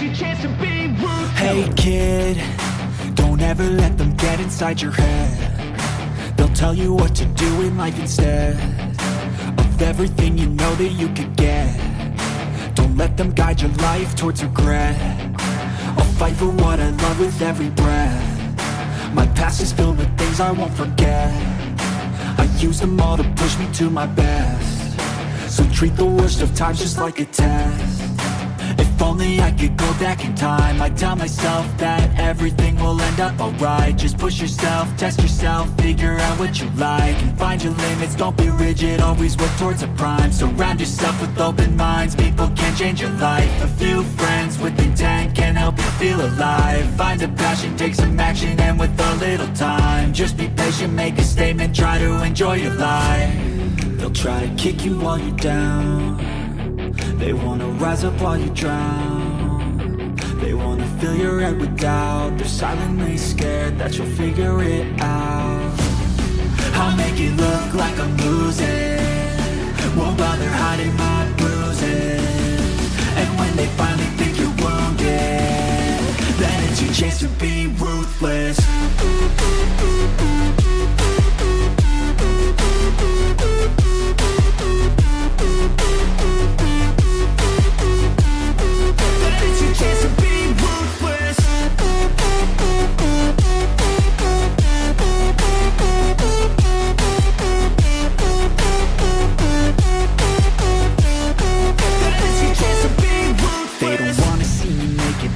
it's your chance to be ruthless. Hey kid, don't ever let them get inside your head. They'll tell you what to do in life instead of everything you know that you could get. Don't let them guide your life towards regret. I'll fight for what I love with every breath. My past is filled with things I won't forget. I use them all to push me to my best. So treat the worst of times just like a test. If only I could go back in time, I'd tell myself that everything will end up alright. Just push yourself, test yourself, figure out what you like, and find your limits, don't be rigid, always work towards a prime. Surround yourself with open minds, people can change your life. A few friends with intent can help you feel alive. Find a passion, take some action, and with a little time, just be patient, make a statement, try to enjoy your life. They'll try to kick you while you're down. They wanna rise up while you drown. They wanna fill your head with doubt. They're silently scared that you'll figure it out. I'll make it look like I'm losing, won't bother hiding my bruises. And when they finally think you're wounded, then it's your chance to be ruthless.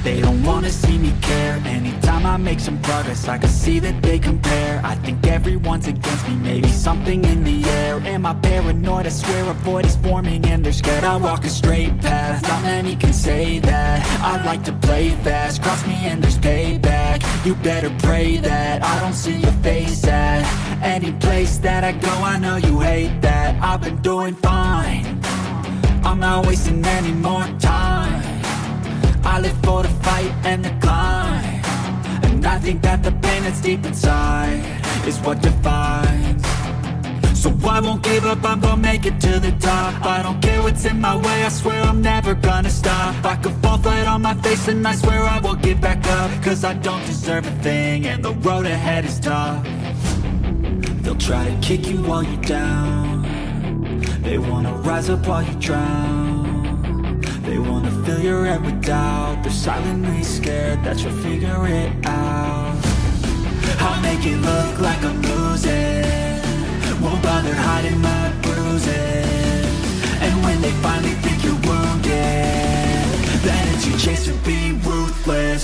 They don't wanna see me care. Anytime I make some progress, I can see that they compare. I think everyone's against me, maybe something in the air. Am I paranoid? I swear a void is forming and they're scared I walk a straight path. Not many can say that. I like to play fast, cross me and there's payback. You better pray that I don't see your face at any place that I go. I know you hate that. I've been doing fine, I'm not wasting any more time. I live for the fight and the climb, and I think that the pain that's deep inside is what defines. So I won't give up, I'm gonna make it to the top. I don't care what's in my way, I swear I'm never gonna stop. I could fall flat on my face and I swear I will get back up, cause I don't deserve a thing and the road ahead is tough. They'll try to kick you while you're down. They wanna rise up while you drown. They wanna fill your head with doubt. They're silently scared that you'll figure it out. I'll make it look like I'm losing, won't bother hiding my bruises. And when they finally think you're wounded, then it's your chance to be ruthless.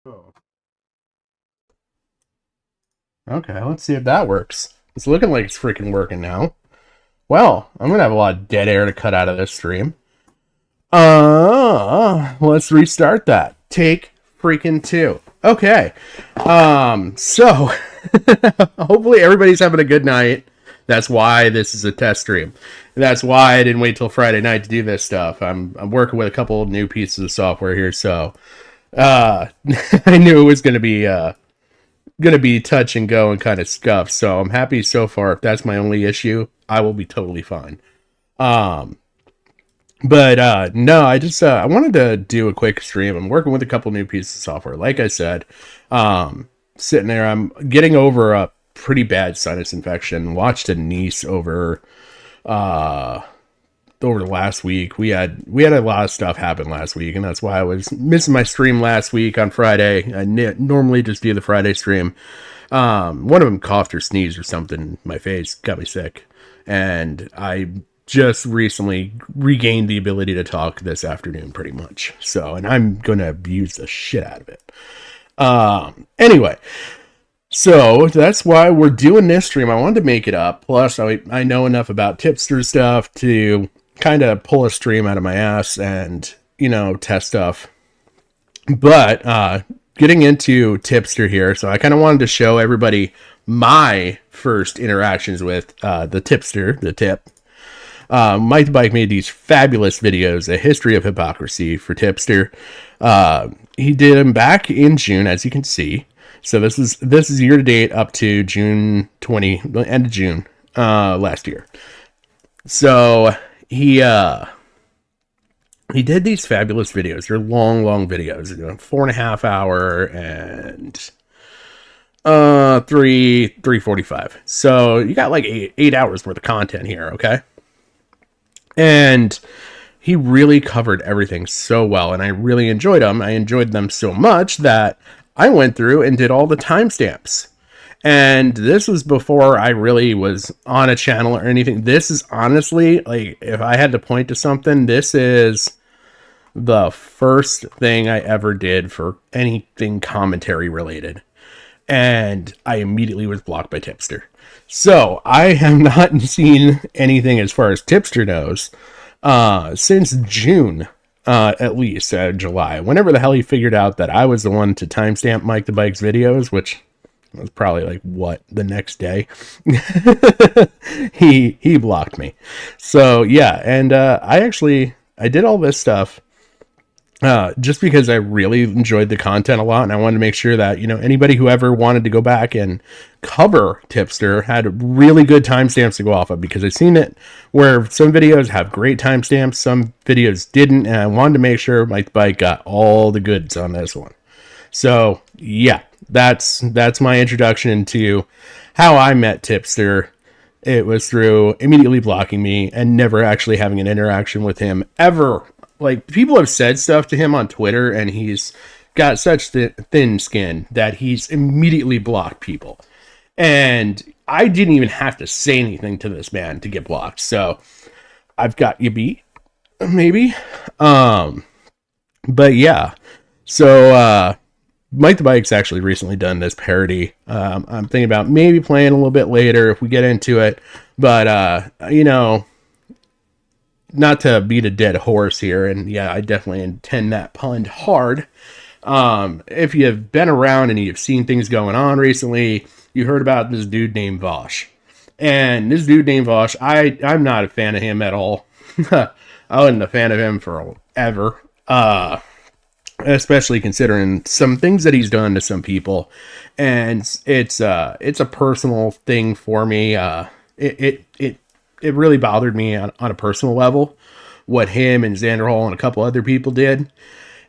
Oh. Okay, let's see if that works. It's looking like it's freaking working now. Well, I'm gonna have a lot of dead air to cut out of this stream. Let's restart that. Take freaking two. Okay. So hopefully everybody's having a good night. That's why this is a test stream. That's why I didn't wait till Friday night to do this stuff. I'm working with a couple of new pieces of software here, so I knew it was gonna be touch and go and kind of scuffed. So I'm happy so far. If that's my only issue, I will be totally fine. But no, I just I wanted to do a quick stream. I'm working with a couple new pieces of software. Like I said, sitting there, I'm getting over a pretty bad sinus infection. Watched a niece over the last week. We had a lot of stuff happen last week, and that's why I was missing my stream last week on Friday. I normally just do the Friday stream. One of them coughed or sneezed or something in my face, got me sick, and I just recently regained the ability to talk this afternoon pretty much. So, and I'm going to abuse the shit out of it. Anyway, so that's why we're doing this stream. I wanted to make it up. Plus, I know enough about Tipster stuff to kind of pull a stream out of my ass and, test stuff. But, getting into Tipster here. So I kind of wanted to show everybody my first interactions with, the Tipster, the tip. Mike the Bike made these fabulous videos, a history of hypocrisy for Tipster. He did them back in June, as you can see. So this is year to date up to June 20, end of June, last year. So he did these fabulous videos. They're long videos, 4.5 hour and 3:45. So you got like eight hours worth of content here, okay? And he really covered everything so well, and I really enjoyed them. I enjoyed them so much that I went through and did all the timestamps. And this was before I really was on a channel or anything. This is honestly, like, if I had to point to something, this is the first thing I ever did for anything commentary related. And I immediately was blocked by Tipster. So I have not seen anything as far as Tipster knows since June, at least July. Whenever the hell he figured out that I was the one to timestamp Mike the Bike's videos, which was probably like the next day, he blocked me. So yeah, and I did all this stuff just because I really enjoyed the content a lot, and I wanted to make sure that, anybody who ever wanted to go back and cover Tipster had really good timestamps to go off of, because I've seen it where some videos have great timestamps, some videos didn't, and I wanted to make sure Mike the Bike got all the goods on this one. So yeah, that's my introduction to how I met Tipster. It was through immediately blocking me and never actually having an interaction with him ever. Like, people have said stuff to him on Twitter, and he's got such thin skin that he's immediately blocked people. And I didn't even have to say anything to this man to get blocked. So I've got you beat, maybe. But yeah. So Mike the Bike's actually recently done this parody. I'm thinking about maybe playing a little bit later if we get into it. But, not to beat a dead horse here, and yeah, I definitely intend that pun hard. If you've been around and you've seen things going on recently, you heard about this dude named Vosh. And this dude named Vosh, I'm not a fan of him at all. I wasn't a fan of him forever. Especially considering some things that he's done to some people. And it's a personal thing for me. It really bothered me on a personal level, what him and Xander Hall and a couple other people did.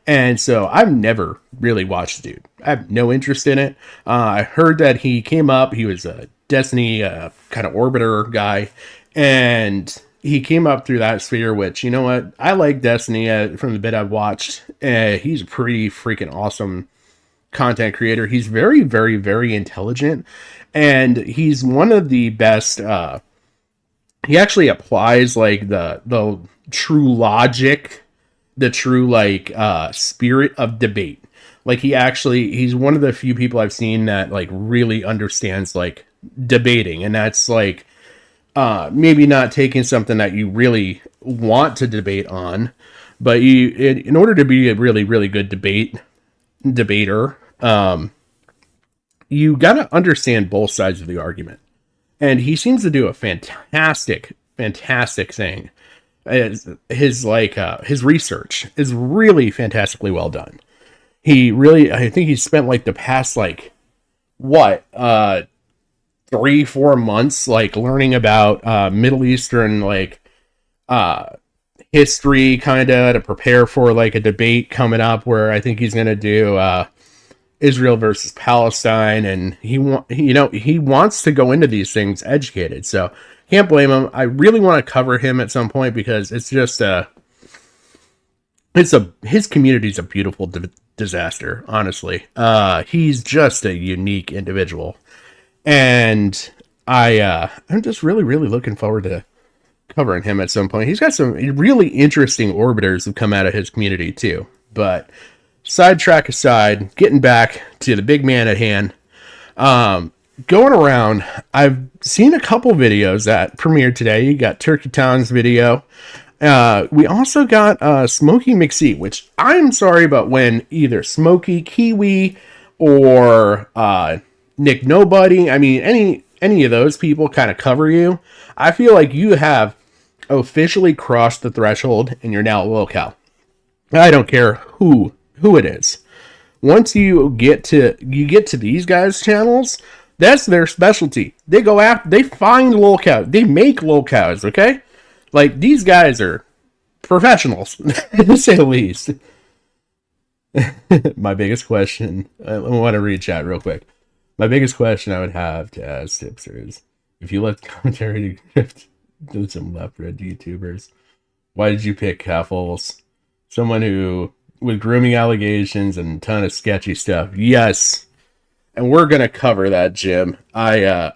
And so I've never really watched the dude. I have no interest in it. I heard that he came up, he was a Destiny kind of orbiter guy, and he came up through that sphere, which, you know what? I like Destiny from the bit I've watched. He's a pretty freaking awesome content creator. He's very, very, very intelligent, and he's one of the best. He actually applies like the true logic, the true spirit of debate. Like he's one of the few people I've seen that like really understands like debating, and that's like maybe not taking something that you really want to debate on, but in order to be a really, really good debater, you got to understand both sides of the argument. And he seems to do a fantastic thing. His research is really fantastically well done. I think he spent like the past like what 3-4 months like learning about Middle Eastern like history, kind of to prepare for like a debate coming up where I think he's gonna do Israel versus Palestine, and he wants to go into these things educated. So can't blame him. I really want to cover him at some point because it's just his community's a beautiful disaster. Honestly, he's just a unique individual, and I'm just really, really looking forward to covering him at some point. He's got some really interesting orbiters who come out of his community too. But sidetrack aside, getting back to the big man at hand, going around, I've seen a couple videos that premiered today. You got Turkey Town's video. We also got Smokey McSee, which I'm sorry, but when either Smokey, Kiwi, or Nick Nobody, I mean, any of those people kind of cover you, I feel like you have officially crossed the threshold and you're now local. I don't care who it is. Once you get to these guys' channels, that's their specialty. They go after, they find lolcows, they make lolcows, okay? Like, these guys are professionals, to say the least. My biggest question, I want to read chat real quick. My biggest question I would have to ask Tipster is, if you left commentary to do some left-red YouTubers, why did you pick Keffals? Someone who, with grooming allegations and a ton of sketchy stuff. Yes. And we're going to cover that, Jim. I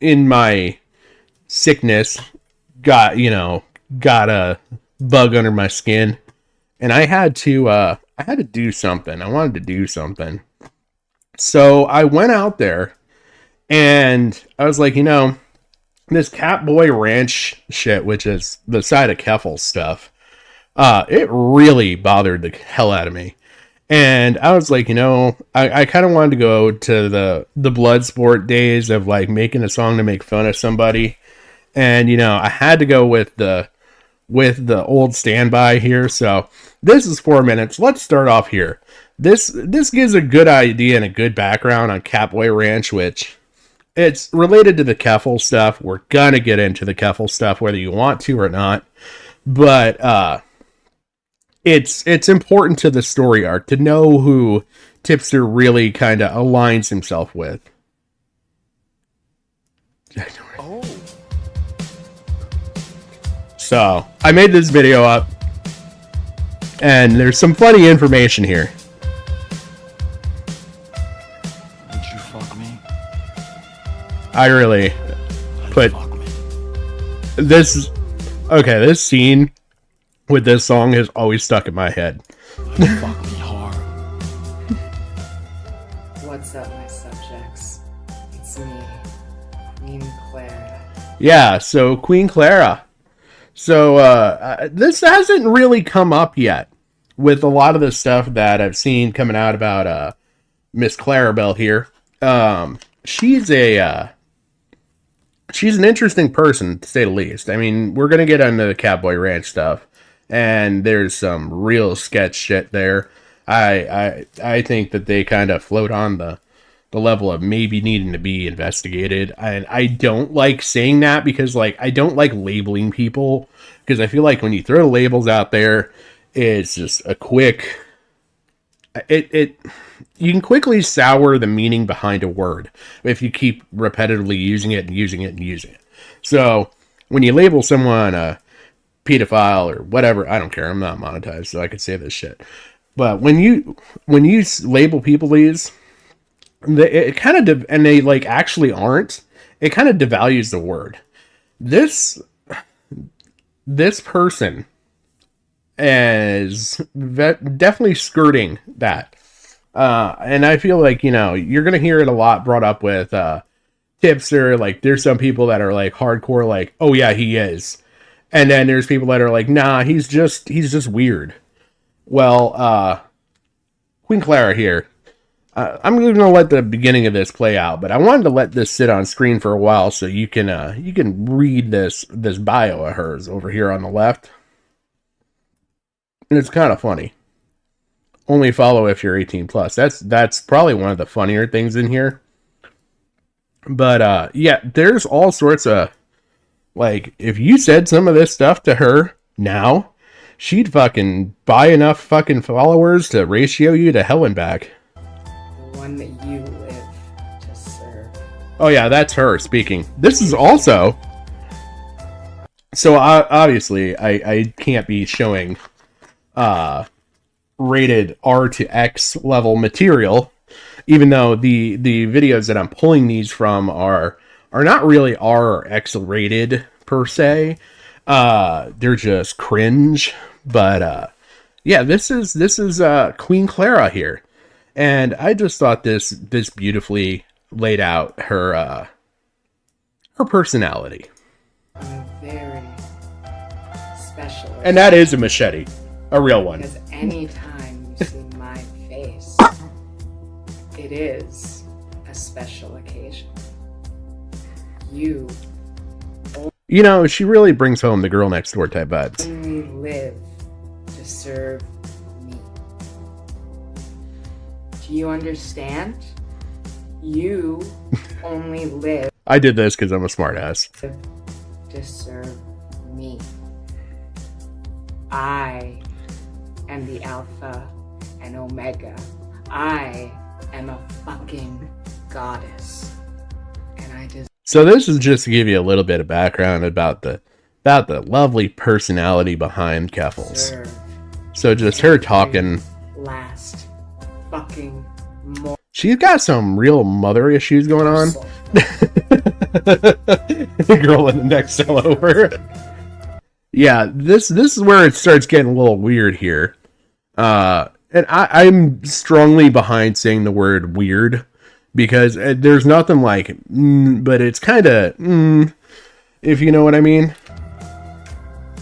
in my sickness, got a bug under my skin, and I had to do something. I wanted to do something. So I went out there and I was like, this Catboy Ranch shit, which is the side of Keffals stuff, it really bothered the hell out of me. And I was like, I kind of wanted to go to the blood sport days of like making a song to make fun of somebody. And, I had to go with the old standby here. So this is 4 minutes. Let's start off here. This gives a good idea and a good background on Catboy Ranch, which it's related to the Keffals stuff. We're going to get into the Keffals stuff, whether you want to or not. But, it's important to the story arc to know who Tipster really kind of aligns himself with. Oh. So, I made this video up, and there's some funny information here. Would you fuck me? I really put this... Okay, this scene with this song has always stuck in my head. Would you fuck me hard? What's up, my subjects? It's me, Queen Clara. Yeah, so Queen Clara. So this hasn't really come up yet with a lot of the stuff that I've seen coming out about Miss Clarabelle here. She's an interesting person, to say the least. I mean, we're gonna get into the Catboy Ranch stuff, and there's some real sketch shit there. I think that they kind of float on the level of maybe needing to be investigated. And I don't like saying that because, like, I don't like labeling people, because I feel like when you throw labels out there, it's just a quick... You can quickly sour the meaning behind a word if you keep repetitively using it and using it and using it. So when you label someone a pedophile or whatever, I don't care. I'm not monetized, so I could say this shit. But when you label people these, it kind of and they like actually aren't. It kind of devalues the word. This person as definitely skirting that. And I feel like, you know, you're going to hear it a lot brought up with Tipster. Like, there's some people that are like hardcore, like, oh yeah, he is. And then there's people that are like, nah, he's just weird. Well, Queen Clara here. I'm going to let the beginning of this play out, but I wanted to let this sit on screen for a while so you can read this bio of hers over here on the left. And it's kind of funny. Only follow if you're 18 plus. That's probably one of the funnier things in here. But yeah, there's all sorts of, like, if you said some of this stuff to her now, she'd fucking buy enough fucking followers to ratio you to hell and back. The one that you live to serve. Oh yeah, that's her speaking. This is also, so obviously I can't be showing rated R to X level material, even though the videos that I'm pulling these from are not really R or X rated per se. They're just cringe. But yeah, this is Queen Clara here, and I just thought this beautifully laid out her personality. I'm very special. And that is a machete, a real one. Because anytime you see my face, it is a special occasion. You know, she really brings home the girl next door type vibes. only live to serve me. Do you understand? You only live I did this because I'm a smart ass. to serve me. I am the Alpha and Omega. I am a fucking goddess. And I just So this is just to give you a little bit of background about the lovely personality behind Keffals. serve So just her talking. last fucking more. She's got some real mother issues going on. The girl in the next cell over. Yeah, this is where it starts getting a little weird here. And I'm strongly behind saying the word weird, because there's nothing like but it's kind of if you know what I mean.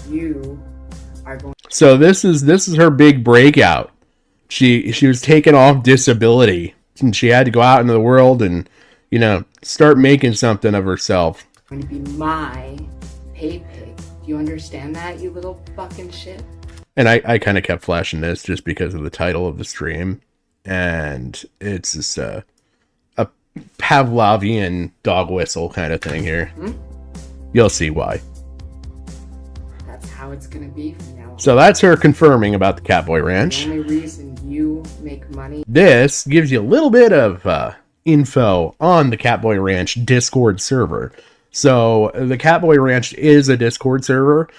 You are going So this is her big breakout. She was taken off disability, and she had to go out into the world and, you know, start making something of herself. to be my pay pig. Do you understand that, you little fucking shit? And I kind of kept flashing this just because of the title of the stream, and it's just a Pavlovian dog whistle kind of thing here. You'll see why. That's how it's gonna be from now on. So that's her confirming about the Catboy Ranch. The only reason you make money This gives you a little bit of info on the Catboy Ranch Discord server. So the Catboy Ranch is a Discord server.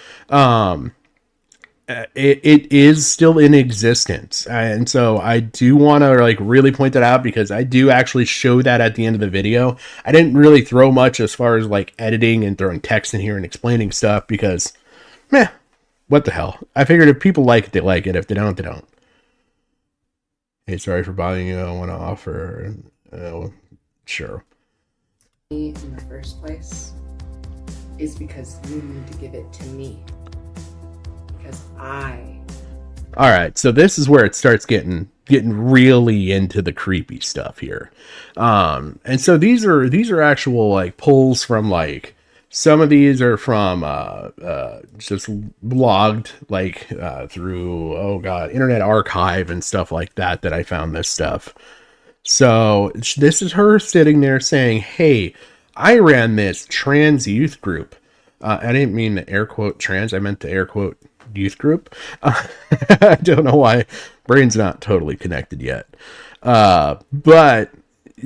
It is still in existence, and so I do want to like really point that out, because I do actually show that at the end of the video. I didn't really throw much as far as like editing and throwing text in here and explaining stuff, because what the hell. I figured if people like it, they like it. If they don't, they don't. Hey, sorry for bothering you. I want to offer sure. in the first place is because you need to give it to me. Because All right, so this is where it starts getting really into the creepy stuff here. And so these are actual like pulls from, like, some of these are from just blogged like through Internet Archive and stuff like that I found this stuff. So this is her sitting there saying, "Hey, I ran this trans youth group." I didn't mean to air quote trans, I meant to air quote youth group. I don't know why brain's not totally connected yet. But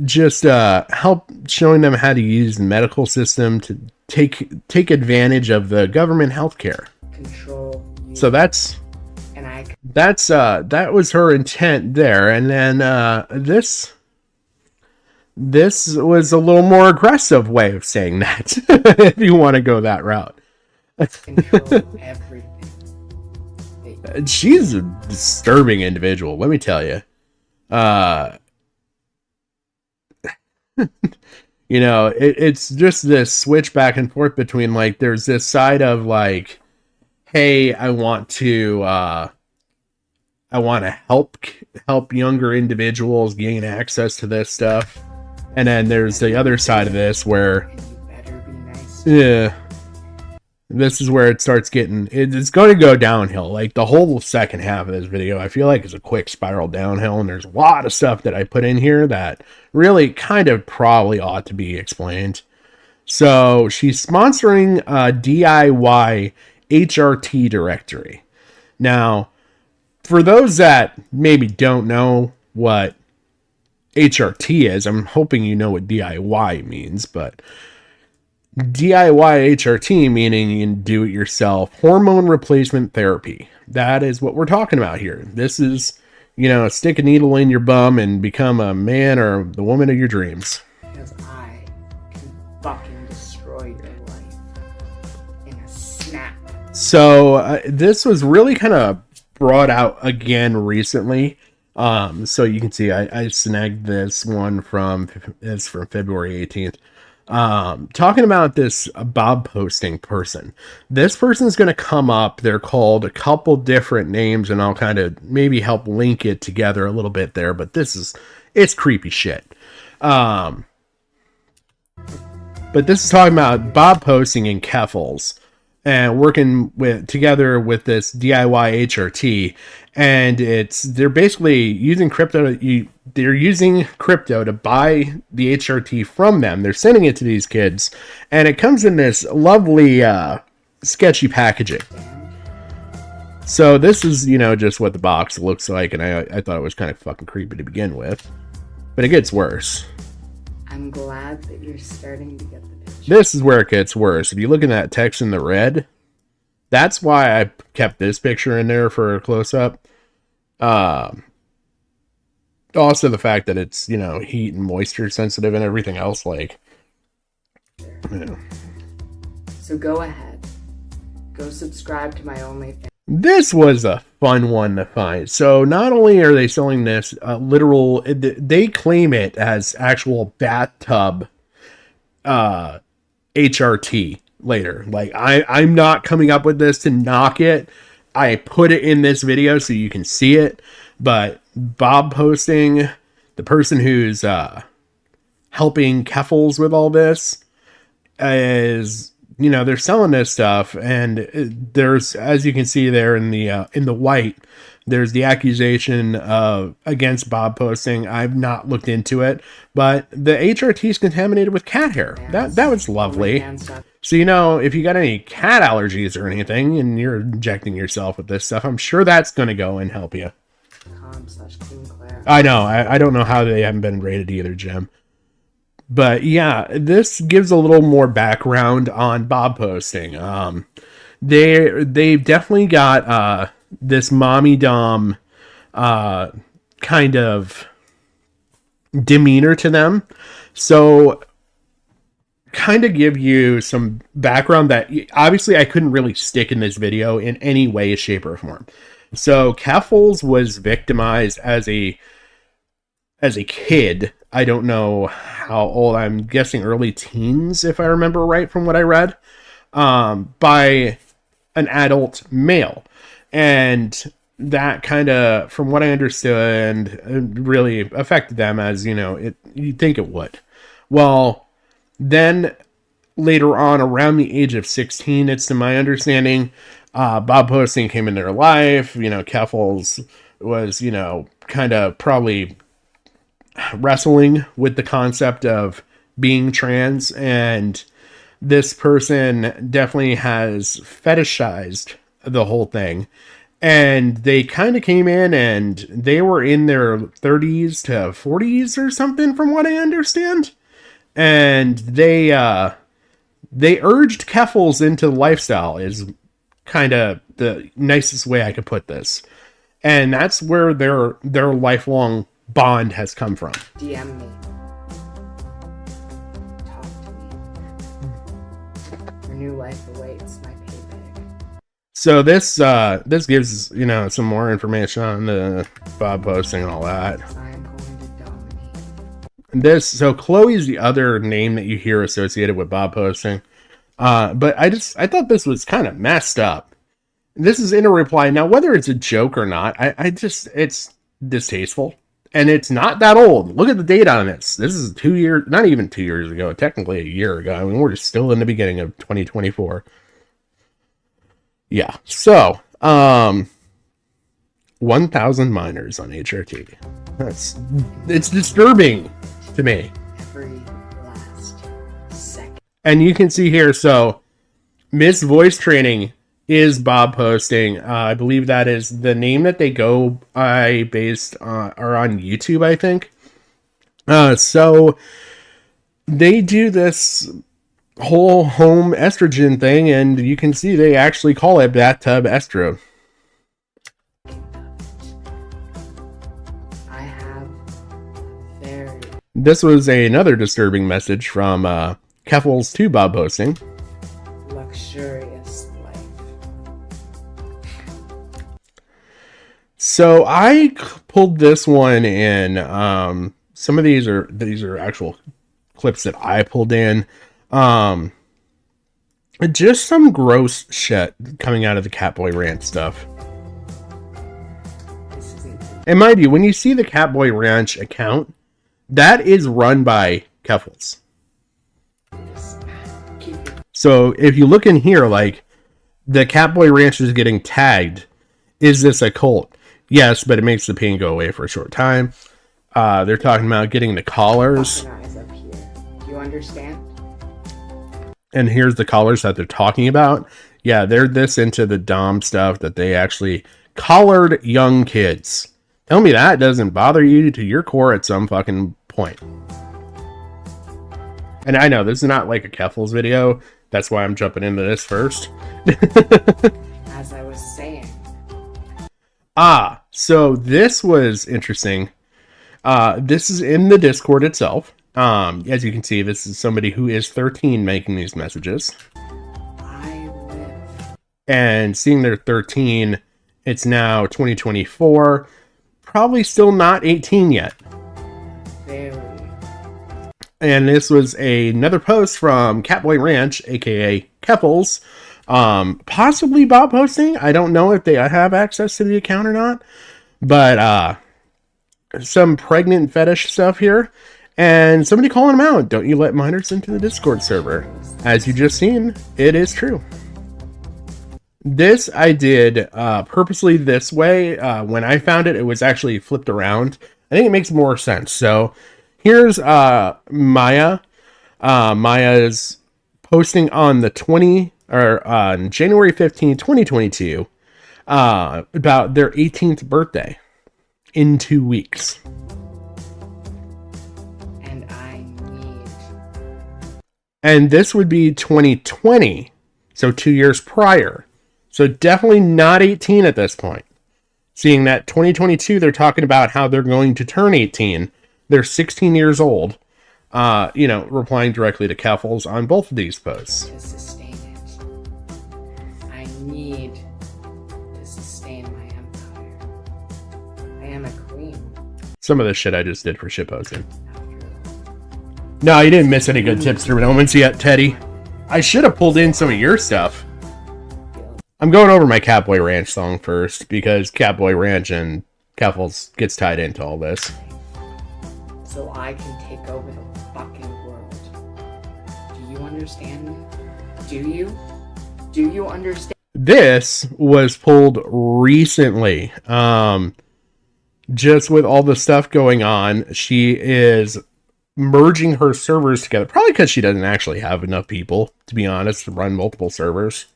just help showing them how to use the medical system to take advantage of the government healthcare. control you. So that was her intent there. And then this was a little more aggressive way of saying that, if you want to go that route. control everything that She's a disturbing individual, let me tell you. You know, it's just this switch back and forth between, like, there's this side of, like, hey, I want to help younger individuals gain access to this stuff. And then there's the other side of this where, And you better be nice. yeah, this is where it starts getting, it's going to go downhill. Like, the whole second half of this video, I feel like, is a quick spiral downhill, and there's a lot of stuff that I put in here that really kind of probably ought to be explained. So she's sponsoring a DIY HRT directory. Now, for those that maybe don't know what HRT is, I'm hoping you know what DIY means, but DIY HRT, meaning you can do it yourself, hormone replacement therapy. That is what we're talking about here. This is, you know, stick a needle in your bum and become a man or the woman of your dreams. Because I can fucking destroy your life in a snap. So this was really kind of brought out again recently. So you can see I snagged this one from February 18th. Talking about this Bob posting person. This person is going to come up. They're called a couple different names, and I'll kind of maybe help link it together a little bit there, but it's creepy shit. But this is talking about Bob posting in Keffals and working together with this DIY HRT, and they're basically using crypto. They're using crypto to buy the HRT from them. They're sending it to these kids, and it comes in this lovely, sketchy packaging. So this is, you know, just what the box looks like, and I thought it was kind of fucking creepy to begin with, but it gets worse. I'm glad that you're starting to get the picture. This is where it gets worse. If you look at that text in the red, that's why I kept this picture in there for a close-up. Also the fact that it's, you know, heat and moisture sensitive and everything else, like, you know. So go ahead. Go subscribe to my OnlyFans. This was a fun one to find. So not only are they selling this literal, they claim it as actual bathtub HRT later. Like, I'm not coming up with this to knock it. I put it in this video so you can see it. But Bob posting, the person who's helping Keffals with all this, is, you know, they're selling this stuff, and there's, as you can see there in the white, there's the accusation against Bob posting. I've not looked into it, but the HRT is contaminated with cat hair. That was lovely. So, you know, if you got any cat allergies or anything, and you're injecting yourself with this stuff, I'm sure that's going to go and help you. I know. I don't know how they haven't been rated either, Jim. But yeah, this gives a little more background on Bob posting. They've definitely got this mommy dom kind of demeanor to them. So kind of give you some background that obviously I couldn't really stick in this video in any way, shape, or form. So Keffals was victimized as a kid. I don't know how old. I'm guessing early teens, if I remember right from what I read, by an adult male. And that kind of, from what I understood, really affected them, as, you know, you'd think it would. Well, then later on, around the age of 16, it's to my understanding, Bob posting came in their life. You know, Keffals was, you know, kind of probably wrestling with the concept of being trans, and this person definitely has fetishized the whole thing. And they kind of came in, and they were in their 30s to 40s or something, from what I understand. And they urged Keffals into the lifestyle, is kind of the nicest way I could put this. And that's where their lifelong bond has come from. DM me. Talk to me. Your new life awaits, my payback. So this gives, you know, some more information on the Bob posting and all that. I'm going to dominate. So Chloe's the other name that you hear associated with Bob posting. But I thought this was kind of messed up. This is in a reply. Now, whether it's a joke or not, it's distasteful. And it's not that old. Look at the date on this. This is 2 years, not even 2 years ago, technically a year ago. I mean, we're still in the beginning of 2024. Yeah. So, 1,000 minors on HRT. It's disturbing to me. Every last second. And you can see here, so Miss Voice Training is Bob posting. I believe that is the name that they go by based are on YouTube, I think. So they do this whole home estrogen thing, and you can see they actually call it bathtub estro. I have very This was another disturbing message from Keffals to Bob posting. luxurious life. So I pulled this one in. Some of these are actual clips that I pulled in. Just some gross shit coming out of the Catboy Ranch stuff. This isn't And mind you, when you see the Catboy Ranch account, that is run by Keffals. just keep it. So if you look in here, like the Catboy Ranch is getting tagged. Is this a cult? Yes, but it makes the pain go away for a short time. They're talking about getting the collars. Fucking eyes up here. Do you understand? And here's the collars that they're talking about. Yeah, they're this into the Dom stuff that they actually collared young kids. Tell me that doesn't bother you to your core at some fucking point. And I know this is not like a Keffals video. That's why I'm jumping into this first. As I was saying, So this was interesting. This is in the Discord itself. As you can see, this is somebody who is 13 making these messages. I live. And seeing they're 13, it's now 2024. Probably still not 18 yet. Very. And this was another post from Catboy Ranch, aka Keffals. Possibly Bob posting. I don't know if they have access to the account or not. But some pregnant fetish stuff here. And somebody calling them out. Don't you let minors into the Discord server. As you just seen, it is true. This I did purposely this way. When I found it, it was actually flipped around. I think it makes more sense. So here's Maya. Maya's posting on the on January 15, 2022, about their 18th birthday in 2 weeks. And I need. And this would be 2020, so 2 years prior. So definitely not 18 at this point. Seeing that 2022, they're talking about how they're going to turn 18. They're 16 years old. Replying directly to Keffals on both of these posts. To sustain it. I need to sustain my empire. I am a queen, Some of the shit I just did for shitposting. after all. No, you didn't miss any good tipster moments yet, Teddy. I should have pulled in some of your stuff. I'm going over my Catboy Ranch song first, because Catboy Ranch and Keffals gets tied into all this. So I can take over the fucking world. Do you understand me? Do you? Do you understand? This was pulled recently. Just with all the stuff going on, she is merging her servers together. Probably because she doesn't actually have enough people, to be honest, to run multiple servers.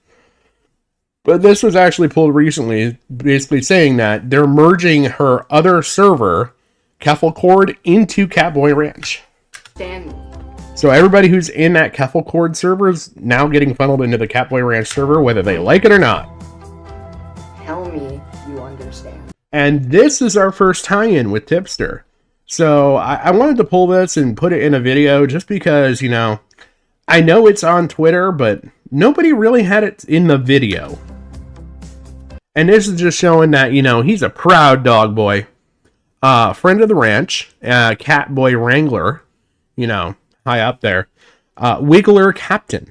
But this was actually pulled recently, basically saying that they're merging her other server, Keffal Cord, into Catboy Ranch. Stand me. So everybody who's in that Keffal Cord server is now getting funneled into the Catboy Ranch server, whether they like it or not. Tell me you understand. And this is our first tie-in with Tipster. So I wanted to pull this and put it in a video just because, I know it's on Twitter, but nobody really had it in the video. And this is just showing that, you know, he's a proud dog boy. Friend of the ranch, Catboy Wrangler, you know, high up there. Wiggler Captain.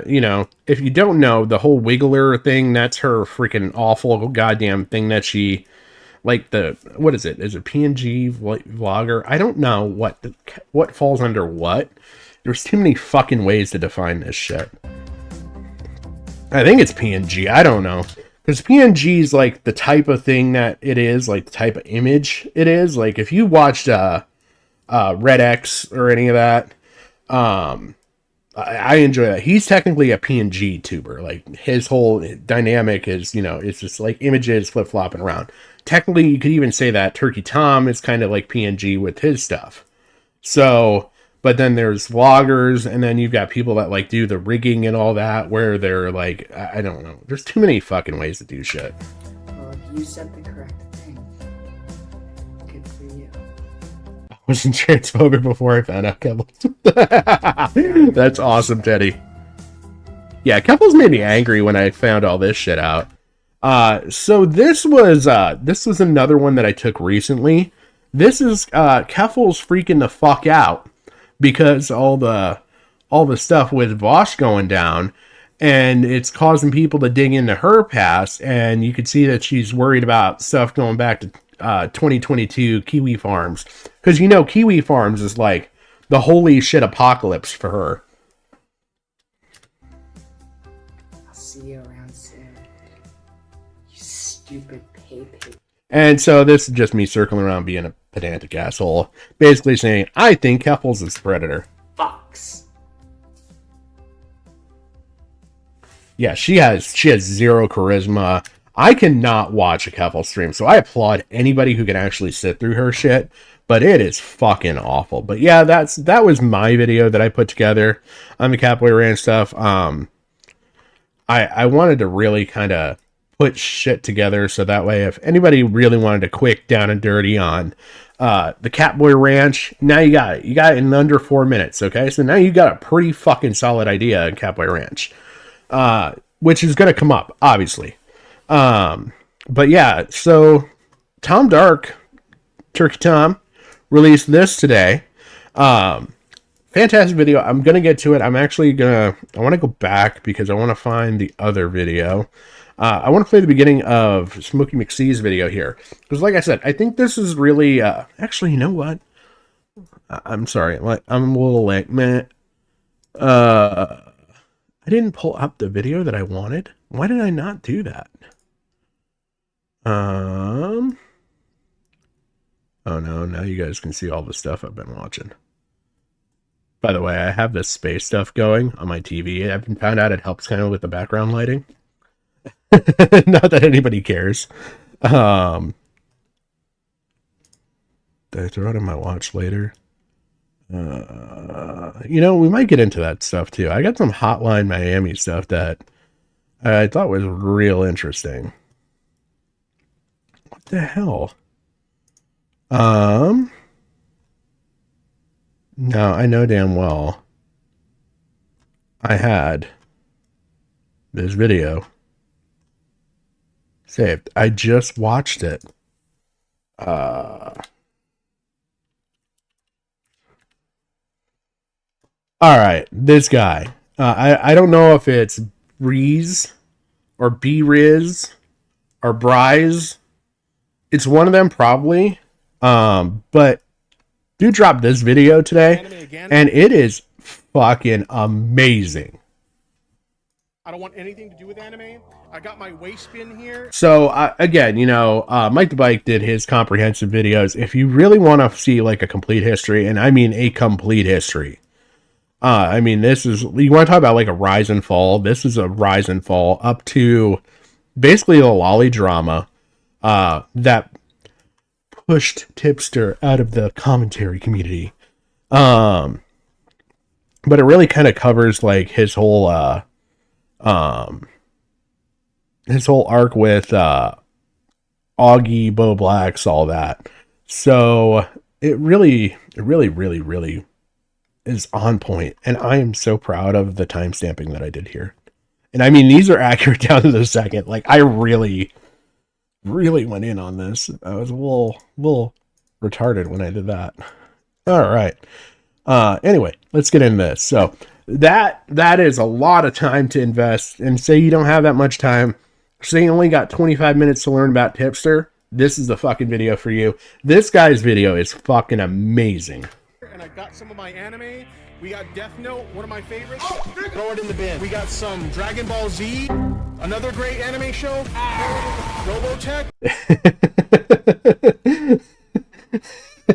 You know, if you don't know, the whole Wiggler thing, that's her freaking awful goddamn thing that she, like what is it? Is it PNG vlogger? I don't know what falls under what. There's too many fucking ways to define this shit. I think it's PNG. I don't know. Because PNG is like the type of thing that it is, like the type of image it is. Like if you watched Red X or any of that, I enjoy that. He's technically a PNG tuber. Like his whole dynamic is, you know, it's just like images flip flopping around. Technically, you could even say that Turkey Tom is kind of like PNG with his stuff. So, but then there's vloggers, and then you've got people that like do the rigging and all that, where they're like, I don't know. There's too many fucking ways to do shit. Well, you said the correct thing. Good for you. I wasn't transphobic before I found out Keffals. That's awesome, Teddy. Yeah, Keffals made me angry when I found all this shit out. So this was another one that I took recently. This is Keffals freaking the fuck out because all the stuff with Vosh going down, and it's causing people to dig into her past, and you can see that she's worried about stuff going back to 2022 Kiwi Farms, because you know Kiwi Farms is like the holy shit apocalypse for her. I'll see you around soon. You stupid pay-pig. And so this is just me circling around being a pedantic asshole, basically saying I think Keffals is the predator. Fox. Yeah, she has zero charisma. I cannot watch a Keffals stream, so I applaud anybody who can actually sit through her shit, but it is fucking awful. But yeah, that was my video that I put together on the Catboy Ranch stuff. I wanted to really kind of put shit together so that way if anybody really wanted a quick down and dirty on the Catboy Ranch, now you got it. You got it in under 4 minutes, okay? So now you got a pretty fucking solid idea in Catboy Ranch, which is going to come up, obviously. But yeah, so Tom Dark, Turkey Tom, released this today. Fantastic video. I'm going to get to it. I want to go back because I want to find the other video. I want to play the beginning of Smokey McC's video here. Because like I said, I think this is really, actually, you know what? I'm sorry. I'm a little late, man. I didn't pull up the video that I wanted. Why did I not do that? Oh no, now you guys can see all the stuff I've been watching. By the way, I have this space stuff going on my TV. I've found out it helps kind of with the background lighting. Not that anybody cares. Did I throw it in my watch later? You know, we might get into that stuff too. I got some Hotline Miami stuff that I thought was real interesting. What the hell? No, I know damn well I had this video saved. I just watched it. All right, this guy. I don't know if it's Breeze or B-Riz or Bryze. It's one of them probably. But dude dropped this video today, and it is fucking amazing. I don't want anything to do with anime. I got my waist bin here. So again, you know, Mike the Bike did his comprehensive videos. If you really want to see like a complete history, and I mean a complete history, I mean, this is, you want to talk about like a rise and fall. This is a rise and fall up to basically the lolly drama that pushed Tipster out of the commentary community. But it really kind of covers like his whole arc with Augie, Bo Blacks, all that. So it really is on point, and I am so proud of the timestamping that I did here. And I mean, these are accurate down to the second. Like, I really really went in on this. I was a little retarded when I did that. All right. Anyway, let's get into this. So that is a lot of time to invest, and say you don't have that much time, say you only got 25 minutes to learn about Tipster, this is the fucking video for you. This guy's video is fucking amazing. And I got some of my anime. We got Death Note, one of my favorites. Throw it in the bin. We got some Dragon Ball Z, another great anime show. Robotech.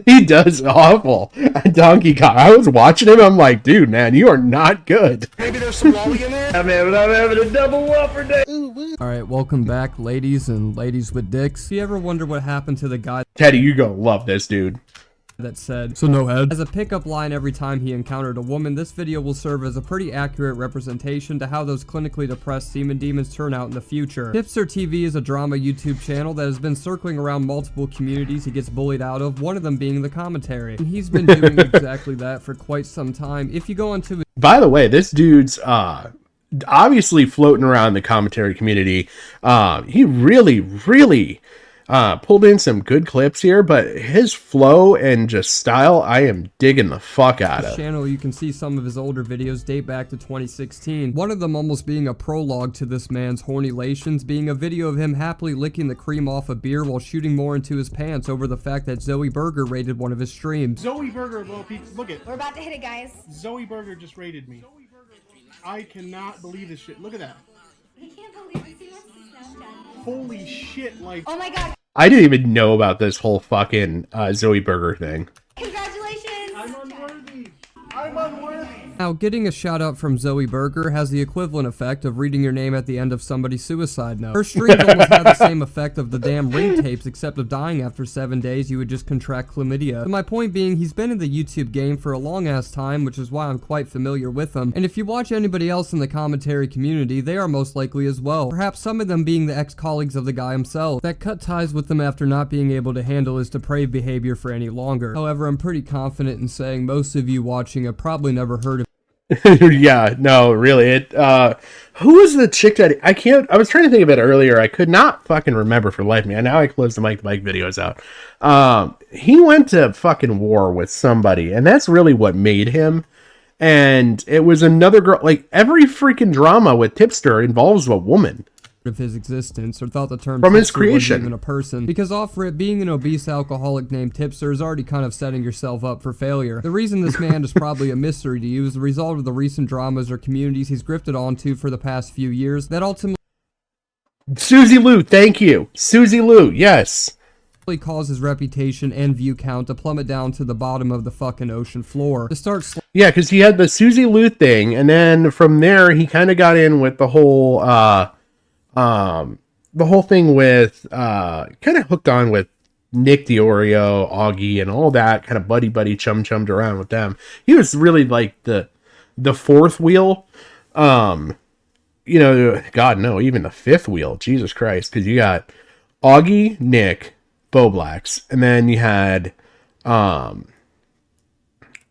He does awful. Donkey Kong. I was watching him. I'm like, dude, man, you are not good. Maybe there's some lolly in there. I'm having a double whopper day. Alright, welcome back, ladies and ladies with dicks. You ever wonder what happened to the guy Teddy, you gonna love this, dude. that said, "So no head"? As a pickup line every time he encountered a woman, this video will serve as a pretty accurate representation to how those clinically depressed semen demons turn out in the future. Tipster TV is a drama YouTube channel that has been circling around multiple communities he gets bullied out of, one of them being the commentary. And he's been doing exactly that for quite some time. If you go onto By the way, this dude's obviously floating around the commentary community. He really pulled in some good clips here, but his flow and just style, I am digging the fuck out of. channel, you can see some of his older videos date back to 2016. One of them almost being a prologue to this man's horny-lations, being a video of him happily licking the cream off a beer while shooting more into his pants over the fact that Zoe Burger rated one of his streams. Zoe Burger, little peeps. Look it. We're about to hit it, guys. Zoe Burger just rated me. I cannot believe this shit. Look at that. I can't believe it. See what's the Snapchat? Holy shit, like. Oh my god. I didn't even know about this whole fucking Zoe Burger thing. Congratulations. I'm unworthy. I'm unworthy. Now, getting a shout out from Zoe Burger has the equivalent effect of reading your name at the end of somebody's suicide note. Her streams almost have the same effect of the damn ring tapes, except of dying after 7 days you would just contract chlamydia. So my point being, he's been in the YouTube game for a long ass time, which is why I'm quite familiar with him. And if you watch anybody else in the commentary community, they are most likely as well. Perhaps some of them being the ex-colleagues of the guy himself that cut ties with them after not being able to handle his depraved behavior for any longer. However, I'm pretty confident in saying most of you watching have probably never heard of Yeah, no, really. Who was the chick that I was trying to think of it earlier. I could not fucking remember for the life of me. Now I closed the Mike videos out. He went to fucking war with somebody, and that's really what made him. And it was another girl. Like, every freaking drama with Tipster involves a woman. of his existence, or thought the term From his tipster wasn't creation. even a person, because off rip, being an obese alcoholic named Tipster is already kind of setting yourself up for failure. The reason this man is probably a mystery to you is the result of the recent dramas or communities he's grifted onto for the past few years that ultimately Susie Lou, thank you. Susie Lou, yes. cause his reputation and view count to plummet down to the bottom of the fucking ocean floor. To start Yeah, because he had the Susie Lou thing, and then from there he kind of got in with the whole thing with kind of hooked on with Nick Diorio, Augie, and all that kind of buddy chummed around with them. He was really like the fourth wheel. You know, God, no, even the fifth wheel. Jesus Christ, because you got Augie, Nick, Bo Blacks, and then you had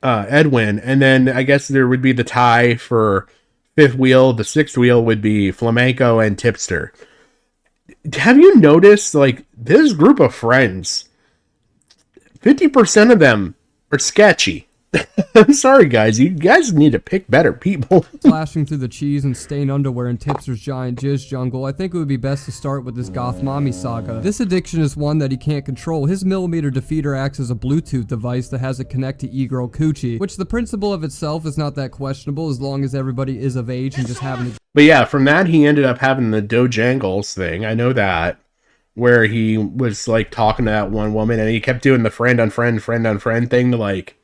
Edwin, and then I guess there would be the tie for fifth wheel. The sixth wheel would be Flamenco and Tipster. Have you noticed, like, this group of friends, 50% of them are sketchy? I'm sorry, guys. You guys need to pick better people. slashing through the cheese and stained underwear in Tipster's giant jizz jungle, I think it would be best to start with this goth mommy saga. This addiction is one that he can't control. His millimeter defeater acts as a Bluetooth device that has it connect to e-girl coochie, which the principle of itself is not that questionable as long as everybody is of age and just having to. But yeah, from that he ended up having the Dojangles thing. I know that, where he was like talking to that one woman and he kept doing the friend on friend thing to like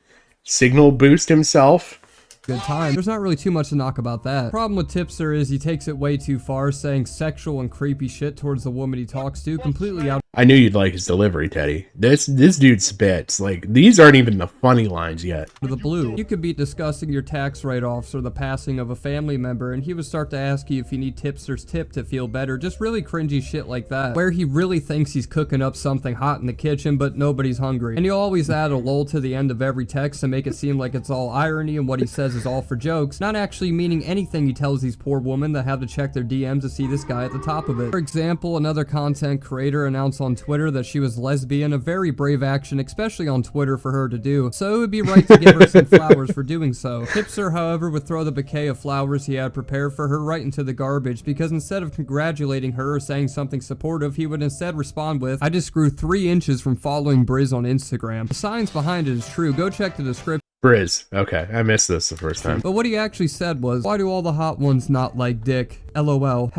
signal boost himself. Good time. There's not really too much to knock about that. Problem with Tipster is he takes it way too far, saying sexual and creepy shit towards the woman he talks to, completely out I knew you'd like his delivery, Teddy. This dude spits. Like, these aren't even the funny lines yet. The blue. You could be discussing your tax write-offs or the passing of a family member, and he would start to ask you if you need Tipster's tip to feel better. Just really cringy shit like that, where he really thinks he's cooking up something hot in the kitchen, but nobody's hungry. And he'll always add a lull to the end of every text to make it seem like it's all irony and what he says is all for jokes, not actually meaning anything he tells these poor women that have to check their DMs to see this guy at the top of it. For example, another content creator announced on Twitter that she was lesbian, a very brave action, especially on Twitter, for her to do, so it would be right to give her some flowers for doing so. Tipster, however, would throw the bouquet of flowers he had prepared for her right into the garbage, because instead of congratulating her or saying something supportive, he would instead respond with, "I just grew 3 inches from following Briz on Instagram." The science behind it is true. Go check the description. Briz. Okay, I missed this the first time. But what he actually said was, "Why do all the hot ones not like dick? LOL.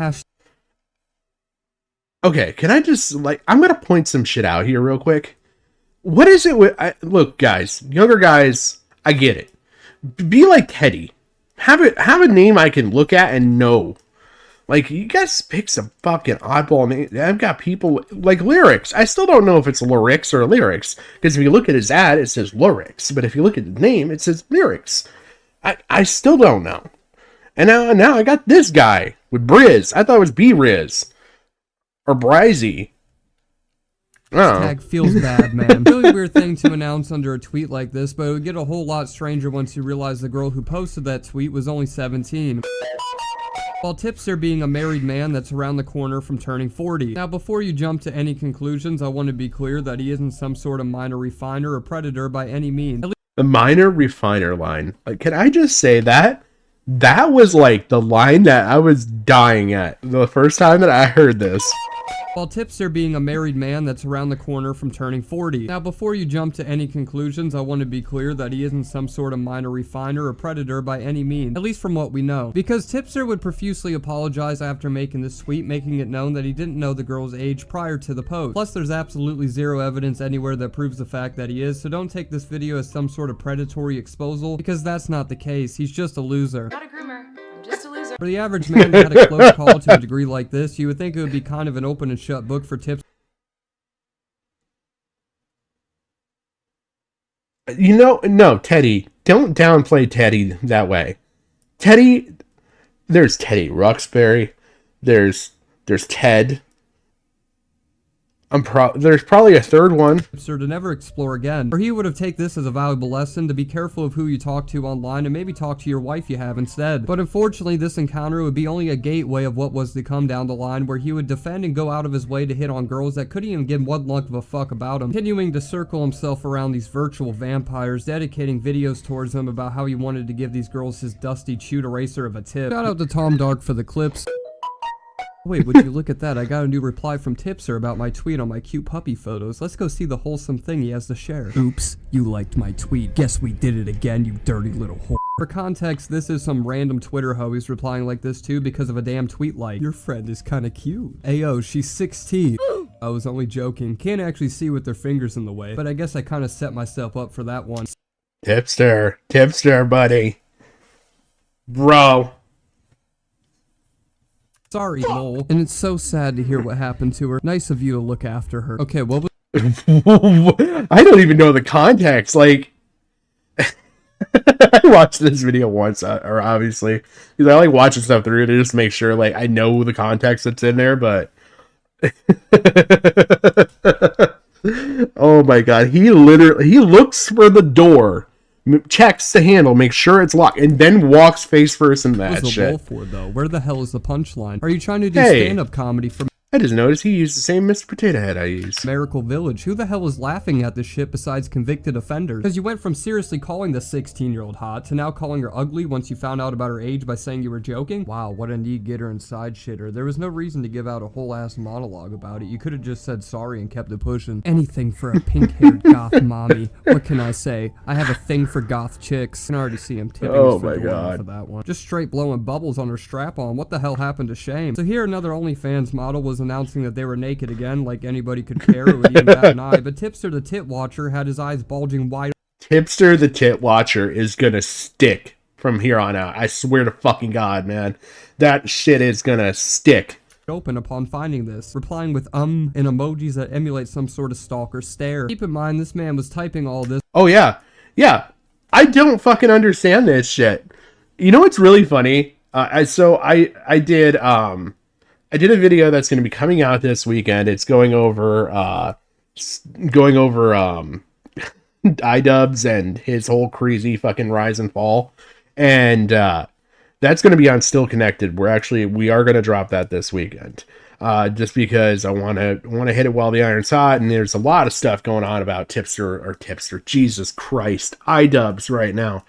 Okay, can I just, like, I'm gonna point some shit out here real quick. What is it with, look, guys, younger guys, I get it. Be like Teddy. Have a name I can look at and know. Like, you guys pick some fucking oddball name. I've got people, like, lyrics. I still don't know if it's lyrics or lyrics, because if you look at his ad, it says lyrics, but if you look at the name, it says lyrics. I still don't know. And now I got this guy with Briz. I thought it was B-Riz. Or Brizzy. Tag feels bad, man. Really weird thing to announce under a tweet like this, but it would get a whole lot stranger once you realize the girl who posted that tweet was only 17. While Tipster being a married man that's around the corner from turning 40. Now, before you jump to any conclusions, I want to be clear that he isn't some sort of minor refiner or predator by any means. The minor refiner line. Like, can I just say that? That was like the line that I was dying at the first time that I heard this. While Tipster being a married man that's around the corner from turning 40. Now, before you jump to any conclusions, I want to be clear that he isn't some sort of minor refiner or predator by any means, at least from what we know. Because Tipster would profusely apologize after making this tweet, making it known that he didn't know the girl's age prior to the post. Plus, there's absolutely zero evidence anywhere that proves the fact that he is, so don't take this video as some sort of predatory exposal, because that's not the case. He's just a loser. Not a groomer. I'm just a loser. For the average man that had a close call to a degree like this, you would think it would be kind of an open and shut book for Tipster. You know, no, Teddy, don't downplay Teddy that way. Teddy, there's Teddy Ruxbury, there's Ted. There's probably a third one. To never explore again, or he would have taken this as a valuable lesson to be careful of who you talk to online and maybe talk to your wife you have instead. But unfortunately, this encounter would be only a gateway of what was to come down the line, where he would defend and go out of his way to hit on girls that couldn't even give one luck of a fuck about him, continuing to circle himself around these virtual vampires, dedicating videos towards them about how he wanted to give these girls his dusty chewed eraser of a tip. Shout out to Tom Dark for the clips. Wait, would you look at that? I got a new reply from Tipster about my tweet on my cute puppy photos. Let's go see the wholesome thing he has to share. Oops, you liked my tweet. Guess we did it again, you dirty little whore. For context, this is some random Twitter hoe he's replying like this to because of a damn tweet like, "Your friend is kinda cute. Ayo, she's 16. I was only joking. Can't actually see with their fingers in the way, but I guess I kinda set myself up for that one. Tipster, buddy. Bro. Sorry, lol. And it's so sad to hear what happened to her. Nice of you to look after her. Okay, what was... I don't even know the context. Like, I watched this video once, or obviously, because I like watching stuff through to just make sure, like, I know the context that's in there, but... Oh my god, he looks for the door, checks the handle, makes sure it's locked, and then walks face first in that what was the shit. wall for, though? Where the hell is the punchline? Are you trying to do Hey. stand-up comedy for I just noticed he used the same Mr. Potato Head I use. Miracle Village? Who the hell is laughing at this shit besides convicted offenders? Because you went from seriously calling the 16-year-old hot to now calling her ugly once you found out about her age by saying you were joking? Wow, what a neat getter and side shitter. There was no reason to give out a whole ass monologue about it. You could have just said sorry and kept it pushing. Anything for a pink-haired goth mommy. What can I say? I have a thing for goth chicks. I can already see him tipping Oh his my fedora God. for that one. Just straight blowing bubbles on her strap-on. What the hell happened to shame? So here another OnlyFans model was announcing that they were naked again, like anybody could care. It would even bat an eye. But Tipster the tit watcher had his eyes bulging wide Tipster the Tit Watcher is gonna stick from here on out. I swear to fucking God, man. That shit is gonna stick. open upon finding this, replying with and emojis that emulate some sort of stalker stare. Keep in mind, this man was typing all this. Oh yeah. Yeah. I don't fucking understand this shit. You know what's really funny? I did a video that's going to be coming out this weekend. It's going over iDubbbz and his whole crazy fucking rise and fall. And that's going to be on Still Connected. We are going to drop that this weekend. Just because I want to hit it while the iron's hot, and there's a lot of stuff going on about Tipster, Jesus Christ, iDubbbz right now.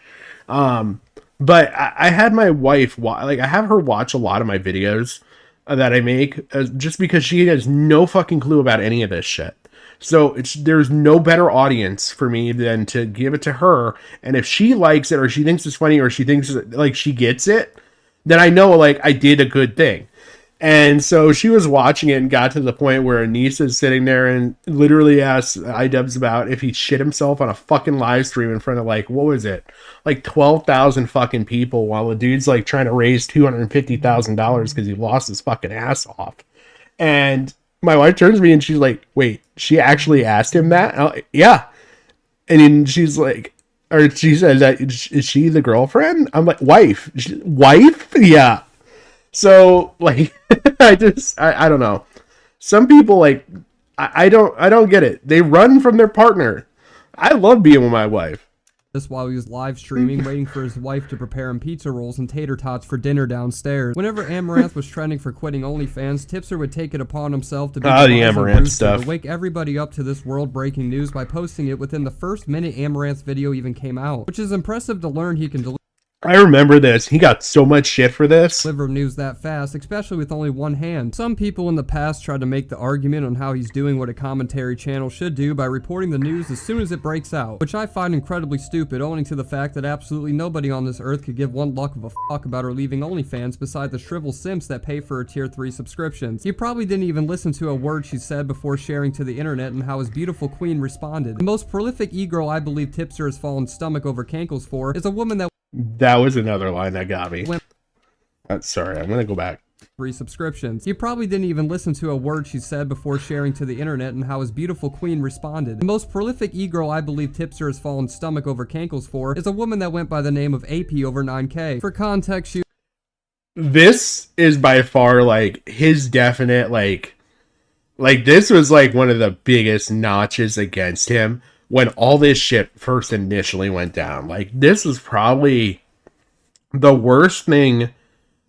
But I had my wife, I have her watch a lot of my videos that I make, just because she has no fucking clue about any of this shit. So there's no better audience for me than to give it to her. And if she likes it, or she thinks it's funny, or she thinks like she gets it, then I know like I did a good thing. And so she was watching it and got to the point where Anissa's sitting there and literally asked iDubbbz about if he shit himself on a fucking live stream in front of like, what was it? Like 12,000 fucking people, while the dude's like trying to raise $250,000 because he lost his fucking ass off. And my wife turns to me and she's like, wait, she actually asked him that? Like, yeah. And then she's like, or she says, is she the girlfriend? I'm like, wife? Wife? Yeah. So like, I don't know. Some people like, I don't get it. They run from their partner. I love being with my wife. This while he was live streaming, waiting for his wife to prepare him pizza rolls and tater tots for dinner downstairs. Whenever Amaranth was trending for quitting OnlyFans, Tipster would take it upon himself to be the Amaranth stuff, to wake everybody up to this world-breaking news by posting it within the first minute Amaranth's video even came out, which is impressive to learn he can deliver. I remember this. He got so much shit for this. Deliver news that fast, especially with only one hand. Some people in the past tried to make the argument on how he's doing what a commentary channel should do by reporting the news as soon as it breaks out, which I find incredibly stupid, owing to the fact that absolutely nobody on this earth could give one luck of a fuck about her leaving OnlyFans beside the shriveled simps that pay for her tier 3 subscriptions. He probably didn't even listen to a word she said before sharing to the internet and how his beautiful queen responded. The most prolific e-girl I believe Tipster has fallen stomach over cankles for is a woman that was another line that got me. Sorry, I'm gonna go back. 3 subscriptions. He probably didn't even listen to a word she said before sharing to the internet and how his beautiful queen responded. The most prolific e-girl I believe Tipster has fallen stomach over cankles for is a woman that went by the name of AP over 9K. For context, this is by far like his definite like this was like one of the biggest notches against him when all this shit first initially went down. Like, this was probably the worst thing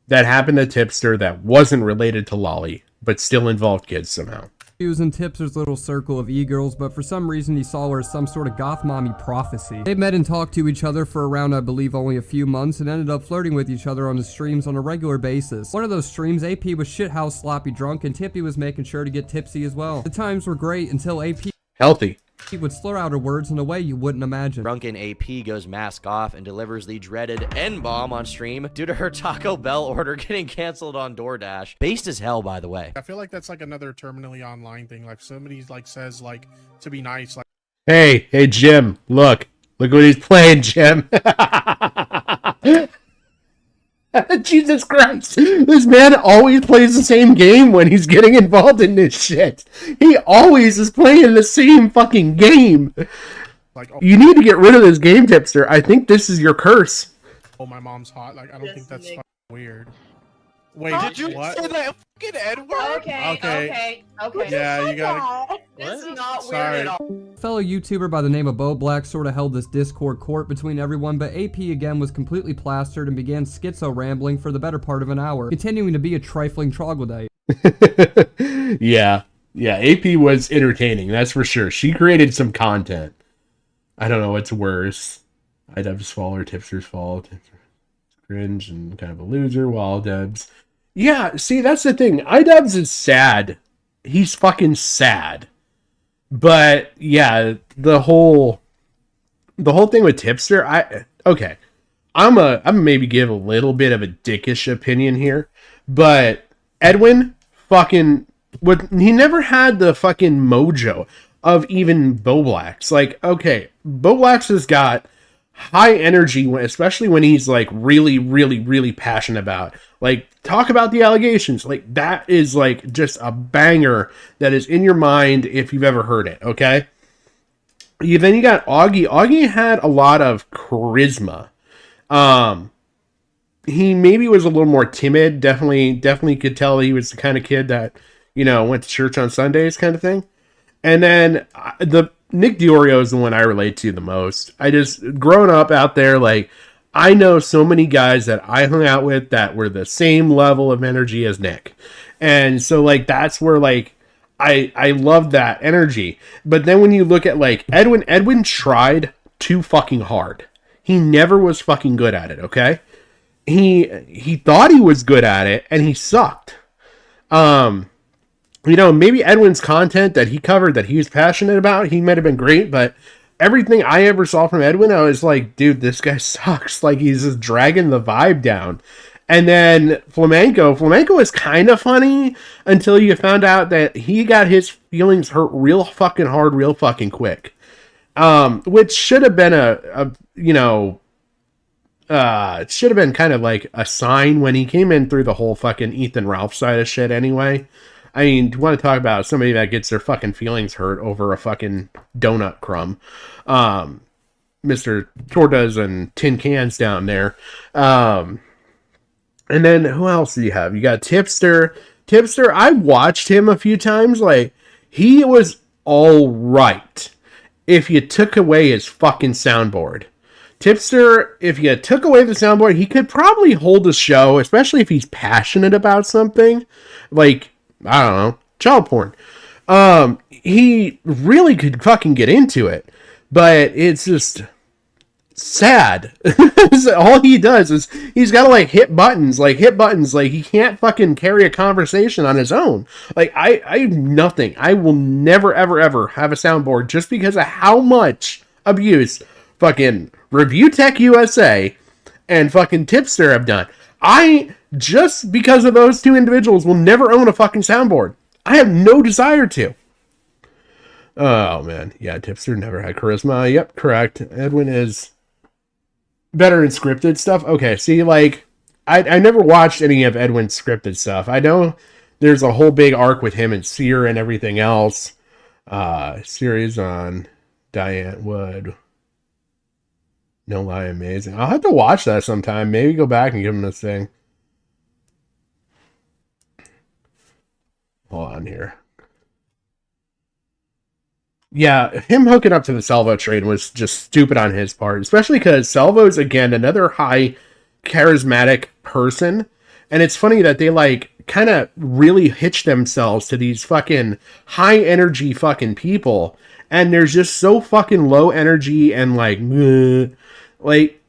that happened to Tipster that wasn't related to Lolly, but still involved kids somehow. He was in Tipster's little circle of e-girls, but for some reason he saw her as some sort of goth mommy prophecy. They met and talked to each other for around, I believe, only a few months, and ended up flirting with each other on the streams on a regular basis. One of those streams, AP was shithouse sloppy drunk, and Tippy was making sure to get tipsy as well. The times were great until AP healthy. He would slur out her words in a way you wouldn't imagine. Drunken AP goes mask off and delivers the dreaded N-bomb on stream due to her Taco Bell order getting canceled on DoorDash. Based as hell, by the way. I feel like that's like another terminally online thing. Like somebody like says like to be nice. Like, hey Jim, look what he's playing, Jim. Jesus Christ. This man always plays the same game when he's getting involved in this shit. He always is playing the same fucking game. Like, oh, you need to get rid of this game, Tipster. I think this is your curse. Oh, my mom's hot. Like, I don't think that's weird. Wait, did you what? say that fucking N-word? Okay. Okay. Yeah, you gotta... This is not Sorry. weird at all. A fellow YouTuber by the name of Bo Black sort of held this Discord court between everyone, but AP again was completely plastered and began schizo rambling for the better part of an hour, continuing to be a trifling troglodyte. Yeah, AP was entertaining, that's for sure. She created some content. I don't know what's worse. iDubbbz fault or Tipster's fault. Cringe and kind of a loser, while Dubs. Yeah, see, that's the thing. iDubbbz is sad. He's fucking sad. But yeah, the whole thing with Tipster, I'm gonna maybe give a little bit of a dickish opinion here, but Edwin he never had the fucking mojo of even Bo Blacks. Like, okay, Bo Blacks has got high energy, especially when he's like really, really, really passionate about. Like, talk about the allegations. Like, that is like just a banger that is in your mind if you've ever heard it. Okay. Then you got Augie. Augie had a lot of charisma. He maybe was a little more timid. Definitely could tell he was the kind of kid that, went to church on Sundays kind of thing. And then the Nick Diorio is the one I relate to the most. I just, growing up out there, like, I know so many guys that I hung out with that were the same level of energy as Nick. And so, like, that's where, like, I love that energy. But then when you look at, like, Edwin tried too fucking hard. He never was fucking good at it, okay? He thought he was good at it, and he sucked. Maybe Edwin's content that he covered that he was passionate about, he might have been great, but everything I ever saw from Edwin, I was like, dude, this guy sucks. Like, he's just dragging the vibe down. And then Flamenco is kind of funny until you found out that he got his feelings hurt real fucking hard, real fucking quick. Which should have been it should have been kind of like a sign when he came in through the whole fucking Ethan Ralph side of shit anyway. I mean, do you want to talk about somebody that gets their fucking feelings hurt over a fucking donut crumb? Mr. Tortas and tin cans down there. And then who else do you have? You got Tipster. Tipster, I watched him a few times. Like, he was all right if you took away his fucking soundboard. Tipster, if you took away the soundboard, he could probably hold a show, especially if he's passionate about something. Like, I don't know, child porn. He really could fucking get into it. But it's just sad. All he does is he's got to like hit buttons. Like, he can't fucking carry a conversation on his own. Like, I nothing. I will never, ever, ever have a soundboard just because of how much abuse fucking Review Tech USA and fucking Tipster have done. I, just because of those two individuals, will never own a fucking soundboard. I have no desire to. Oh, man. Yeah, Tipster never had charisma. Yep, correct. Edwin is better in scripted stuff. Okay, see, like, I never watched any of Edwin's scripted stuff. I know there's a whole big arc with him and Sear and everything else. Series on Diane Wood. No Lie, amazing. I'll have to watch that sometime. Maybe go back and give him this thing. Hold on here. Yeah, him hooking up to the Salvo train was just stupid on his part, especially because Salvo's, again, another high charismatic person. And it's funny that they, like, kind of really hitch themselves to these fucking high energy fucking people. And there's just so fucking low energy and, like, like,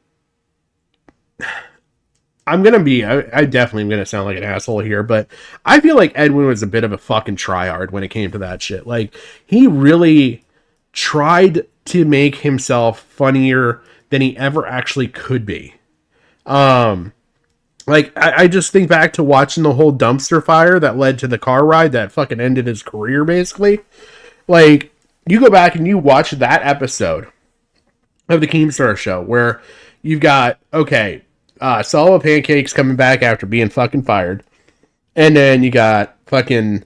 I definitely am going to sound like an asshole here, but I feel like Edwin was a bit of a fucking tryhard when it came to that shit. Like, he really tried to make himself funnier than he ever actually could be. Like, I just think back to watching the whole dumpster fire that led to the car ride that fucking ended his career, basically. Like, you go back and you watch that episode of the Keemstar show where you've got, okay, Salvo Pancakes coming back after being fucking fired. And then you got fucking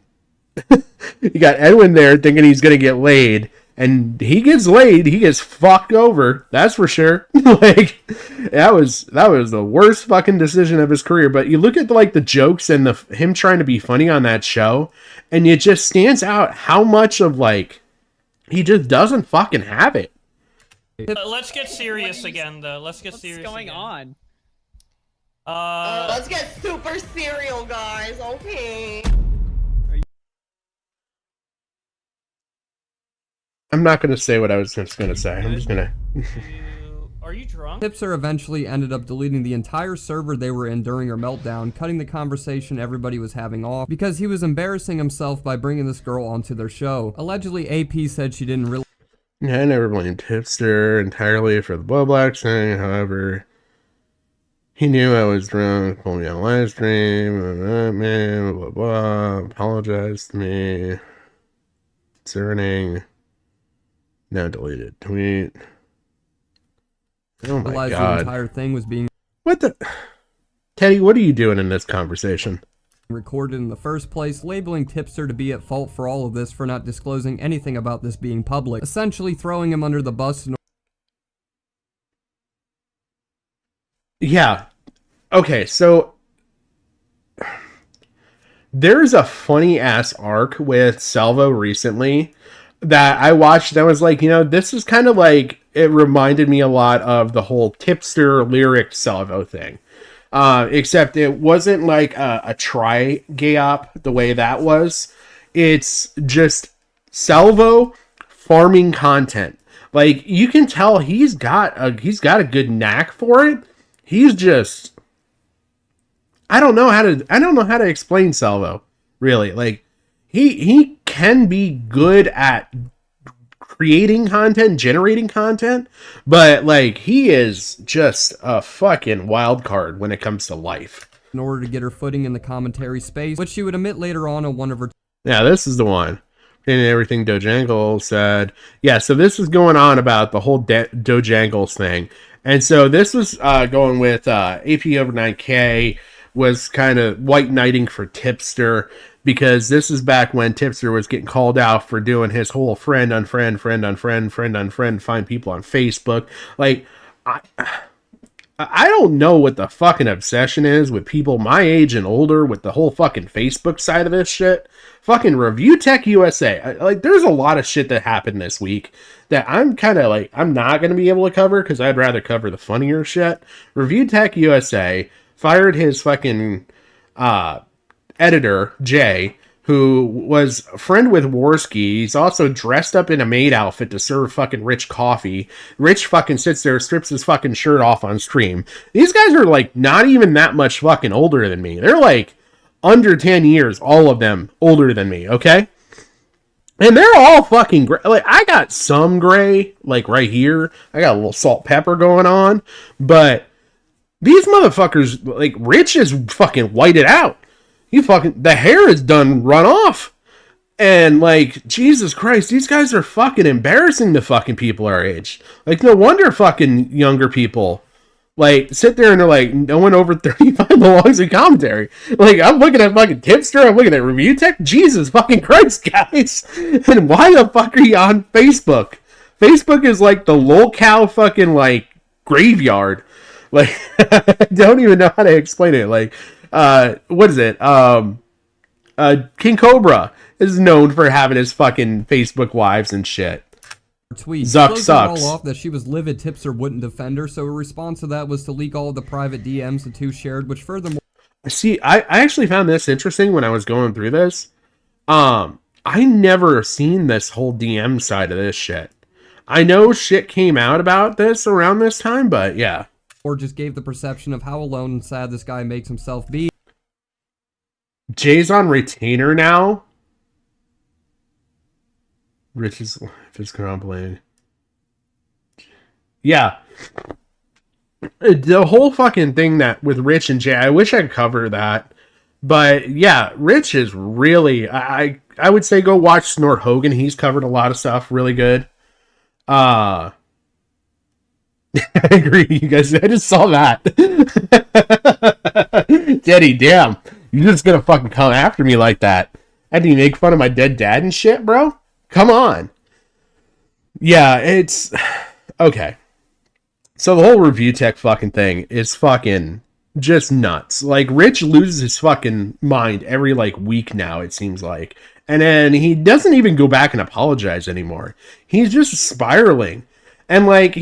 you got Edwin there thinking he's gonna get laid, and he gets laid, he gets fucked over, that's for sure. Like, that was the worst fucking decision of his career. But you look at the jokes and him trying to be funny on that show, and it just stands out how much of, like, he just doesn't fucking have it. Let's get serious again, though. Let's get serious. What's going on? Let's get super serial, guys. Okay. I'm not going to say what I was just going to say. I'm just going to... Are you drunk? Tipster eventually ended up deleting the entire server they were in during her meltdown, cutting the conversation everybody was having off because he was embarrassing himself by bringing this girl onto their show. Allegedly, AP said she didn't really... Yeah, I never blamed Tipster entirely for the blow black thing. However, he knew I was drunk, pulled me on live stream, blah, blah, blah, apologized to me, concerning, now deleted tweet. Oh my realized the god. entire thing was being What the... Teddy, what are you doing in this conversation? recorded in the first place, labeling Tipster to be at fault for all of this for not disclosing anything about this being public, essentially throwing him under the bus. Yeah. Okay, so there's a funny ass arc with Salvo recently that I watched that was like, this is kind of like, it reminded me a lot of the whole Tipster lyric Salvo thing. Except it wasn't like a try-gay-op the way that was. It's just Salvo farming content. Like, you can tell he's got a good knack for it. He's just... I don't know how to explain Salvo, really. Like, he can be good at creating content, generating content, but like he is just a fucking wild card when it comes to life. In order to get her footing in the commentary space, which she would admit later on one of her... Yeah, this is the one. And everything Dojangle said. Yeah, so this is going on about the whole Dojangles thing. And so this was going with AP over 9K was kind of white knighting for Tipster, because this is back when Tipster was getting called out for doing his whole friend unfriend, find people on Facebook. Like, I don't know what the fucking obsession is with people my age and older with the whole fucking Facebook side of this shit. Fucking Review Tech USA. Like, there's a lot of shit that happened this week that I'm kind of like, I'm not going to be able to cover because I'd rather cover the funnier shit. Review Tech USA fired his fucking editor, Jay, who was a friend with Worski. He's also dressed up in a maid outfit to serve fucking Rich coffee. Rich fucking sits there, strips his fucking shirt off on stream. These guys are like not even that much fucking older than me. They're like under 10 years, all of them older than me, okay? And they're all fucking gray. Like, I got some gray, like right here. I got a little salt pepper going on. But these motherfuckers, like, Rich is fucking whited out. The hair is done run off. And, like, Jesus Christ, these guys are fucking embarrassing to fucking people our age. Like, no wonder fucking younger people, like, sit there and they're like, no one over 35 belongs in commentary. Like, I'm looking at fucking Tipster, I'm looking at Review Tech. Jesus fucking Christ, guys. And why the fuck are you on Facebook? Facebook is like the lolcow fucking, like, graveyard. Like, I don't even know how to explain it. Like, what is it? King Cobra is known for having his fucking Facebook wives and shit. Tweet. Zuck sucks. All off that she was livid Tipster wouldn't defend her, so her response to that was to leak all of the private DMs the two shared, which furthermore... See, I actually found this interesting when I was going through this. I never seen this whole DM side of this shit. I know shit came out about this around this time, but yeah. Or just gave the perception of how alone and sad this guy makes himself be. Jay's on retainer now. Rich's life is crumbling. Yeah. The whole fucking thing that with Rich and Jay, I wish I'd cover that. But yeah, Rich is really, I would say go watch Snort Hogan. He's covered a lot of stuff really good. I agree, you guys. I just saw that. Daddy, damn. You're just gonna fucking come after me like that. And you make fun of my dead dad and shit, bro? Come on. Yeah, it's... Okay. So the whole Review Tech fucking thing is fucking just nuts. Like, Rich loses his fucking mind every, like, week now, it seems like. And then he doesn't even go back and apologize anymore. He's just spiraling. And, like,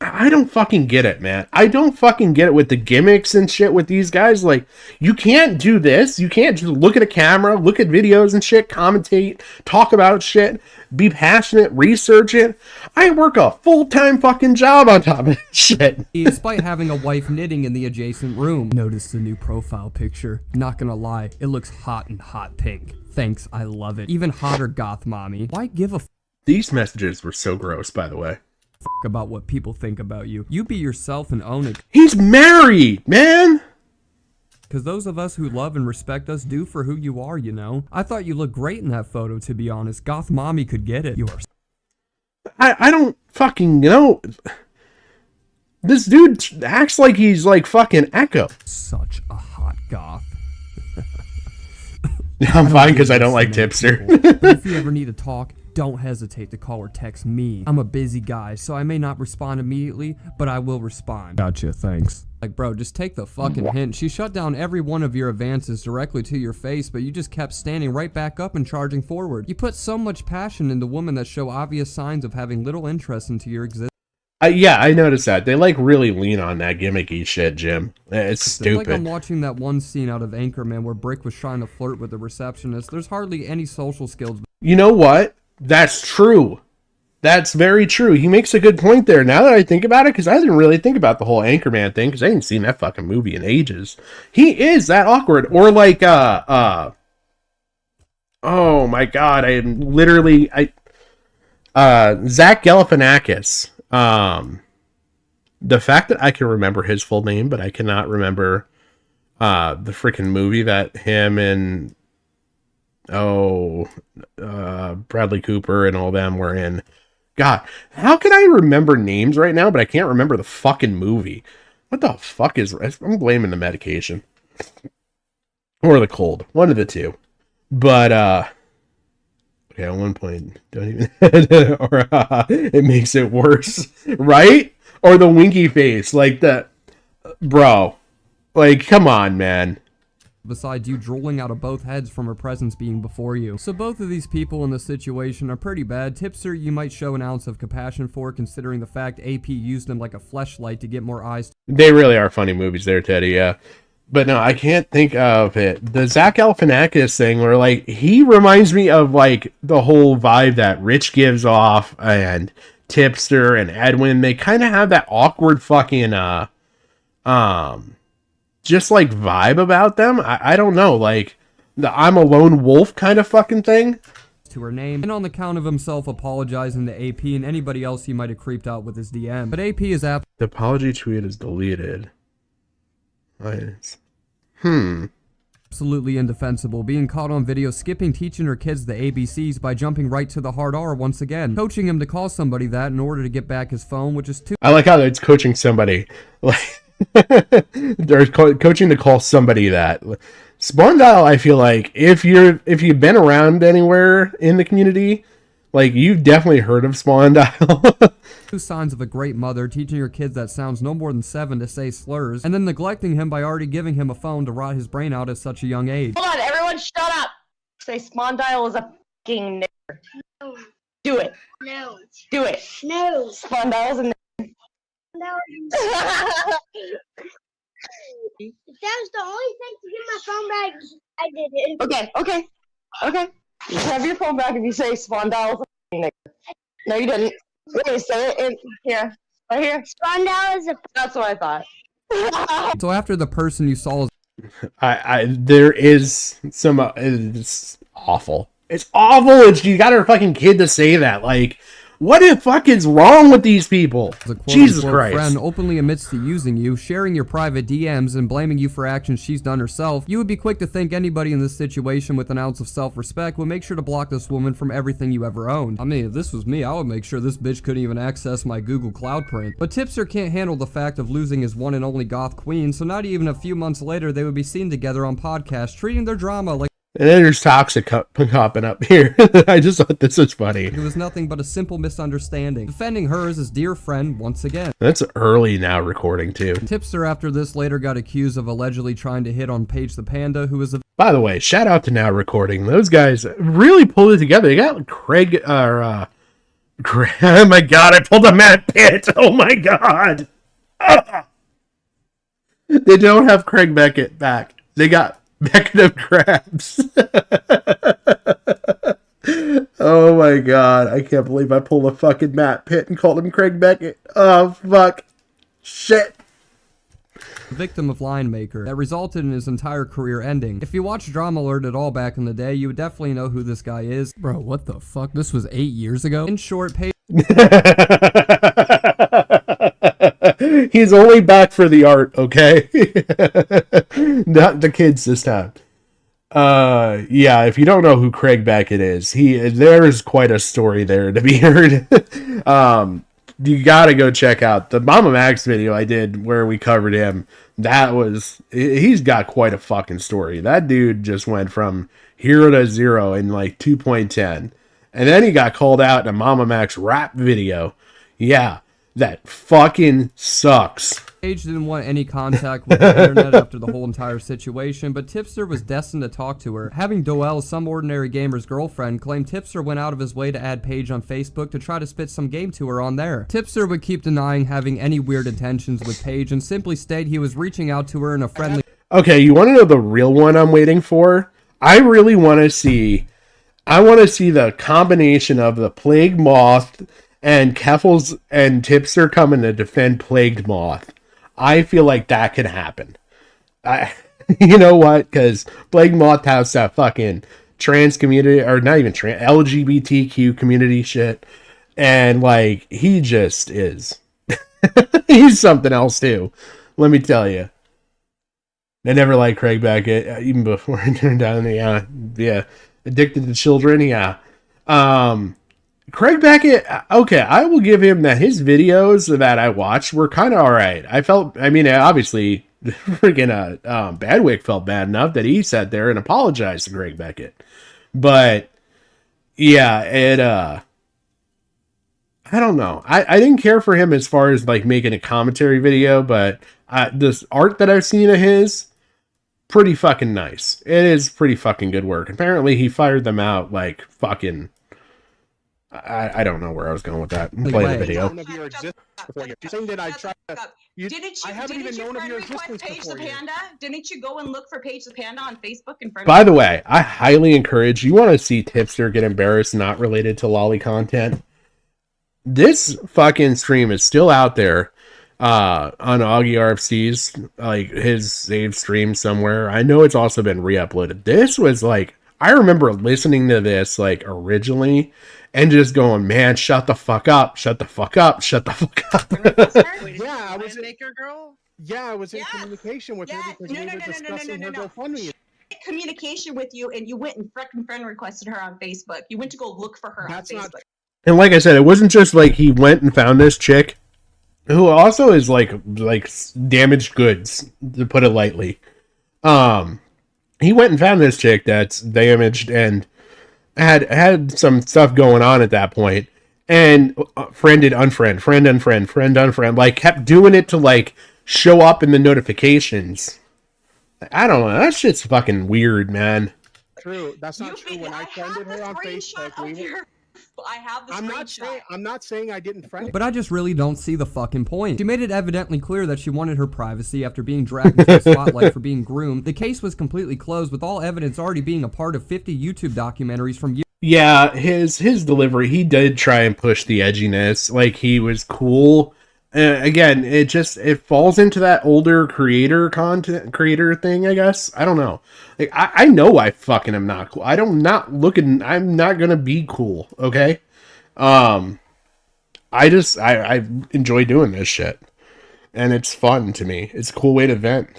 I don't fucking get it, man. I don't fucking get it with the gimmicks and shit with these guys. Like, you can't do this. You can't just look at a camera, look at videos and shit, commentate, talk about shit, be passionate, research it. I work a full-time fucking job on top of this shit. Despite having a wife knitting in the adjacent room. Notice the new profile picture. Not gonna lie, it looks hot and hot pink. Thanks, I love it. Even hotter goth mommy. Why give a These messages were so gross, by the way. About what people think about you. You be yourself and own it. He's married, man! Because those of us who love and respect us do for who you are, you know? I thought you looked great in that photo, to be honest. Goth mommy could get it. You are... I don't fucking know. This dude acts like he's like fucking Echo. Such a hot goth. I'm fine because I don't like Tipster. But if you ever need to talk, don't hesitate to call or text me. I'm a busy guy, so I may not respond immediately, but I will respond. Gotcha, thanks. Like, bro, just take the fucking hint. She shut down every one of your advances directly to your face, but you just kept standing right back up and charging forward. You put so much passion into women that show obvious signs of having little interest into your existence. Yeah, I noticed that. They like really lean on that gimmicky shit, Jim. It's stupid. It's like I'm watching that one scene out of Anchorman where Brick was trying to flirt with the receptionist. There's hardly any social skills. You know what? That's true. That's very true. He makes a good point there. Now that I think about it, because I didn't really think about the whole Anchorman thing, because I hadn't seen that fucking movie in ages. He is that awkward. Or like, oh my god, Zach Galifianakis. The fact that I can remember his full name, but I cannot remember the freaking movie that him and Bradley Cooper and all them were in. God, how can I remember names right now, but I can't remember the fucking movie? What the fuck is... I'm blaming the medication. Or the cold. One of the two. But, okay, at one point, don't even... or, it makes it worse. Right? Or the winky face. Like, the... Bro. Like, come on, man. Besides you drooling out of both heads from her presence being before you. So both of these people in this situation are pretty bad. Tipster you might show an ounce of compassion for, considering the fact AP used him like a fleshlight to get more eyes. They really are funny movies there, Teddy, yeah. But no, I can't think of it. The Zach Galifianakis thing where, like, he reminds me of, like, the whole vibe that Rich gives off and Tipster and Edwin. They kind of have that awkward fucking, just like vibe about them. I don't know, like the I'm a lone wolf kind of fucking thing. To her name, and on the count of himself apologizing to AP and anybody else he might have creeped out with his DM. But AP is the apology tweet is deleted. Absolutely indefensible, being caught on video skipping teaching her kids the ABCs by jumping right to the hard R once again, coaching him to call somebody that in order to get back his phone, which is too... I like how it's coaching somebody. Like, they're coaching to call somebody that. Spawn Dial, I feel like, if you've been around anywhere in the community, like, you've definitely heard of Spawn Dial. Two signs of a great mother, teaching her kids that sounds no more than 7 to say slurs, and then neglecting him by already giving him a phone to rot his brain out at such a young age. Hold on, everyone shut up! Say Spondyle is a fucking nigger. No. Do it. No. Do it. No. Spondyle is a nigger. No. If that was the only thing to get my phone back, I did it. Okay. You can have your phone back if you say Spondyle is a fucking nigger. No, you didn't. Wait, say it here. Right here. Spondyle is a... That's what I thought. So after the person you saw is... There is some... it's awful. It's awful. You got her fucking kid to say that. Like... What the fuck is wrong with these people? Jesus Christ. Friend openly admits to using you, sharing your private DMs, and blaming you for actions she's done herself, you would be quick to think anybody in this situation with an ounce of self-respect would make sure to block this woman from everything you ever owned. I mean, if this was me, I would make sure this bitch couldn't even access my Google Cloud print. But Tipster can't handle the fact of losing his one and only goth queen, so not even a few months later they would be seen together on podcasts, treating their drama like... And then there's Toxic popping up here. I just thought this was funny. It was nothing but a simple misunderstanding, defending her as his dear friend once again. That's early now recording, too. Tipster after this later got accused of allegedly trying to hit on Paige the Panda, who was a... By the way, shout out to Now Recording. Those guys really pulled it together. They got Craig, oh my god, I pulled a Matt Pitt. Oh my god. They don't have Craig Beckett back. They got Beckett of Crabs. Oh my god, I can't believe I pulled a fucking Matt Pitt and called him Craig Beckett. Oh fuck. Shit. Victim of Line Maker that resulted in his entire career ending. If you watched Drama Alert at all back in the day, you would definitely know who this guy is. Bro, what the fuck? This was 8 years ago? In short, He's only back for the art, okay? Not the kids this time. Yeah, if you don't know who Craig Beckett is, there's quite a story there to be heard. you gotta go check out the Mama Max video I did where we covered him. He's got quite a fucking story. That dude just went from hero to zero in like 2.10. And then he got called out in a Mama Max rap video. Yeah, that fucking sucks. Paige didn't want any contact with the internet after the whole entire situation, but Tipster was destined to talk to her. Having Doelle, some ordinary gamer's girlfriend, claim Tipster went out of his way to add Paige on Facebook to try to spit some game to her on there. Tipster would keep denying having any weird intentions with Paige and simply state he was reaching out to her in a friendly... Okay, you want to know the real one I'm waiting for? I really want to see... the combination of the Plague Moth and Keffals and Tipster coming to defend Plagued Moth. I feel like that could happen. You know what? Because Plague Moth has that fucking trans community, or not even trans, LGBTQ community shit. And like, he just is. He's something else too. Let me tell you. I never liked Craig Beckett, even before I turned down. Yeah. Addicted to children, yeah. Craig Beckett, okay, I will give him that his videos that I watched were kind of alright. Obviously, freaking Badwick felt bad enough that he sat there and apologized to Craig Beckett. But, yeah, I don't know. I didn't care for him as far as, like, making a commentary video, but this art that I've seen of his, pretty fucking nice. It is pretty fucking good work. Apparently, he fired them out, like, fucking... I don't know where I was going with that. Play the video. Didn't you go and look for Paige the Panda on Facebook and friend? By the way, I highly encourage you want to see Tipster get embarrassed not related to lolly content. This fucking stream is still out there on Augie RFC's, like, his saved stream somewhere. I know it's also been re-uploaded. This was like, I remember listening to this like originally and just going, man, shut the fuck up, shut the fuck up, shut the fuck up. I was in communication with her because we were discussing her GoFundMe. Communication with you, and you went and frickin' friend requested her on Facebook. You went to go look for her on Facebook. And like I said, it wasn't just like he went and found this chick who also is like damaged goods, to put it lightly. He went and found this chick that's damaged and had some stuff going on at that point, and friended unfriend, friend unfriend, friend unfriend, like kept doing it to like show up in the notifications. I don't know, that shit's fucking weird, man. True, that's not true. When I friended her on Facebook, I have the screenshot. I'm not saying I didn't friend her. But I just really don't see the fucking point. She made it evidently clear that she wanted her privacy after being dragged into the spotlight for being groomed. The case was completely closed, with all evidence already being a part of 50 YouTube documentaries from years. Yeah, his delivery, he did try and push the edginess. Like, he was cool. Again, it falls into that older content creator thing, I guess. I don't know. Like, I know I fucking am not cool. I'm not gonna be cool, okay? I enjoy doing this shit. And it's fun to me. It's a cool way to vent.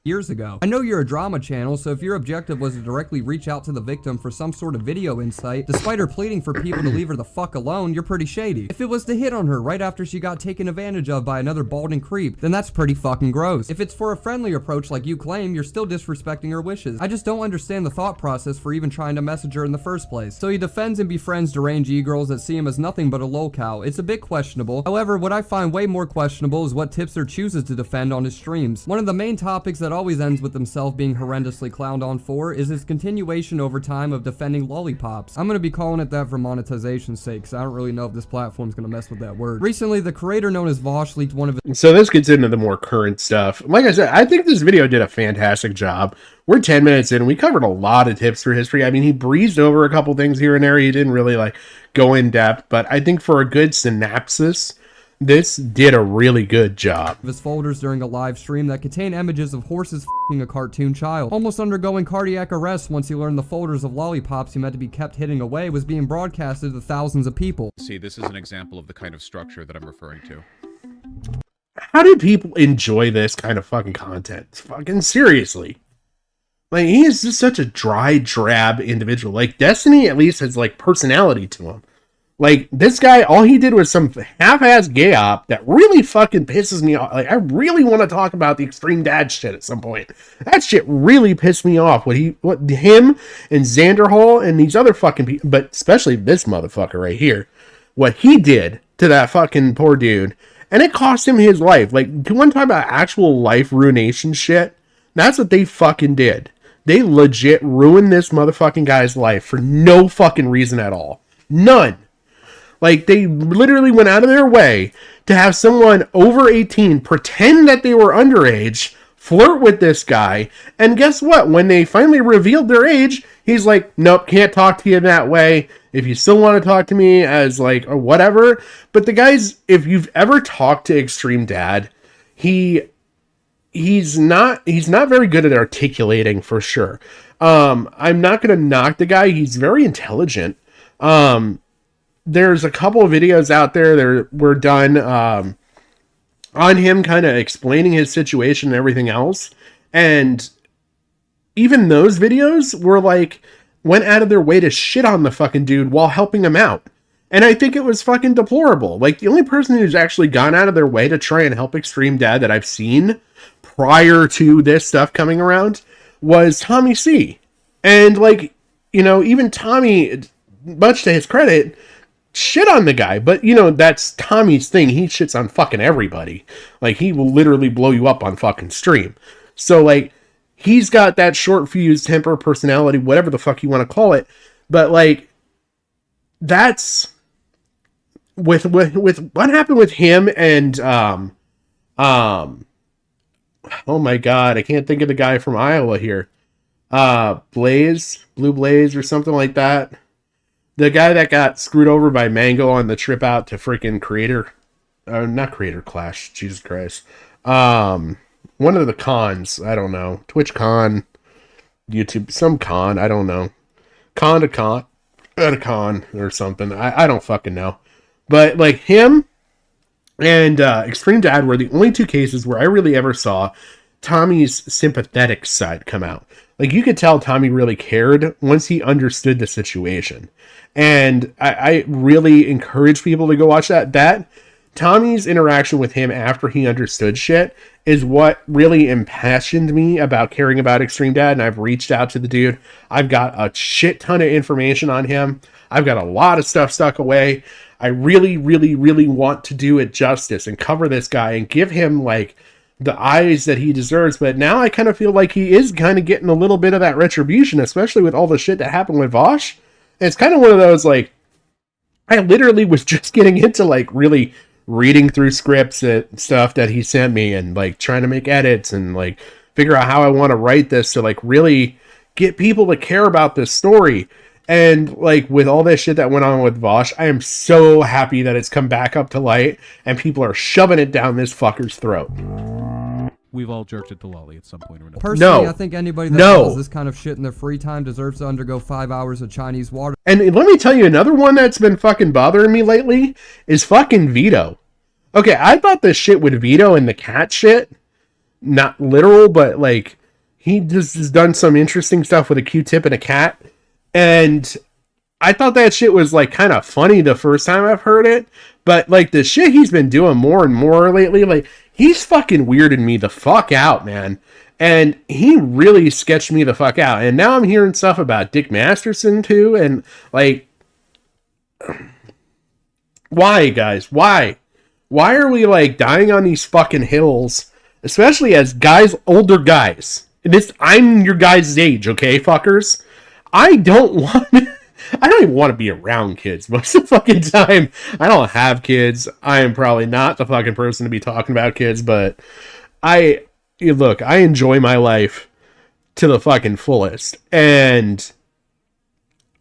Years ago. I know you're a drama channel, so if your objective was to directly reach out to the victim for some sort of video insight, despite her pleading for people to leave her the fuck alone, you're pretty shady. If it was to hit on her right after she got taken advantage of by another balding creep, then that's pretty fucking gross. If it's for a friendly approach like you claim, you're still disrespecting her wishes. I just don't understand the thought process for even trying to message her in the first place. So he defends and befriends deranged e-girls that see him as nothing but a lolcow. It's a bit questionable. However, what I find way more questionable is what Tipster chooses to defend on his streams. One of the main topics that always ends with himself being horrendously clowned on for is his continuation over time of defending lollipops. I'm gonna be calling it that for monetization's sake, because I don't really know if this platform's gonna mess with that word. Recently, the creator known as Vosh leaked one of his... So this gets into the more current stuff. Like I said, I think this video did a fantastic job. We're 10 minutes in. We covered a lot of Tipster history. I mean, he breezed over a couple things here and there. He didn't really like go in depth, but I think for a good synopsis, this did a really good job. His folders during a live stream that contain images of horses f***ing a cartoon child, almost undergoing cardiac arrest once he learned the folders of lollipops he meant to be kept hidden away was being broadcasted to thousands of people. See, this is an example of the kind of structure that I'm referring to. How do people enjoy this kind of fucking content? Fucking seriously. Like, he is just such a dry, drab individual. Like, Destiny at least has, like, personality to him. Like, this guy, all he did was some half-ass gay op that really fucking pisses me off. Like, I really want to talk about the extreme dad shit at some point. That shit really pissed me off. What him and Xander Hall and these other fucking people, but especially this motherfucker right here, what he did to that fucking poor dude, and it cost him his life. Like, do you want to talk about actual life ruination shit? That's what they fucking did. They legit ruined this motherfucking guy's life for no fucking reason at all. None. Like, they literally went out of their way to have someone over 18 pretend that they were underage, flirt with this guy, and guess what? When they finally revealed their age, he's like, nope, can't talk to you in that way. If you still want to talk to me as, like, or whatever. But the guy's, if you've ever talked to Extreme Dad, he's not very good at articulating, for sure. I'm not going to knock the guy. He's very intelligent. There's a couple of videos out there that were done on him kind of explaining his situation and everything else. And even those videos were like, went out of their way to shit on the fucking dude while helping him out. And I think it was fucking deplorable. Like, the only person who's actually gone out of their way to try and help Extreme Dad that I've seen prior to this stuff coming around was Tommy C. And, like, you know, even Tommy, much to his credit, shit on the guy, but you know, that's Tommy's thing. He shits on fucking everybody. Like, he will literally blow you up on fucking stream. So, like, he's got that short fuse temper, personality, whatever the fuck you want to call it. But, like, that's with what happened with him and oh my god, I can't think of the guy from Iowa here. Blue Blaze or something like that. The guy that got screwed over by Mango on the trip out to freaking not Creator Clash, Jesus Christ. One of the cons, I don't know. Twitch Con, YouTube, some con, I don't know. Con at a con or something. I don't fucking know. But like him and Extreme Dad were the only two cases where I really ever saw Tommy's sympathetic side come out. Like, you could tell Tommy really cared once he understood the situation. And I really encourage people to go watch that. Tommy's interaction with him after he understood shit is what really impassioned me about caring about Extreme Dad. And I've reached out to the dude. I've got a shit ton of information on him. I've got a lot of stuff stuck away. I really, really, really want to do it justice and cover this guy and give him, like, the eyes that he deserves. But now I kind of feel like he is kind of getting a little bit of that retribution, especially with all the shit that happened with Vosh. And it's kind of one of those, like, I literally was just getting into, like, really reading through scripts and stuff that he sent me and, like, trying to make edits and, like, figure out how I want to write this to, like, really get people to care about this story. And, like, with all this shit that went on with Vosh, I am so happy that it's come back up to light and people are shoving it down this fucker's throat. We've all jerked it to Lolly at some point or another. Personally, I think anybody that does this kind of shit in their free time deserves to undergo 5 hours of Chinese water. And let me tell you, another one that's been fucking bothering me lately is fucking Vito. Okay, I thought this shit with Vito and the cat shit, not literal, but, like, he just has done some interesting stuff with a Q-tip and a cat. And I thought that shit was, like, kind of funny the first time I've heard it. But, like, the shit he's been doing more and more lately, like, he's fucking weirded me the fuck out, man. And he really sketched me the fuck out. And now I'm hearing stuff about Dick Masterson, too. And, like, why, guys? Why? Why are we, like, dying on these fucking hills? Especially as guys, older guys. I'm your guys' age, okay, fuckers? I don't even want to be around kids most of the fucking time. I don't have kids. I am probably not the fucking person to be talking about kids, but I enjoy my life to the fucking fullest. And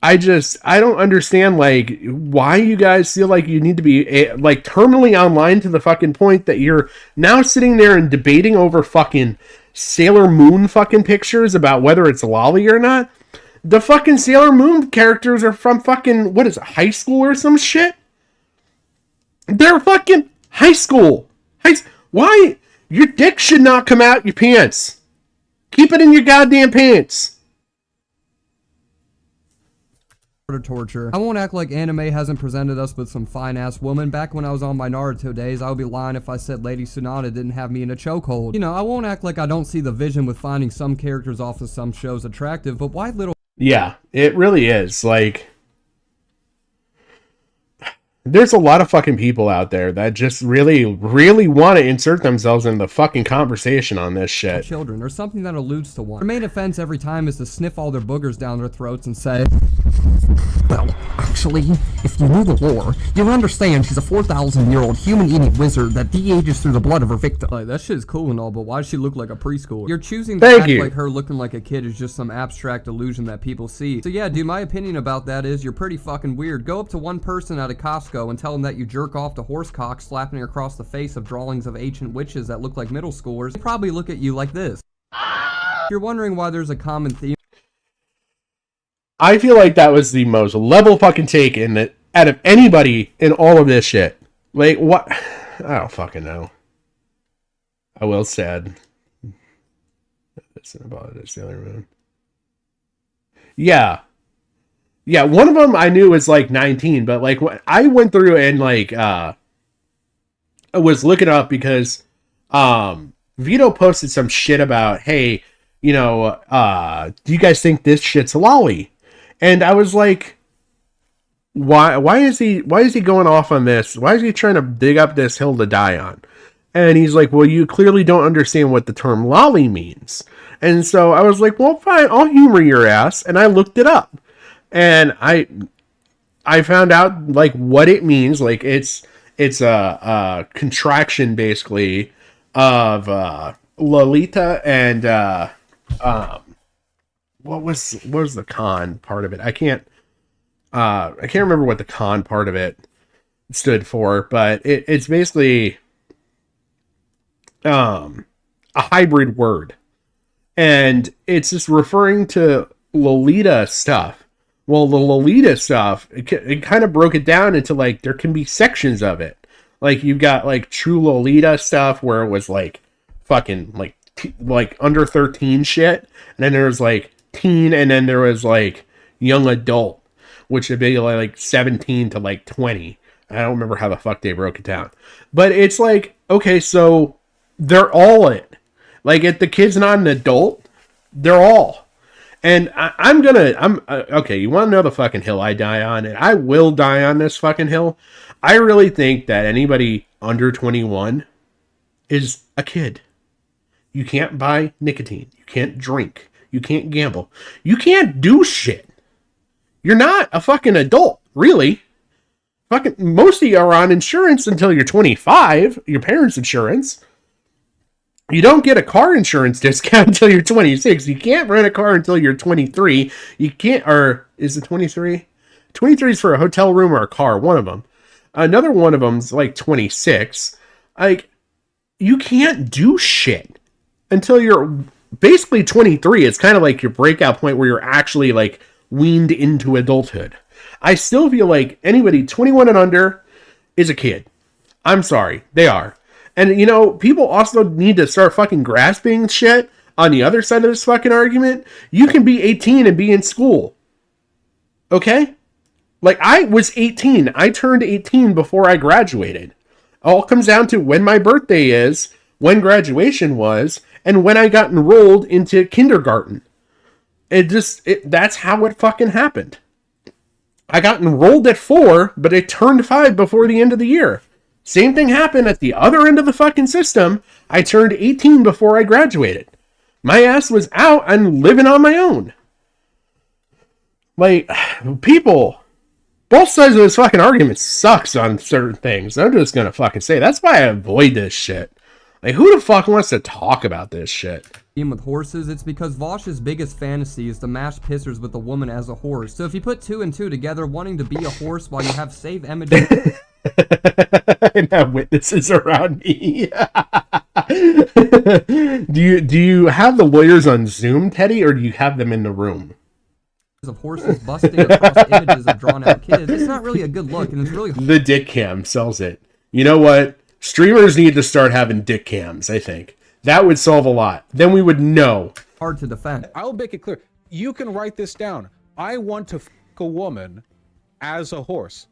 I don't understand, like, why you guys feel like you need to be, like, terminally online to the fucking point that you're now sitting there and debating over fucking Sailor Moon fucking pictures about whether it's lolly or not. The fucking Sailor Moon characters are from fucking, what is it, high school or some shit? They're fucking high school. Why? Your dick should not come out your pants. Keep it in your goddamn pants. to torture. I won't act like anime hasn't presented us with some fine-ass woman. Back when I was on my Naruto days, I would be lying if I said Lady Tsunade didn't have me in a chokehold. You know, I won't act like I don't see the vision with finding some characters off of some shows attractive, but why little... Yeah, it really is. Like, there's a lot of fucking people out there that just really want to insert themselves in the fucking conversation on this shit. Children, or something that alludes to one. Their main offense every time is to sniff all their boogers down their throats and say, well, actually, if you knew the lore, you would understand she's a 4,000-year-old human-eating wizard that de-ages through the blood of her victim. Like, that shit's cool and all, but why does she look like a preschooler? You're choosing to act like her looking like a kid is just some abstract illusion that people see. So yeah, dude, my opinion about that is you're pretty fucking weird. Go up to one person at a Costco and tell them that you jerk off to horse cock slapping across the face of drawings of ancient witches that look like middle schoolers. They probably look at you like this. If you're wondering why there's a common theme, I feel like that was the most level fucking take in that out of anybody in all of this shit. Like, what? I don't fucking know. I will said. That's about it. Sailor Moon. Yeah. Yeah, one of them I knew was like 19, but like I went through and like I was looking up because Vito posted some shit about, hey, you know, do you guys think this shit's lolly? And I was like, why is he going off on this? Why is he trying to dig up this hill to die on? And he's like, well, you clearly don't understand what the term lolly means. And so I was like, well, fine, I'll humor your ass. And I looked it up. And I found out like what it means. Like it's a contraction basically of Lolita and what was the con part of it? I can't remember what the con part of it stood for, but it's basically a hybrid word, and it's just referring to Lolita stuff. Well, the Lolita stuff, it kind of broke it down into like there can be sections of it. Like you've got like true Lolita stuff where it was like fucking like under 13 shit, and then there was like teen, and then there was like young adult, which would be like 17 to like 20. I don't remember how the fuck they broke it down, but it's like, okay, so they're all it. Like if the kid's not an adult, they're all. And I'm okay, you want to know the fucking hill I die on? And I will die on this fucking hill. I really think that anybody under 21 is a kid. You can't buy nicotine. You can't drink. You can't gamble. You can't do shit. You're not a fucking adult, really. Fucking most of you are on insurance until you're 25, your parents' insurance. You don't get a car insurance discount until you're 26. You can't rent a car until you're 23. You can't, or is it 23? 23 is for a hotel room or a car, one of them. Another one of them's like 26. Like, you can't do shit until you're basically 23. It's kind of like your breakout point where you're actually like weaned into adulthood. I still feel like anybody 21 and under is a kid. I'm sorry, they are. And, you know, people also need to start fucking grasping shit on the other side of this fucking argument. You can be 18 and be in school. Okay? Like, I was 18. I turned 18 before I graduated. All comes down to when my birthday is, when graduation was, and when I got enrolled into kindergarten. That's how it fucking happened. I got enrolled at 4, but I turned 5 before the end of the year. Same thing happened at the other end of the fucking system. I turned 18 before I graduated. My ass was out and living on my own. Like, people, both sides of this fucking argument sucks on certain things. I'm just gonna fucking say, that's why I avoid this shit. Like, who the fuck wants to talk about this shit? With horses, it's because Vosh's biggest fantasy is to mash pissers with a woman as a horse. So if you put 2 and 2 together, wanting to be a horse while you have save images and have witnesses around me. Do you have the lawyers on Zoom, Teddy, or do you have them in the room? Of horses busting across images of drawn out kids, it's not really a good look, and it's really the dick cam sells it. You know what? Streamers need to start having dick cams, I think. That would solve a lot. Then we would know. Hard to defend. I'll make it clear. You can write this down. I want to a woman as a horse.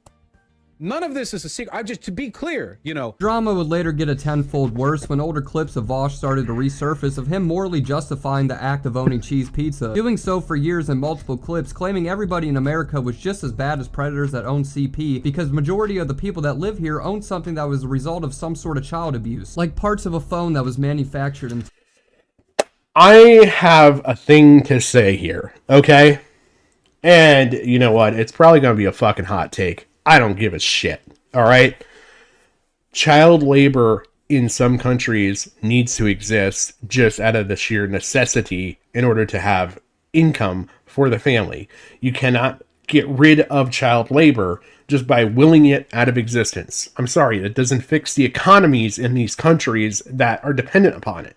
None of this is a secret. To be clear, you know. Drama would later get a tenfold worse when older clips of Vosh started to resurface of him morally justifying the act of owning cheese pizza. Doing so for years in multiple clips, claiming everybody in America was just as bad as predators that own CP, because majority of the people that live here own something that was a result of some sort of child abuse. Like parts of a phone that was manufactured in... I have a thing to say here, okay? And you know what? It's probably going to be a fucking hot take. I don't give a shit, alright? Child labor in some countries needs to exist just out of the sheer necessity in order to have income for the family. You cannot get rid of child labor just by willing it out of existence. I'm sorry, that doesn't fix the economies in these countries that are dependent upon it.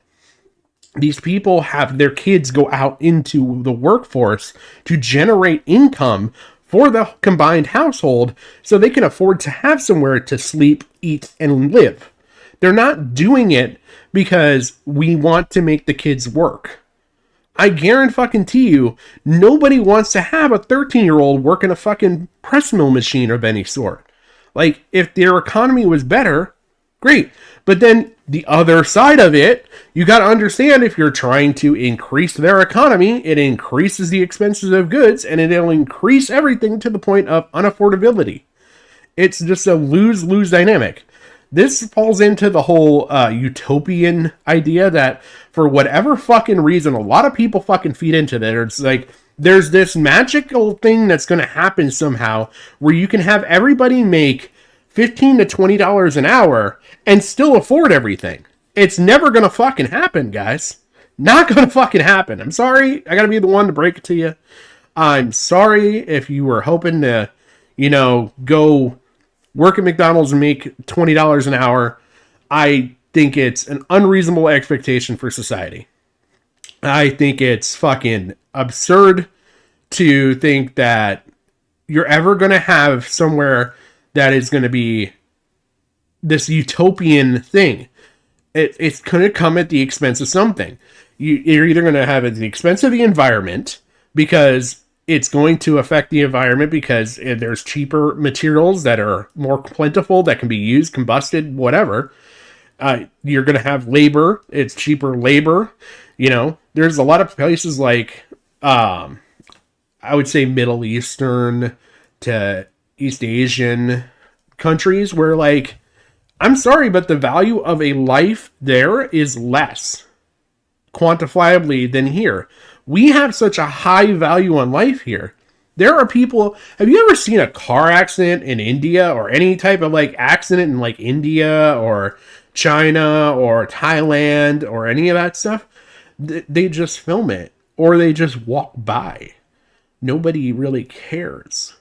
These people have their kids go out into the workforce to generate income for the combined household so they can afford to have somewhere to sleep, eat, and live. They're not doing it because we want to make the kids work. I guarantee you, nobody wants to have a 13-year-old working a fucking press mill machine of any sort. Like, if their economy was better, great. But then the other side of it, you got to understand, if you're trying to increase their economy, it increases the expenses of goods, and it'll increase everything to the point of unaffordability. It's just a lose-lose dynamic. This falls into the whole utopian idea that for whatever fucking reason, a lot of people fucking feed into that. It's like, there's this magical thing that's going to happen somehow where you can have everybody make $15 to $20 an hour and still afford everything. It's never gonna fucking happen, guys. Not gonna fucking happen. I'm sorry. I gotta be the one to break it to you. I'm sorry if you were hoping to, go work at McDonald's and make $20 an hour. I think it's an unreasonable expectation for society. I think it's fucking absurd to think that you're ever gonna have somewhere that is going to be this utopian thing. It's going to come at the expense of something. You're either going to have it at the expense of the environment, because it's going to affect the environment because there's cheaper materials that are more plentiful that can be used, combusted, whatever. You're going to have labor. It's cheaper labor. There's a lot of places like, I would say Middle Eastern to East Asian countries where, like, I'm sorry, but the value of a life there is less quantifiably than here. We have such a high value on life here. There are people, have you ever seen a car accident in India, or any type of like accident in like India or China or Thailand or any of that stuff? They just film it, or they just walk by. Nobody really cares,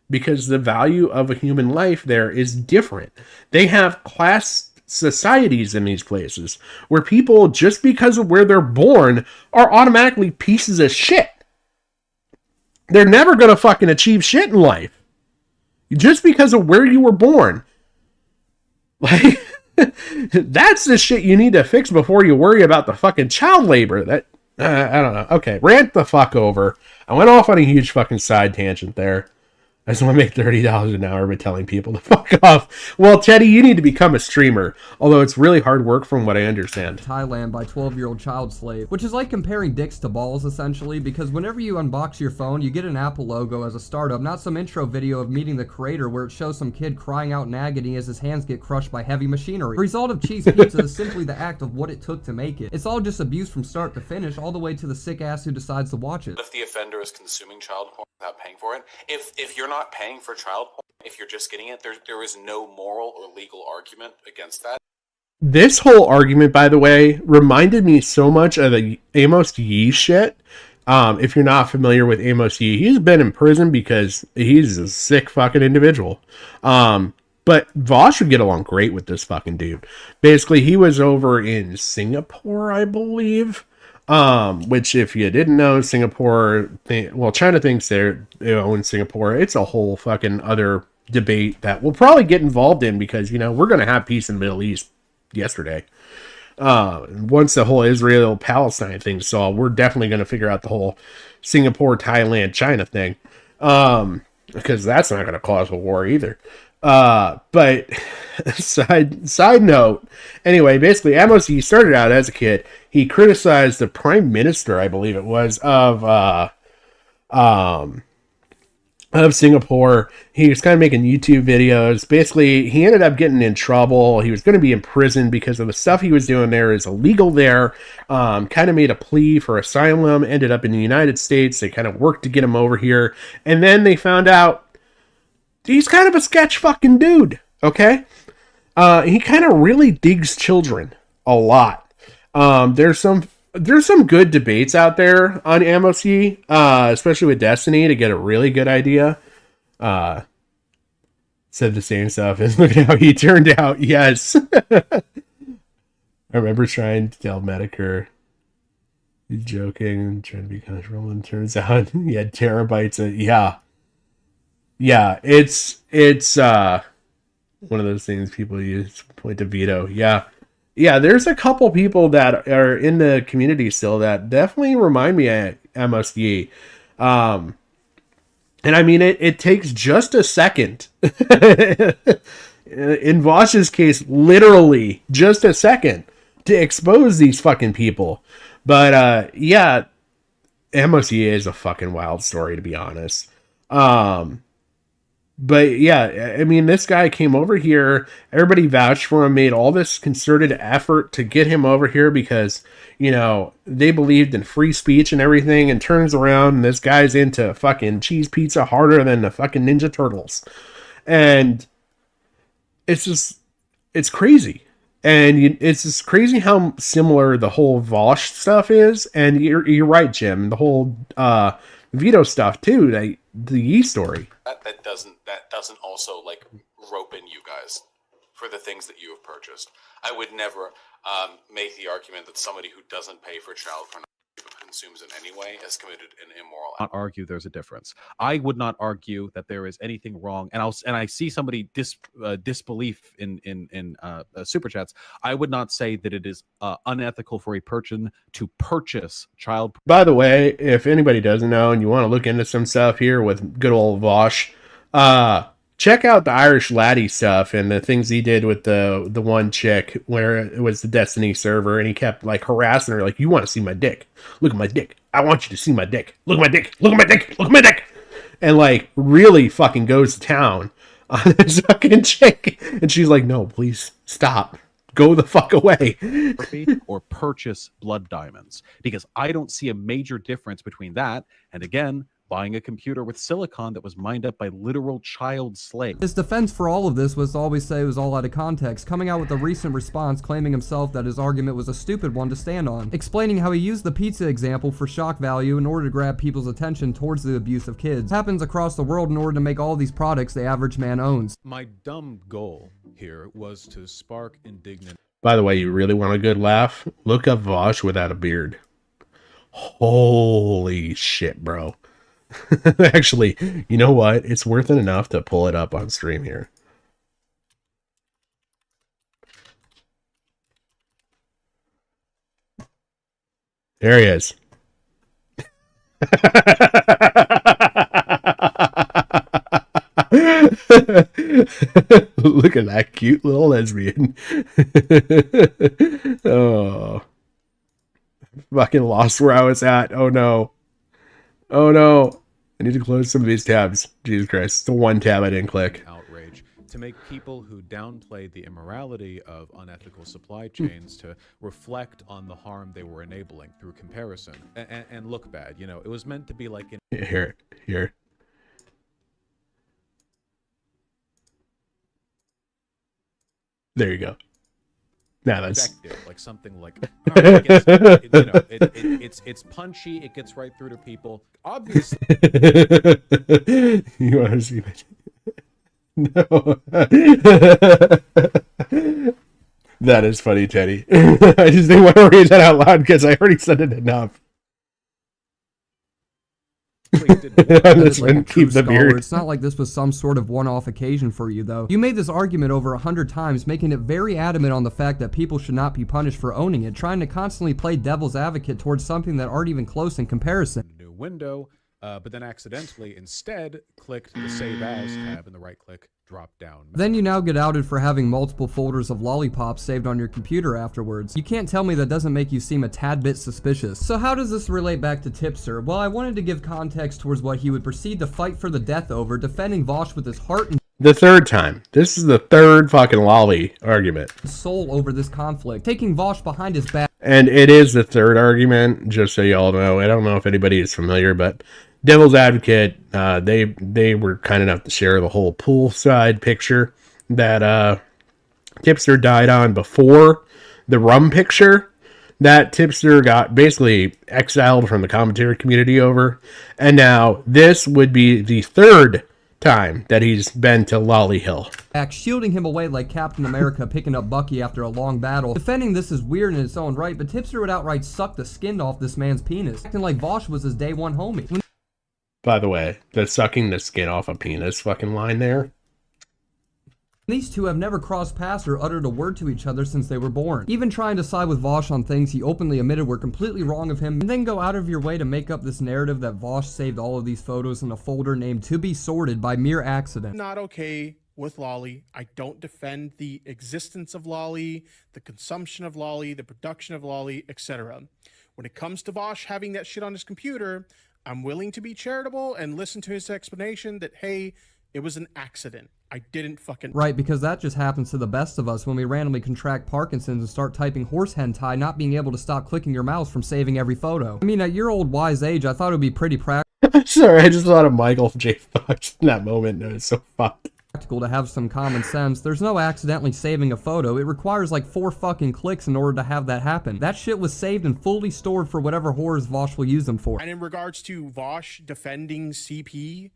because the value of a human life there is different. They have class societies in these places where people, just because of where they're born, are automatically pieces of shit. They're never going to fucking achieve shit in life just because of where you were born. Like, that's the shit you need to fix before you worry about the fucking child labor. That I don't know. Okay, rant the fuck over. I went off on a huge fucking side tangent there. I just want to make $30 an hour by telling people to fuck off. Well, Teddy, you need to become a streamer, although it's really hard work from what I understand. Thailand by 12-year-old child slave, which is like comparing dicks to balls, essentially, because whenever you unbox your phone, you get an Apple logo as a startup, not some intro video of meeting the creator where it shows some kid crying out in agony as his hands get crushed by heavy machinery. The result of cheese pizza is simply the act of what it took to make it. It's all just abuse from start to finish, all the way to the sick ass who decides to watch it. If the offender is consuming child porn without paying for it, if you're not paying for child porn, if you're just getting it, there is no moral or legal argument against that. This whole argument, by the way, reminded me so much of the Amos Yee shit. If you're not familiar with Amos Yee, he's been in prison because he's a sick fucking individual. But Vosh would get along great with this fucking dude. Basically, he was over in Singapore, I believe. Which, if you didn't know, Singapore, China thinks they own Singapore. It's a whole fucking other debate that we'll probably get involved in, because, we're going to have peace in the Middle East yesterday. Once the whole Israel-Palestine thing solved, we're definitely going to figure out the whole Singapore, Thailand, China thing. Because that's not going to cause a war either. But side note, anyway, basically Amos, he started out as a kid. He criticized the prime minister, I believe it was, of Singapore. He was kind of making YouTube videos. Basically, he ended up getting in trouble. He was going to be in prison because of the stuff he was doing there is illegal there. Kind of made a plea for asylum, ended up in the United States. They kind of worked to get him over here. And then they found out he's kind of a sketch fucking dude, okay? He kind of really digs children a lot. There's some good debates out there on AMOC, especially with Destiny, to get a really good idea. Said the same stuff as look at how he turned out. Yes. I remember trying to tell Medicare he's joking and trying to be comfortable, and turns out he had terabytes of yeah, it's one of those things people use point to veto. Yeah, there's a couple people that are in the community still that definitely remind me of MSD. And I mean, it takes just a second. In Vosh's case, literally just a second to expose these fucking people. But yeah, MOC is a fucking wild story, to be honest. But yeah, I mean, this guy came over here, everybody vouched for him, made all this concerted effort to get him over here because, you know, they believed in free speech and everything, and turns around and this guy's into fucking cheese pizza harder than the fucking Ninja Turtles. And it's just, it's crazy. And it's just crazy how similar the whole Vosh stuff is. And you're right, Jim, the whole veto stuff too, the Yi story. That doesn't also like rope in you guys for the things that you have purchased. I would never make the argument that somebody who doesn't pay for child pornography but consumes in any way has committed an immoral act. Not argue there's a difference. I would not argue that there is anything wrong, and I see somebody disbelief in super chats. I would not say that it is unethical for a person to purchase child. By the way, if anybody doesn't know and you want to look into some stuff here with good old Vosh, check out the Irish Laddie stuff and the things he did with the one chick where it was the Destiny server, and he kept like harassing her, like, you want to see my dick? Look at my dick. I want you to see my dick. Look at my dick. Look at my dick. Look at my dick. And like really fucking goes to town on this fucking chick. And she's like, no, please stop. Go the fuck away. Or purchase blood diamonds, because I don't see a major difference between that and, again, buying a computer with silicon that was mined up by literal child slaves. His defense for all of this was to always say it was all out of context, coming out with a recent response claiming himself that his argument was a stupid one to stand on, explaining how he used the pizza example for shock value in order to grab people's attention towards the abuse of kids. It happens across the world in order to make all these products the average man owns. My dumb goal here was to spark indignant. By the way, you really want a good laugh? Look up Vosh without a beard. Holy shit, bro. Actually, you know what? It's worth it enough to pull it up on stream here. There he is. Look at that cute little lesbian. Oh. Fucking lost where I was at. Oh no. Oh no. I need to close some of these tabs. Jesus Christ. It's the one tab I didn't click. Outrage to make people who downplayed the immorality of unethical supply chains to reflect on the harm they were enabling through comparison and look bad. You know, it was meant to be like in Here. There you go. Now that's like something like it's punchy. It gets right through to people. Obviously, you want to see my no. That is funny, Teddy. I just didn't want to read that out loud because I already said it enough. This one, keep the beard. It's not like this was some sort of one-off occasion for you, though. You made this argument over 100 times, making it very adamant on the fact that people should not be punished for owning it, trying to constantly play devil's advocate towards something that aren't even close in comparison. New window but then accidentally instead clicked the Save As tab in the right click drop down. Then you now get outed for having multiple folders of lollipops saved on your computer afterwards. You can't tell me that doesn't make you seem a tad bit suspicious. So how does this relate back to Tipster? Well, I wanted to give context towards what he would proceed to fight for the death over, defending Vosh with his heart and the third time. This is the third fucking lolly argument. soul over this conflict, taking Vosh behind his back. And it is the third argument, just so y'all know. I don't know if anybody is familiar, but Devil's Advocate, they were kind enough to share the whole poolside picture that Tipster died on before the rum picture that Tipster got basically exiled from the commentary community over. And now this would be the third time that he's been to Lolly Hill. Shielding him away like Captain America picking up Bucky after a long battle. Defending this is weird in its own right, but Tipster would outright suck the skin off this man's penis, acting like Vosh was his day one homie. By the way, the sucking the skin off a penis fucking line there. These two have never crossed paths or uttered a word to each other since they were born. Even trying to side with Vosh on things he openly admitted were completely wrong of him, and then go out of your way to make up this narrative that Vosh saved all of these photos in a folder named To Be Sorted by mere accident. Not okay with Lolly. I don't defend the existence of Lolly, the consumption of Lolly, the production of Lolly, etc. When it comes to Vosh having that shit on his computer, I'm willing to be charitable and listen to his explanation that, hey, it was an accident. I didn't fucking... Right, because that just happens to the best of us when we randomly contract Parkinson's and start typing horse hentai, not being able to stop clicking your mouse from saving every photo. I mean, at your old wise age, I thought it would be pretty Sorry, I just thought of Michael J. Fox in that moment. No, it's so fucked. Practical to have some common sense. There's no accidentally saving a photo. It requires like 4 fucking clicks in order to have that happen. That shit was saved and fully stored for whatever horrors Vosh will use them for. And in regards to Vosh defending CP,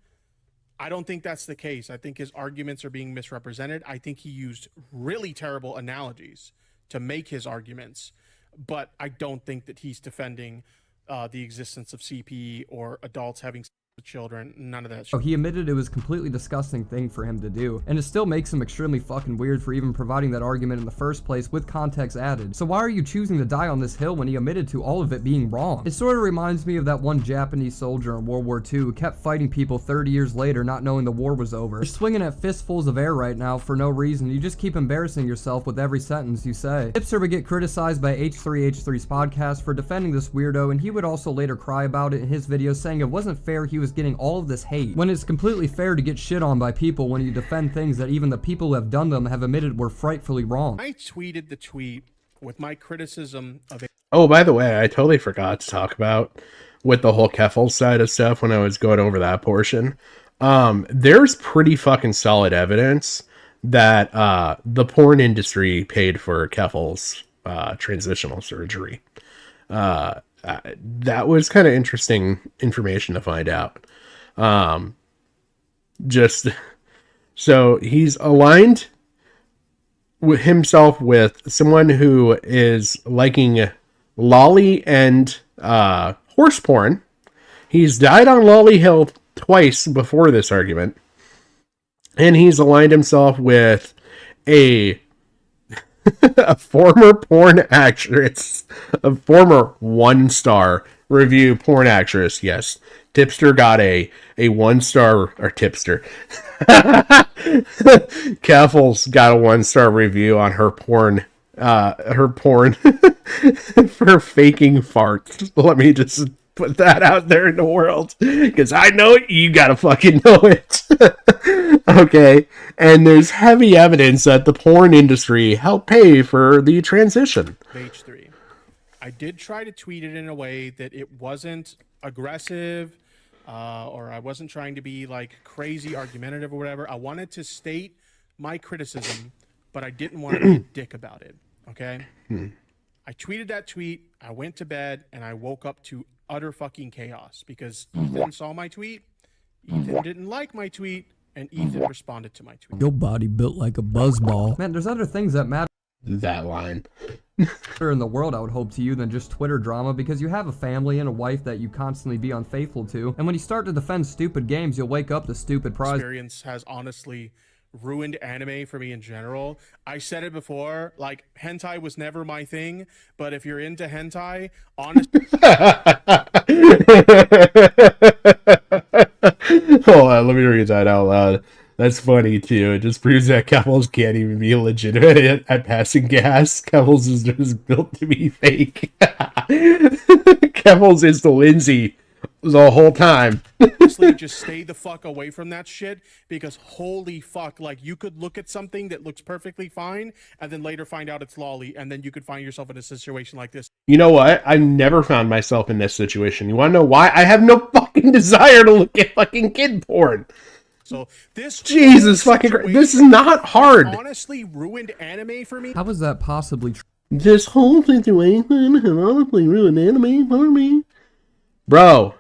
I don't think that's the case. I think his arguments are being misrepresented. I think he used really terrible analogies to make his arguments, but I don't think that he's defending the existence of CP or adults having sex with children. None of that shit. He admitted it was a completely disgusting thing for him to do, and it still makes him extremely fucking weird for even providing that argument in the first place with context added. So why are you choosing to die on this hill when he admitted to all of it being wrong? It sort of reminds me of that one Japanese soldier in World War II who kept fighting people 30 years later not knowing the war was over. You're swinging at fistfuls of air right now for no reason. You just keep embarrassing yourself with every sentence you say. Tipster would get criticized by H3H3's podcast for defending this weirdo, and he would also later cry about it in his video, saying it wasn't fair he was getting all of this hate, when it's completely fair to get shit on by people when you defend things that even the people who have done them have admitted were frightfully wrong. I tweeted the tweet with my criticism of it. Oh, by the way, I totally forgot to talk about with the whole Keffals side of stuff when I was going over that portion. There's pretty fucking solid evidence that the porn industry paid for Keffals' transitional surgery. That was kind of interesting information to find out. Just so he's aligned with himself with someone who is liking lolly and horse porn. He's died on Lolly Hill twice before this argument, and he's aligned himself with a former porn actress, a former 1-star review porn actress. Yes, Tipster got a 1-star, or Tipster. Keffals got a 1-star review on her porn for faking farts. Let me just put that out there in the world, because I know it, you gotta fucking know it. Okay, and there's heavy evidence that the porn industry helped pay for the transition. H3. I did try to tweet it in a way that it wasn't aggressive, or I wasn't trying to be like crazy argumentative or whatever. I wanted to state my criticism, but I didn't want to be a dick about it. Okay? I tweeted that tweet, I went to bed, and I woke up to utter fucking chaos because Ethan saw my tweet, Ethan didn't like my tweet, and Ethan responded to my tweet. Your body built like a buzzball. Man, there's other things that matter. That line. In the world, I would hope, to you than just Twitter drama, because you have a family and a wife that you constantly be unfaithful to, and when you start to defend stupid games, you'll wake up to stupid prizes. Experience has honestly ruined anime for me in general. I said it before, like hentai was never my thing, but if you're into hentai, honestly. Hold on, let me read that out loud. That's funny too. It just proves that Keffals can't even be legitimate at passing gas. Keffals is just built to be fake. Keffals is the Lindsay the whole time. Honestly, just stay the fuck away from that shit, because holy fuck, like you could look at something that looks perfectly fine and then later find out it's lolly, and then you could find yourself in a situation like this. You know what? I've never found myself in this situation. You want to know why? I have no fucking desire to look at fucking kid porn. So this Jesus fucking Christ. This is not hard. Honestly ruined anime for me. How was that possibly true? This whole situation has honestly ruined anime for me. Bro,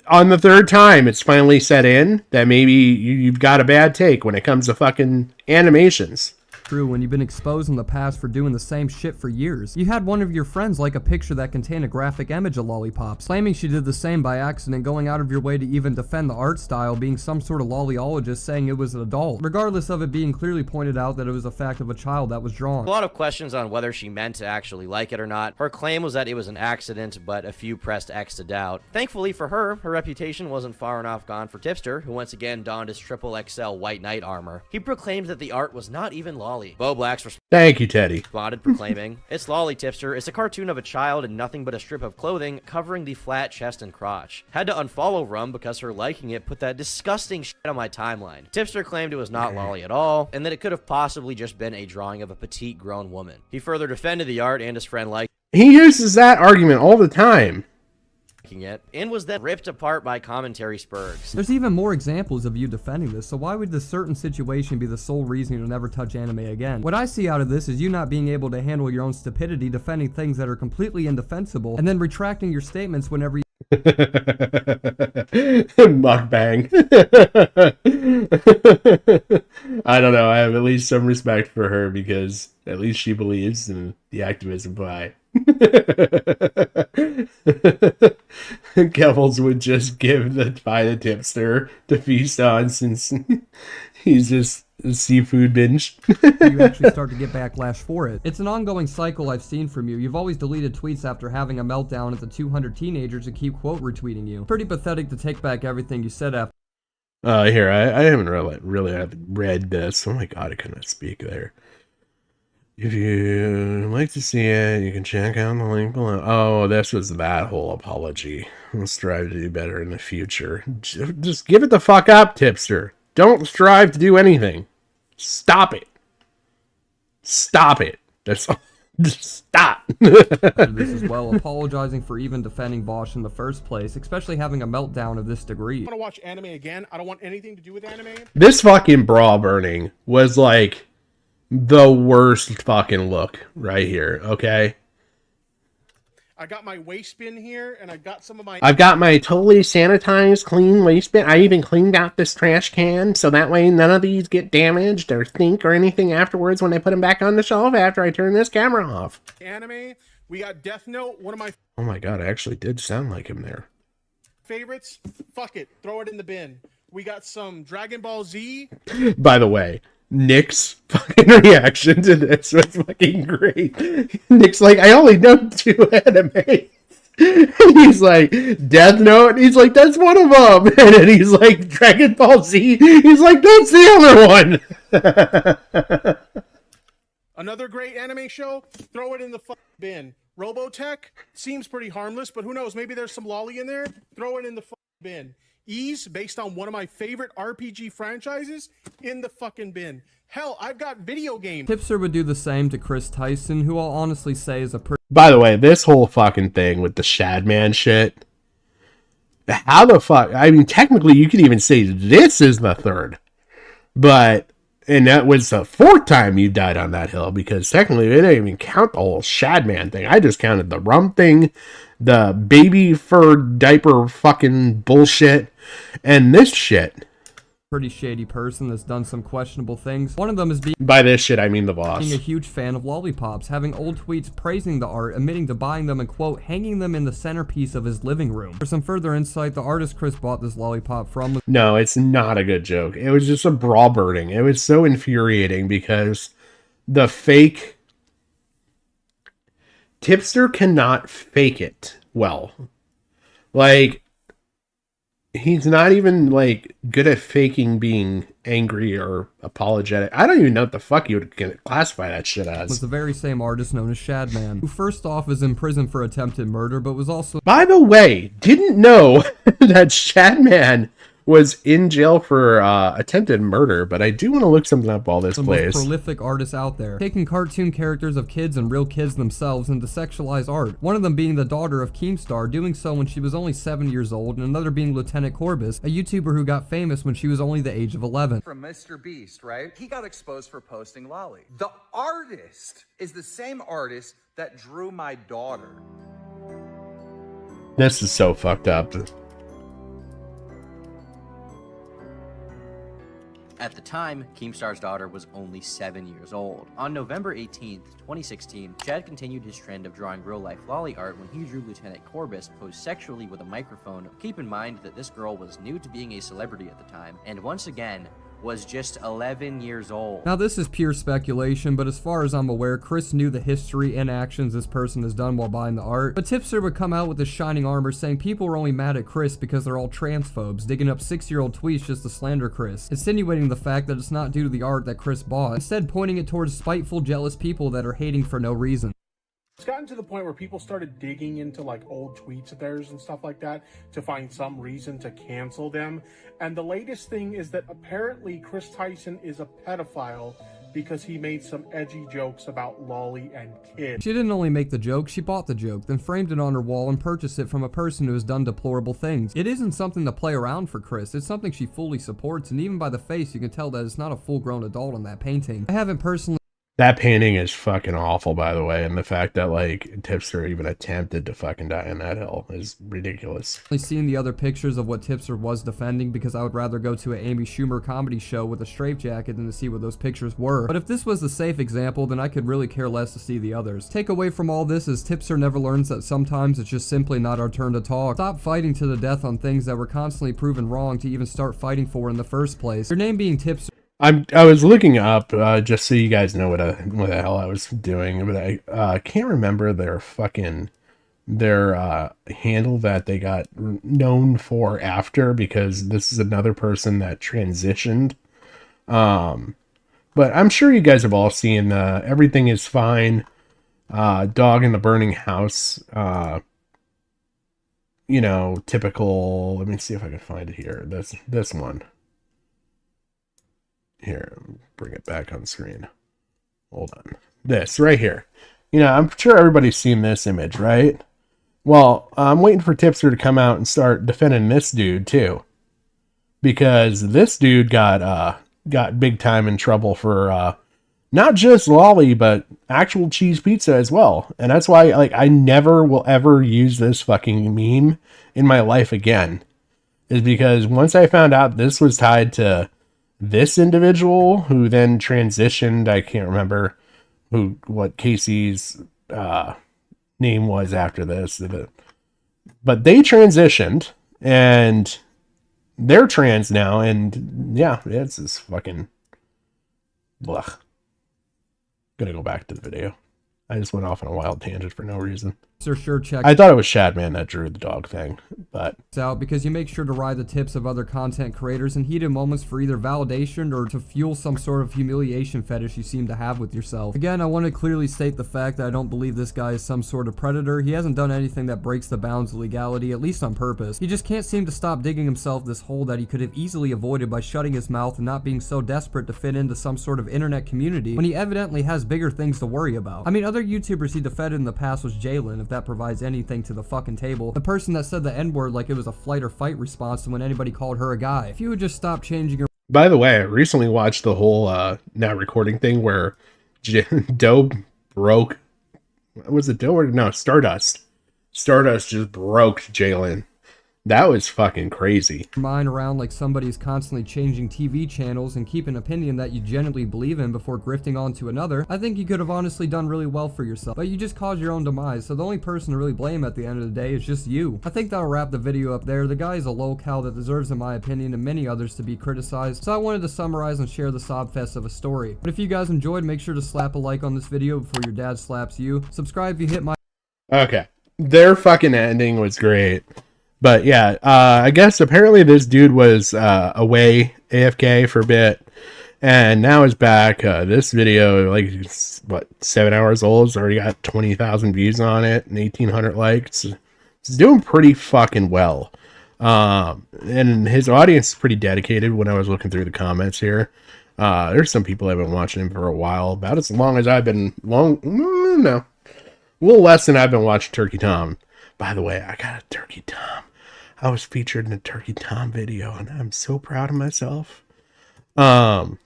on the third time it's finally set in that maybe you've got a bad take when it comes to fucking animations. True, when you've been exposed in the past for doing the same shit for years. You had one of your friends like a picture that contained a graphic image of lollipops, claiming she did the same by accident, going out of your way to even defend the art style, being some sort of lollyologist saying it was an adult, regardless of it being clearly pointed out that it was a fact of a child that was drawn. A lot of questions on whether she meant to actually like it or not. Her claim was that it was an accident, but a few pressed X to doubt. Thankfully for her, her reputation wasn't far enough gone for Tipster, who once again donned his XXL white knight armor. He proclaimed that the art was not even lolly. Bo Black's Thank you, Teddy. responded, proclaiming, "It's lolly, Tipster. It's a cartoon of a child in nothing but a strip of clothing covering the flat chest and crotch. Had to unfollow Rum because her liking it put that disgusting shit on my timeline." Tipster claimed it was not lolly at all, and that it could have possibly just been a drawing of a petite grown woman. He further defended the art and his friend liking He uses that argument all the time. it, and was then ripped apart by commentary spurgs. There's even more examples of you defending this, so why would this certain situation be the sole reason you'll never touch anime again? What I see out of this is you not being able to handle your own stupidity, defending things that are completely indefensible, and then retracting your statements whenever you Mukbang. I don't know. I have at least some respect for her because at least she believes in the activism by. Keffals would just give the tipster to feast on since he's just a seafood binge. you actually start to get backlash for it. It's an ongoing cycle I've seen from you. You've always deleted tweets after having a meltdown at the 200 teenagers who keep quote retweeting you. Pretty pathetic to take back everything you said after. Here, I haven't really read this. Oh my god, I couldn't speak there. If you'd like to see it, you can check out the link below. Oh, this was that whole apology. We'll strive to do better in the future. Just give it the fuck up, Tipster. Don't strive to do anything. Stop it. Stop it. That's all. Just stop. This as well, apologizing for even defending Bosch in the first place, especially having a meltdown of this degree. I want to watch anime again. I don't want anything to do with anime. This fucking bra burning was like the worst fucking look right here, okay? I got my waste bin here, and I got some of my... I've got my totally sanitized, clean waste bin. I even cleaned out this trash can, so that way none of these get damaged or stink or anything afterwards when I put them back on the shelf after I turn this camera off. Anime. We got Death Note, one of my... Oh my god, I actually did sound like him there. favorites. Fuck it. Throw it in the bin. We got some Dragon Ball Z. By the way, Nick's fucking reaction to this was fucking great. Nick's like, I only know 2 animes. And he's like, Death Note? And he's like, that's one of them. And then he's like, Dragon Ball Z? He's like, that's the other one. Another great anime show. Throw it in the bin. Robotech seems pretty harmless, but who knows? Maybe there's some lolly in there. Throw it in the bin. Ease, based on one of my favorite RPG franchises, in the fucking bin. Hell, I've got video games. Tipster would do the same to Chris Tyson, who I'll honestly say is a pretty... By the way, this whole fucking thing with the Shadman shit, how the fuck, I mean, technically you could even say this is the 3rd, but, and that was the 4th time you died on that hill, because technically they didn't even count the whole Shadman thing. I just counted the rum thing, the baby fur diaper fucking bullshit, and this shit. pretty shady person that's done some questionable things. One of them is being By this shit, I mean the boss. a huge fan of lollipops, having old tweets praising the art, admitting to buying them and, quote, hanging them in the centerpiece of his living room. For some further insight, the artist Chris bought this lollipop from was No, it's not a good joke. It was just a bra burning. It was so infuriating because the fake Tipster cannot fake it well. Like, he's not even, like, good at faking being angry or apologetic. I don't even know what the fuck you would classify that shit as. the very same artist known as Shadman, who first off is in prison for attempted murder, but was also... By the way, didn't know that Shadman was in jail for attempted murder, but I do want to look something up while this the plays. most prolific artists out there, taking cartoon characters of kids and real kids themselves into sexualized art. One of them being the daughter of Keemstar, doing so when she was only 7 years old, and another being Lieutenant Corbus, a YouTuber who got famous when she was only the age of 11. From Mr. Beast, right? He got exposed for posting lolly. The artist is the same artist that drew my daughter. This is so fucked up. At the time, Keemstar's daughter was only 7 years old. On November 18th, 2016, Chad continued his trend of drawing real-life lolly art when he drew Lieutenant Corbus posed sexually with a microphone. Keep in mind that this girl was new to being a celebrity at the time, and once again, was just 11 years old. Now this is pure speculation, but as far as I'm aware, Chris knew the history and actions this person has done while buying the art. But Tipster would come out with his shining armor saying people were only mad at Chris because they're all transphobes, digging up 6-year-old tweets just to slander Chris, insinuating the fact that it's not due to the art that Chris bought, instead pointing it towards spiteful, jealous people that are hating for no reason. It's gotten to the point where people started digging into like old tweets of theirs and stuff like that to find some reason to cancel them. And the latest thing is that apparently Chris Tyson is a pedophile because he made some edgy jokes about lolly and kids. She didn't only make the joke, she bought the joke, then framed it on her wall and purchased it from a person who has done deplorable things. It isn't something to play around for Chris, it's something she fully supports, and even by the face you can tell that it's not a full-grown adult on that painting. I haven't personally... That painting is fucking awful, by the way, and the fact that, like, Tipster even attempted to fucking die on that hill is ridiculous. I've seen the other pictures of what Tipster was defending because I would rather go to an Amy Schumer comedy show with a straitjacket than to see what those pictures were. But if this was the safe example, then I could really care less to see the others. Takeaway from all this is Tipster never learns that sometimes it's just simply not our turn to talk. Stop fighting to the death on things that were constantly proven wrong to even start fighting for in the first place. Your name being Tipster. I was looking up just so you guys know what the hell I was doing, but I can't remember their handle that they got known for after, because this is another person that transitioned. But I'm sure you guys have all seen Everything Is Fine, Dog in the Burning House, you know, typical. Let me see if I can find it here. This one. Here, bring it back on screen. Hold on. This right here. You know, I'm sure everybody's seen this image, right? Well, I'm waiting for Tipster to come out and start defending this dude too, because this dude got big time in trouble for not just lolly, but actual cheese pizza as well. And that's why, like, I never will ever use this fucking meme in my life again, is because once I found out this was tied to this individual who then transitioned, I can't remember what Casey's name was after this, but they transitioned and they're trans now, and yeah, it's just fucking blech. Gonna go back to the video. I just went off on a wild tangent for no reason. Sure check. I thought it was Shadman that drew the dog thing, but out because you make sure to ride the tips of other content creators in heated moments for either validation or to fuel some sort of humiliation fetish you seem to have with yourself. Again, I want to clearly state the fact that I don't believe this guy is some sort of predator. He hasn't done anything that breaks the bounds of legality, at least on purpose. He just can't seem to stop digging himself this hole that he could have easily avoided by shutting his mouth and not being so desperate to fit into some sort of internet community when he evidently has bigger things to worry about. I mean, other YouTubers he defended in the past was Jalen, if that provides anything to the fucking table. The person that said the N-word like it was a flight or fight response to when anybody called her a guy. If you would just stop changing your... By the way, I recently watched the whole now recording thing where Doe broke... Was it Doe or... No, Stardust. Stardust just broke Jalen. That was fucking crazy. Mind around like somebody's constantly changing TV channels and keep an opinion that you genuinely believe in before grifting onto another, I think you could have honestly done really well for yourself. But you just caused your own demise, so the only person to really blame at the end of the day is just you. I think that'll wrap the video up there. The guy is a lolcow that deserves, in my opinion, and many others to be criticized, so I wanted to summarize and share the sobfest of a story. But if you guys enjoyed, make sure to slap a like on this video before your dad slaps you. Subscribe if you hit my... Okay. Their fucking ending was great. But yeah, I guess apparently this dude was away AFK for a bit, and now he's back. This video, like, what, 7 hours old, it's already got 20,000 views on it and 1,800 likes. It's doing pretty fucking well. And his audience is pretty dedicated when I was looking through the comments here. There's some people that have been watching him for a while, about as long as I've been, a little less than I've been watching Turkey Tom. By the way, I got a Turkey Tom. I was featured in a Turkey Tom video, and I'm so proud of myself. But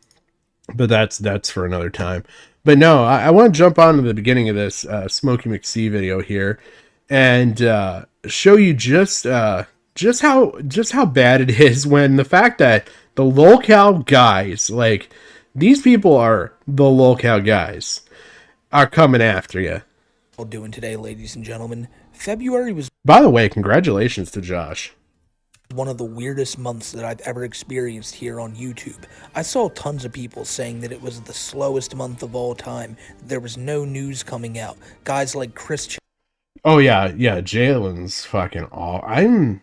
that's for another time. But no, I want to jump on to the beginning of this Smokey McSee video here, and show you just how bad it is when the fact that the lolcow guys, like these people are the lolcow guys, are coming after you. Doing today, ladies and gentlemen. February was, by the way, congratulations to Josh. One of the weirdest months that I've ever experienced here on YouTube. I saw tons of people saying that it was the slowest month of all time. There was no news coming out. Guys like Chris. Oh yeah, Jalen's fucking all. I don't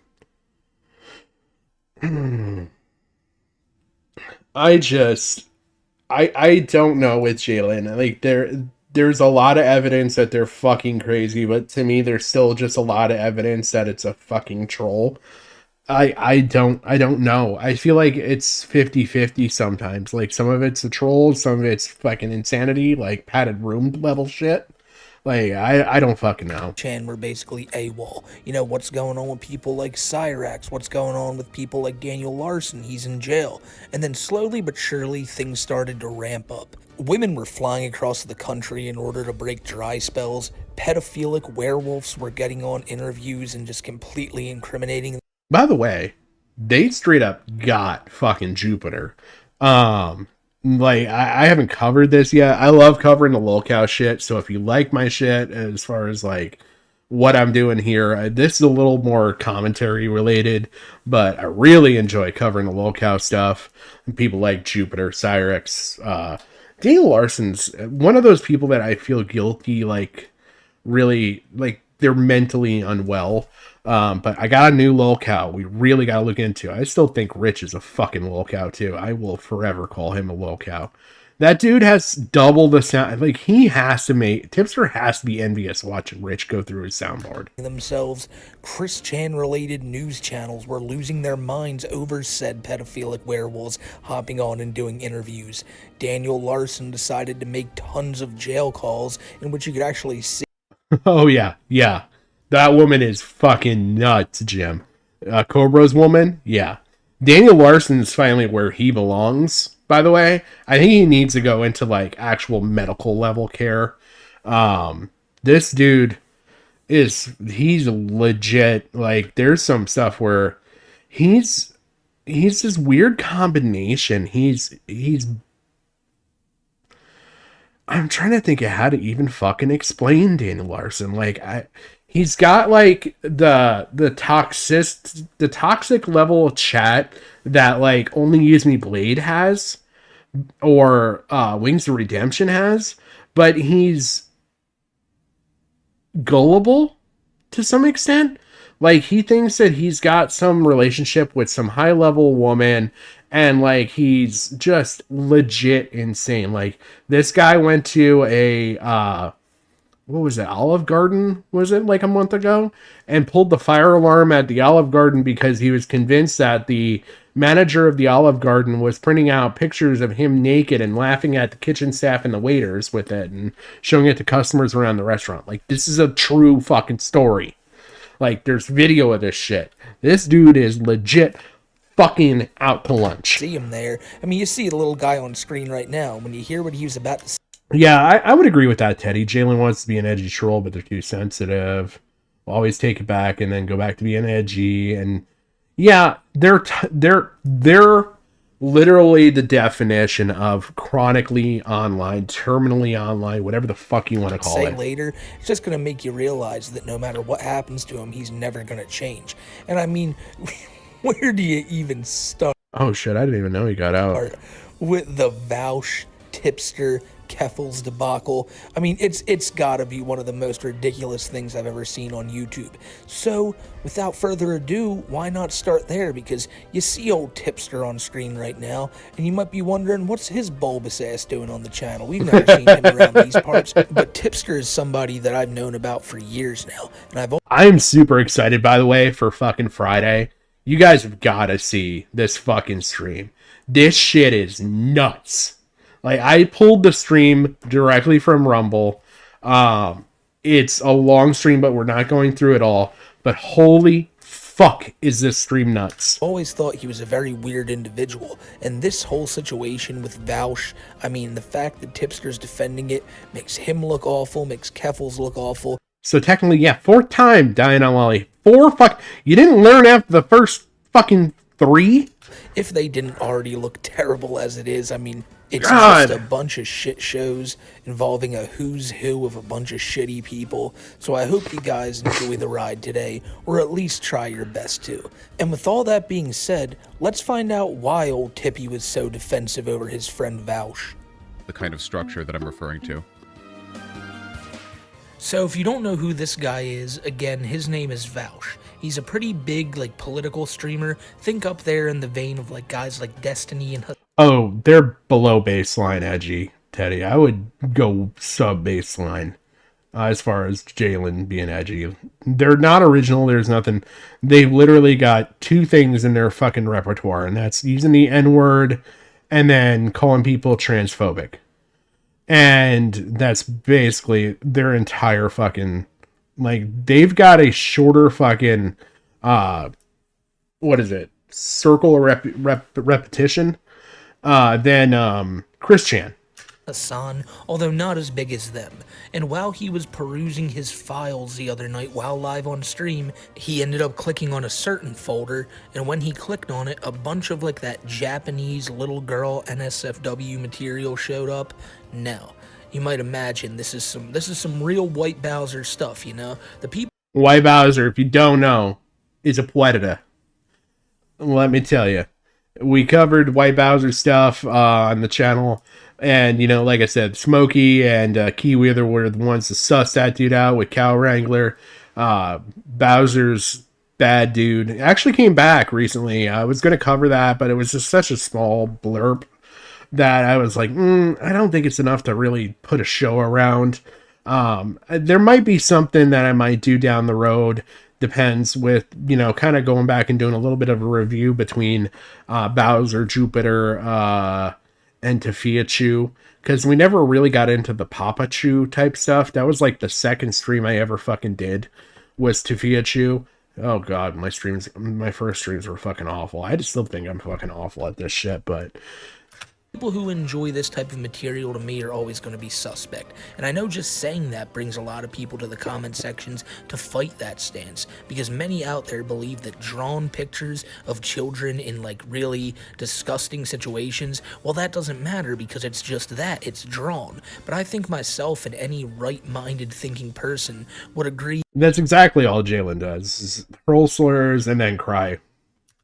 know with Jalen. Like there's a lot of evidence that they're fucking crazy, but to me, there's still just a lot of evidence that it's a fucking troll. I don't know. I feel like it's 50-50 sometimes. Like some of it's a troll, some of it's fucking insanity, like padded room level shit. Like I don't fucking know. Chan were basically AWOL. You know, what's going on with people like Cyrax? What's going on with people like Daniel Larson? He's in jail. And then slowly but surely, things started to ramp up. Women were flying across the country in order to break dry spells. Pedophilic werewolves were getting on interviews and just completely incriminating. By the way, they straight up got fucking Jupiter. Like, I haven't covered this yet. I love covering the lolcow shit, so if you like my shit as far as, like, what I'm doing here, this is a little more commentary related, but I really enjoy covering the lolcow stuff. And people like Jupiter, Cyrex, Daniel Larson's one of those people that I feel guilty, like, really, like, they're mentally unwell. But I got a new lolcow we really got to look into. I still think Rich is a fucking lolcow too. I will forever call him a lolcow. That dude has double the sound. Like, he has to make... Tipster has to be envious watching Rich go through his soundboard. Themselves, Chris Chan-related news channels were losing their minds over said pedophilic werewolves hopping on and doing interviews. Daniel Larson decided to make tons of jail calls in which you could actually see... Oh, yeah. That woman is fucking nuts, Jim. Cobra's woman? Yeah. Daniel Larson's finally where he belongs, by the way. I think he needs to go into, like, actual medical level care. This dude he's legit. Like, there's some stuff where he's this weird combination. I'm trying to think of how to even fucking explain Daniel Larson. Like, he's got, like, the toxic level of chat that, like, only Use Me Blade has, or Wings of Redemption has, but he's gullible to some extent. Like, he thinks that he's got some relationship with some high level woman, and, like, he's just legit insane. Like, this guy went to a what was it, Olive Garden, was it, like a month ago, and pulled the fire alarm at the Olive Garden because he was convinced that the manager of the Olive Garden was printing out pictures of him naked and laughing at the kitchen staff and the waiters with it and showing it to customers around the restaurant. Like, this is a true fucking story. Like, there's video of this shit. This dude is legit fucking out to lunch. See him there. I mean, you see the little guy on screen right now. When you hear what he was about to say. Yeah, I would agree with that, Teddy. Jalen wants to be an edgy troll, but they're too sensitive. will always take it back and then go back to being edgy. And yeah, they're literally the definition of chronically online, terminally online, whatever the fuck you want to call say it. later, it's just going to make you realize that no matter what happens to him, he's never going to change. And I mean, where do you even start? Oh shit, I didn't even know he got out. With the Vouch, Tipster, Keffals debacle. I mean, it's gotta be one of the most ridiculous things I've ever seen on YouTube. So, without further ado, why not start there? Because you see old Tipster on screen right now, and you might be wondering, what's his bulbous ass doing on the channel? We've never seen him around these parts. But Tipster is somebody that I've known about for years now, and I'm super excited, by the way, for fucking Friday. You guys have got to see this fucking stream. This shit is nuts. Like, I pulled the stream directly from Rumble. It's a long stream, but we're not going through it all. But holy fuck, is this stream nuts. Always thought he was a very weird individual. And this whole situation with Vouch, I mean, the fact that Tipster's defending it makes him look awful, makes Keffals look awful. So technically, yeah, 4th time dying on Lolly. You didn't learn after the first fucking 3? If they didn't already look terrible as it is, I mean, it's just a bunch of shit shows involving a who's who of a bunch of shitty people. So I hope you guys enjoy the ride today, or at least try your best to. And with all that being said, let's find out why old Tippy was so defensive over his friend Vouch. The kind of structure that I'm referring to. So if you don't know who this guy is, again, his name is Vouch. He's a pretty big, like, political streamer. Think up there in the vein of, like, guys like Destiny and... Oh, they're below baseline edgy, Teddy. I would go sub-baseline as far as Jalen being edgy. They're not original. There's nothing. They've literally got 2 things in their fucking repertoire, and that's using the N-word and then calling people transphobic. And that's basically their entire fucking... Like, they've got a shorter fucking... what is it? Circle of repetition than Chris Chan. Hassan, although not as big as them. And while he was perusing his files the other night while live on stream, he ended up clicking on a certain folder, and when he clicked on it, a bunch of like that Japanese little girl NSFW material showed up. Now, you might imagine this is some real White Bowser stuff, you know? The people White Bowser, if you don't know, is a predator. Let me tell you. We covered White Bowser stuff on the channel. And, you know, like I said, Smokey and Kiwi were the ones to suss that dude out with Cow Wrangler. Bowser's bad dude. Actually came back recently. I was going to cover that, but it was just such a small blurb that I was like, I don't think it's enough to really put a show around. There might be something that I might do down the road. Depends with, you know, kind of going back and doing a little bit of a review between Bowser, Jupiter, and Tafia Chew, because we never really got into the Papa Chew type stuff. That was like the second stream I ever fucking did was Tafia Chew. Oh god, my first streams were fucking awful. I just still think I'm fucking awful at this shit, but people who enjoy this type of material to me are always going to be suspect. And I know just saying that brings a lot of people to the comment sections to fight that stance, because many out there believe that drawn pictures of children in like really disgusting situations, well, that doesn't matter because it's just that, it's drawn. But I think myself and any right-minded thinking person would agree that's exactly all Jalen does, is hurl slurs and then cry.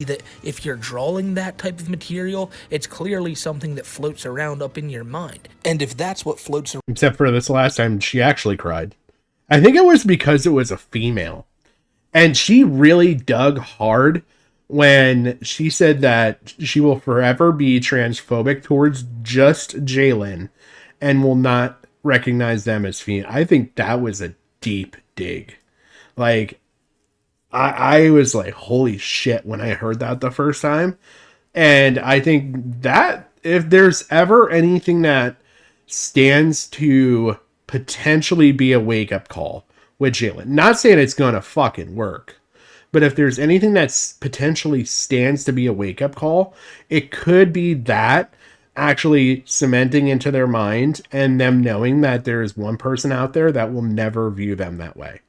That if you're drawing that type of material, it's clearly something that floats around up in your mind. And if that's what floats around... Except for this last time, she actually cried. I think it was because it was a female. And she really dug hard when she said that she will forever be transphobic towards just Jalen and will not recognize them as female. I think that was a deep dig. Like... I was like, holy shit, when I heard that the first time. And I think that if there's ever anything that stands to potentially be a wake-up call with Jalen, not saying it's going to fucking work, but if there's anything that potentially stands to be a wake-up call, it could be that actually cementing into their mind and them knowing that there is one person out there that will never view them that way.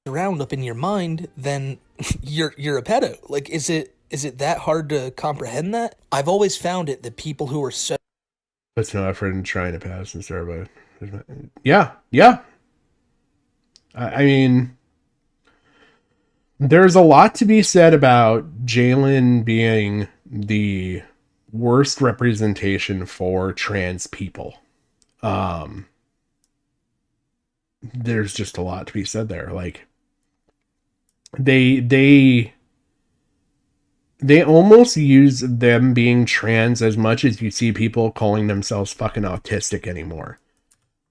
around up in your mind, then you're a pedo. Like, is it that hard to comprehend that? I've always found it that people who are so puts no effort in trying to pass and start, but yeah. I mean, there's a lot to be said about Jalen being the worst representation for trans people. There's just a lot to be said there. Like, they almost use them being trans as much as you see people calling themselves fucking autistic anymore.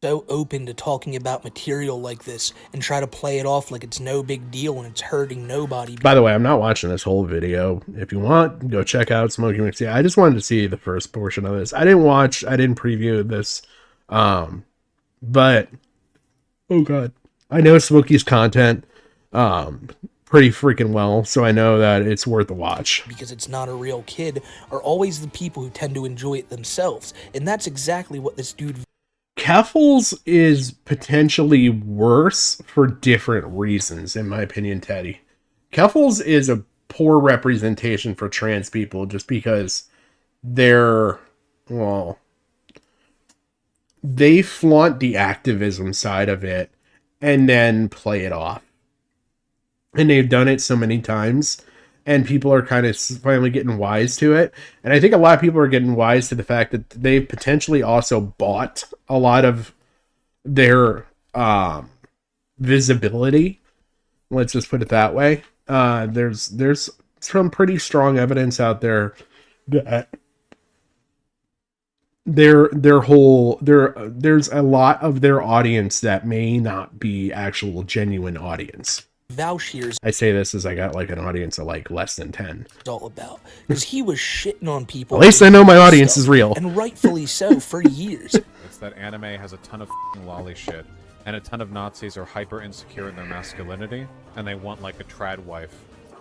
So open to talking about material like this and try to play it off like it's no big deal and it's hurting nobody. By the way, I'm not watching this whole video. If you want, go check out Smokey McSee. I just wanted to see the first portion of this. I didn't preview this. But oh god, I know Smokey's content pretty freaking well, so I know that it's worth a watch. Because it's not a real kid are always the people who tend to enjoy it themselves, and that's exactly what this dude. Keffals is potentially worse for different reasons, in my opinion, Teddy. Keffals is a poor representation for trans people just because they flaunt the activism side of it and then play it off. And they've done it so many times, and people are kind of finally getting wise to it. And I think a lot of people are getting wise to the fact that they potentially also bought a lot of their visibility. Let's just put it that way. There's some pretty strong evidence out there that there's a lot of their audience that may not be actual genuine audience. Vouchers. I say this as I got like an audience of like less than 10. It's all about because he was shitting on people. At least I know my audience is real, and rightfully so for years. It's that anime has a ton of lolly shit, and a ton of Nazis are hyper insecure in their masculinity, and they want like a trad wife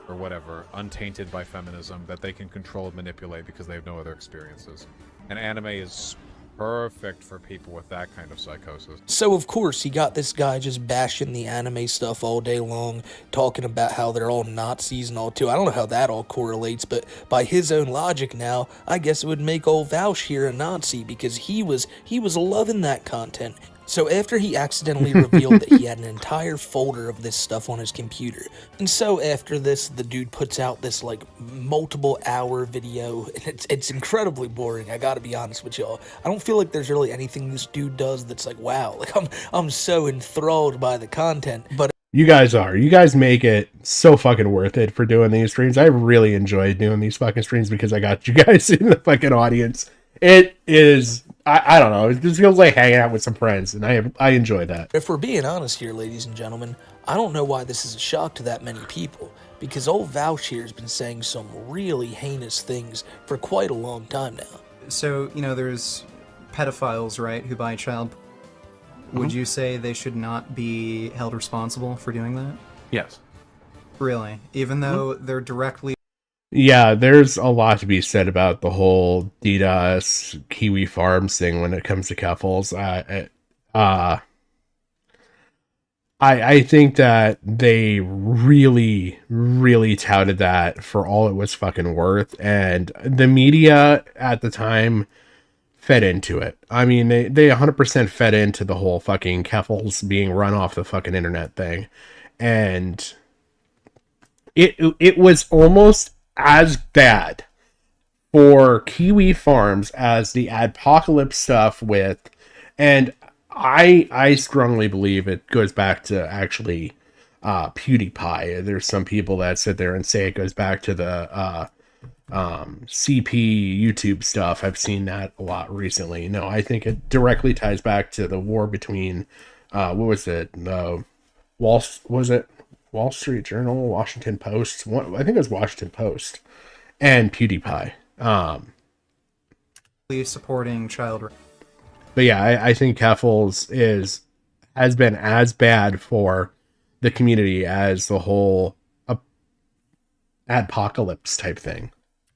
or whatever, untainted by feminism, that they can control and manipulate because they have no other experiences. And anime is perfect for people with that kind of psychosis. So of course he got this guy just bashing the anime stuff all day long, talking about how they're all Nazis and all too. I don't know how that all correlates, but by his own logic now, I guess it would make old Vouch here a Nazi because he was loving that content. So after he accidentally revealed that he had an entire folder of this stuff on his computer, and so after this, the dude puts out this like multiple hour video, and it's incredibly boring. I gotta be honest with y'all. I don't feel like there's really anything this dude does that's like, wow, like I'm so enthralled by the content. But you guys make it so fucking worth it for doing these streams. I really enjoy doing these fucking streams because I got you guys in the fucking audience. It is, I don't know, it just feels like hanging out with some friends, and I enjoy that. If we're being honest here, ladies and gentlemen, I don't know why this is a shock to that many people, because old Vouch here has been saying some really heinous things for quite a long time now. So, you know, there's pedophiles, right, who buy child. Would you say they should not be held responsible for doing that? Yes. Really? Even though they're directly... Yeah, there's a lot to be said about the whole DDoS Kiwi Farms thing when it comes to Keffals. I think that they really, really touted that for all it was fucking worth, and the media at the time fed into it. I mean, they 100% fed into the whole fucking Keffals being run off the fucking internet thing, and it was almost as bad for Kiwi Farms as the Adpocalypse stuff with, and I strongly believe it goes back to actually PewDiePie. There's some people that sit there and say it goes back to the CP YouTube stuff. I've seen that a lot recently. No, I think it directly ties back to the war between what was it? Wall Street Journal, Washington Post. I think it was Washington Post and PewDiePie. supporting child. But yeah, I think Keffals has been as bad for the community as the whole Adpocalypse type thing.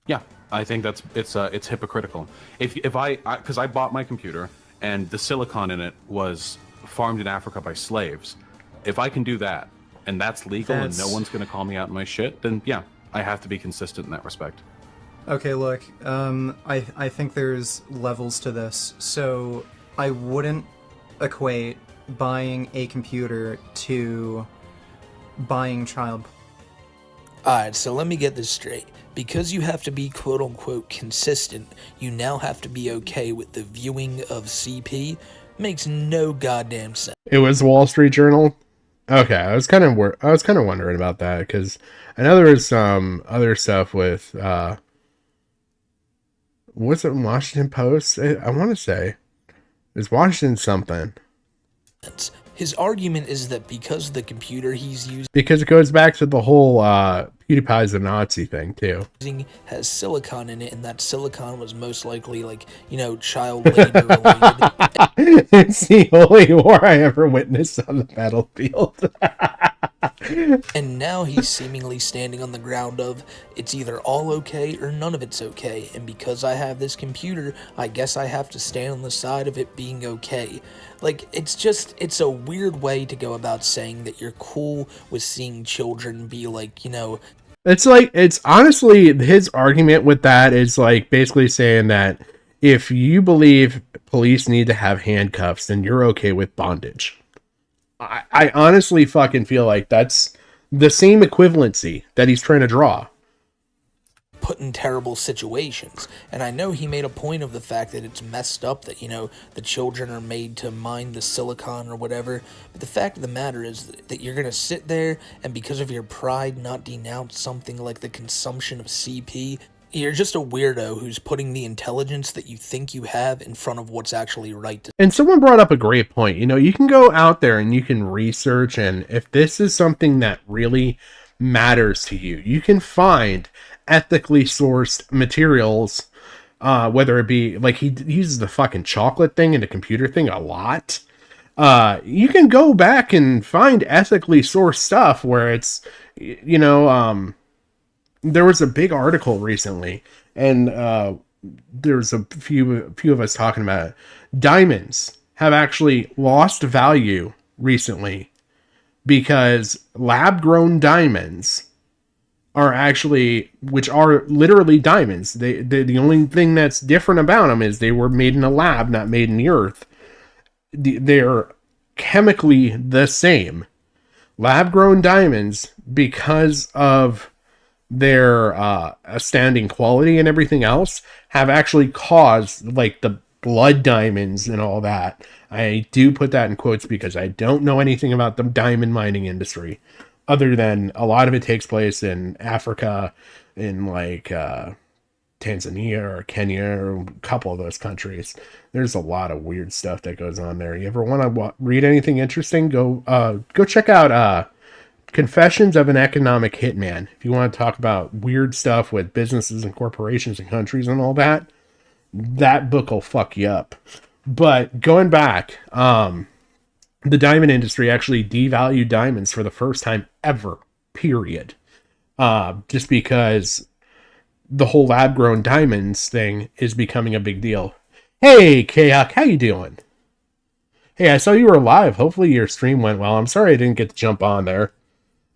Yeah, I think it's hypocritical. If I because I bought my computer and the silicon in it was farmed in Africa by slaves. If I can do that, and that's legal, and no That's- one's going to call me out on my shit, then yeah, I have to be consistent in that respect. Okay, look, I think there's levels to this. So I wouldn't equate buying a computer to buying child. Alright, so let me get this straight. Because you have to be quote-unquote consistent, you now have to be okay with the viewing of CP? Makes no goddamn sense. It was Wall Street Journal. Okay, I was kind of wondering about that because I know there was some other stuff with what's it, Washington Post? I want to say it's Washington something. His argument is that because the computer he's Because it goes back to the whole PewDiePie's a Nazi thing too. using has silicon in it, and that silicon was most likely like, you know, child labor related. It's the only war I ever witnessed on the battlefield. And now he's seemingly standing on the ground of, it's either all okay or none of it's okay, and because I have this computer, I guess I have to stand on the side of it being okay. Like, it's a weird way to go about saying that you're cool with seeing children be like, you know... It's honestly, his argument with that is like basically saying that if you believe police need to have handcuffs, then you're okay with bondage. I honestly fucking feel like that's the same equivalency that he's trying to draw. Put in terrible situations. And I know he made a point of the fact that it's messed up that, you know, the children are made to mine the silicon or whatever. But the fact of the matter is that you're going to sit there and because of your pride not denounce something like the consumption of CP. You're just a weirdo who's putting the intelligence that you think you have in front of what's actually right. And someone brought up a great point. You know, you can go out there and you can research, and if this is something that really matters to you, you can find ethically sourced materials, whether it be like he uses the fucking chocolate thing and the computer thing a lot. You can go back and find ethically sourced stuff where it's, you know, there was a big article recently, and there's a few of us talking about it. Diamonds have actually lost value recently because lab-grown diamonds are actually, which are literally diamonds. The only thing that's different about them is they were made in a lab, not made in the earth. They're chemically the same. Lab-grown diamonds, because of their astounding quality and everything else, have actually caused like the blood diamonds and all that. I do put that in quotes because I don't know anything about the diamond mining industry other than a lot of it takes place in Africa, in like Tanzania or Kenya or a couple of those countries. There's a lot of weird stuff that goes on there. You ever want to read anything interesting, go check out Confessions of an Economic Hitman. If you want to talk about weird stuff with businesses and corporations and countries and all that, that book will fuck you up. But going back, the diamond industry actually devalued diamonds for the first time ever, period. Just because the whole lab-grown diamonds thing is becoming a big deal. Hey, Kayak, how you doing? Hey, I saw you were live. Hopefully your stream went well. I'm sorry I didn't get to jump on there.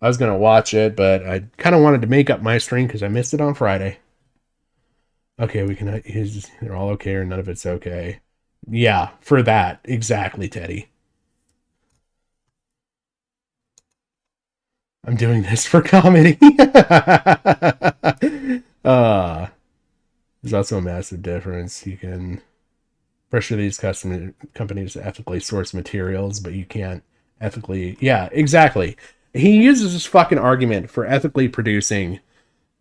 I was going to watch it, but I kind of wanted to make up my stream because I missed it on Friday. Okay, we can use, they're all okay or none of it's okay. Yeah, for that. Exactly, Teddy. I'm doing this for comedy. There's also a massive difference. You can pressure these companies to ethically source materials, but you can't ethically... Yeah, exactly. He uses this fucking argument for ethically producing.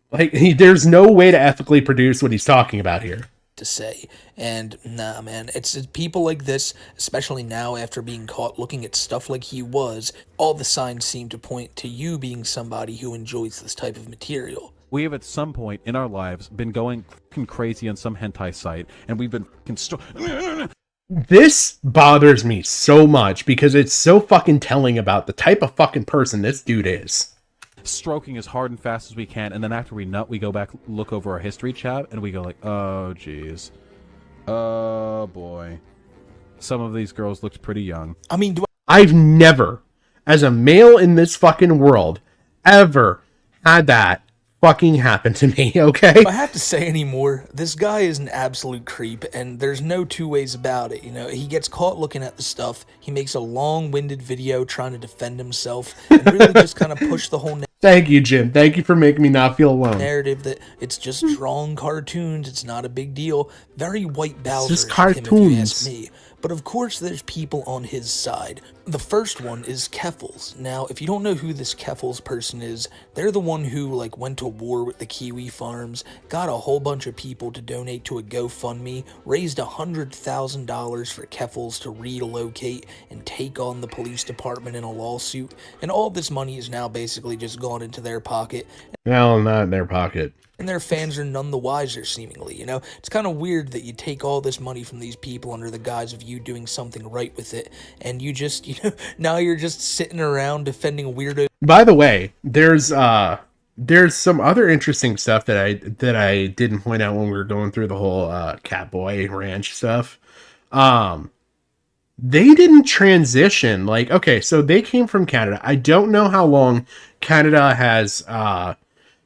Like, there's no way to ethically produce what he's talking about here. To say. And nah, man, it's people like this, especially now after being caught looking at stuff like he was, all the signs seem to point to you being somebody who enjoys this type of material. We have at some point in our lives been going fucking crazy on some hentai site, and we've been This bothers me so much because it's so fucking telling about the type of fucking person this dude is. Stroking as hard and fast as we can, and then after we nut, we go back, look over our history chat, and we go like, oh jeez, oh boy, some of these girls looked pretty young. I mean, I've never as a male in this fucking world, ever had that fucking happen to me, okay? If I have to say anymore, this guy is an absolute creep, and there's no two ways about it. You know, he gets caught looking at the stuff, he makes a long-winded video trying to defend himself, and really just kind of push the whole Thank you, Jim. Thank you for making me not feel alone. narrative that it's just drawn cartoons, it's not a big deal. Very white Bowser, just him, if you cartoons. ask me. But of course there's people on his side. The first one is Keffals. Now, if you don't know who this Keffals person is, they're the one who like went to war with the Kiwi farms, got a whole bunch of people to donate to a GoFundMe, raised $100,000 for Keffals to relocate and take on the police department in a lawsuit, and all this money is now basically just gone into their pocket. Well, not in their pocket. And their fans are none the wiser, seemingly, you know? It's kind of weird that you take all this money from these people under the guise of you doing something right with it, and you just, you know, now you're just sitting around defending weirdo. By the way, there's some other interesting stuff that I didn't point out when we were going through the whole Catboy Ranch stuff. They didn't transition. Like, okay, so they came from Canada. I don't know how long Canada has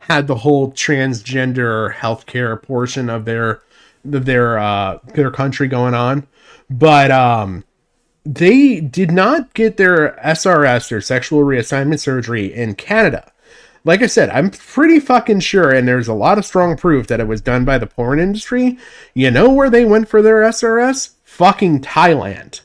had the whole transgender healthcare portion of their country going on, but they did not get their SRS, their sexual reassignment surgery, in Canada. Like I said, I'm pretty fucking sure, and there's a lot of strong proof that it was done by the porn industry. You know where they went for their SRS? Fucking Thailand.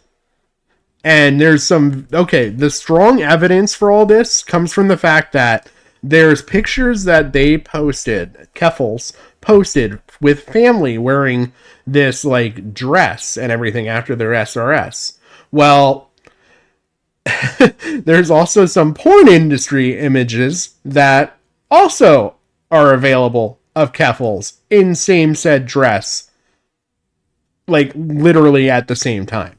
And there's the strong evidence for all this comes from the fact that there's pictures that they posted, Keffals posted, with family wearing this like dress and everything after their SRS. Well, there's also some porn industry images that also are available of Keffals in same said dress, like literally at the same time.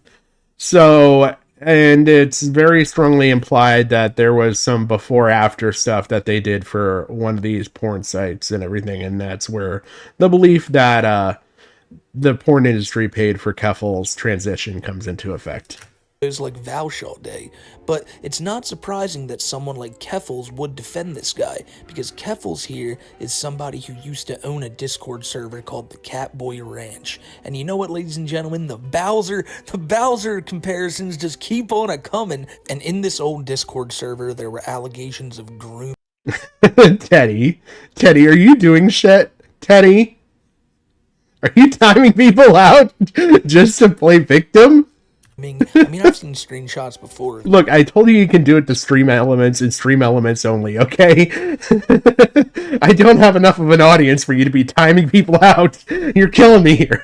So, and it's very strongly implied that there was some before after stuff that they did for one of these porn sites and everything, and that's where the belief that the porn industry paid for Keffals' transition comes into effect. Like Vouch all day, but it's not surprising that someone like Keffals would defend this guy, because Keffals here is somebody who used to own a Discord server called the Catboy Ranch. And you know what, ladies and gentlemen, the Bowser comparisons just keep on a-coming. And in this old Discord server, there were allegations of grooming. Teddy, are you doing shit? Teddy? Are you timing people out just to play victim? I mean, I've seen screenshots before. Look, I told you can do it to Stream Elements and Stream Elements only, okay? I don't have enough of an audience for you to be timing people out. You're killing me here.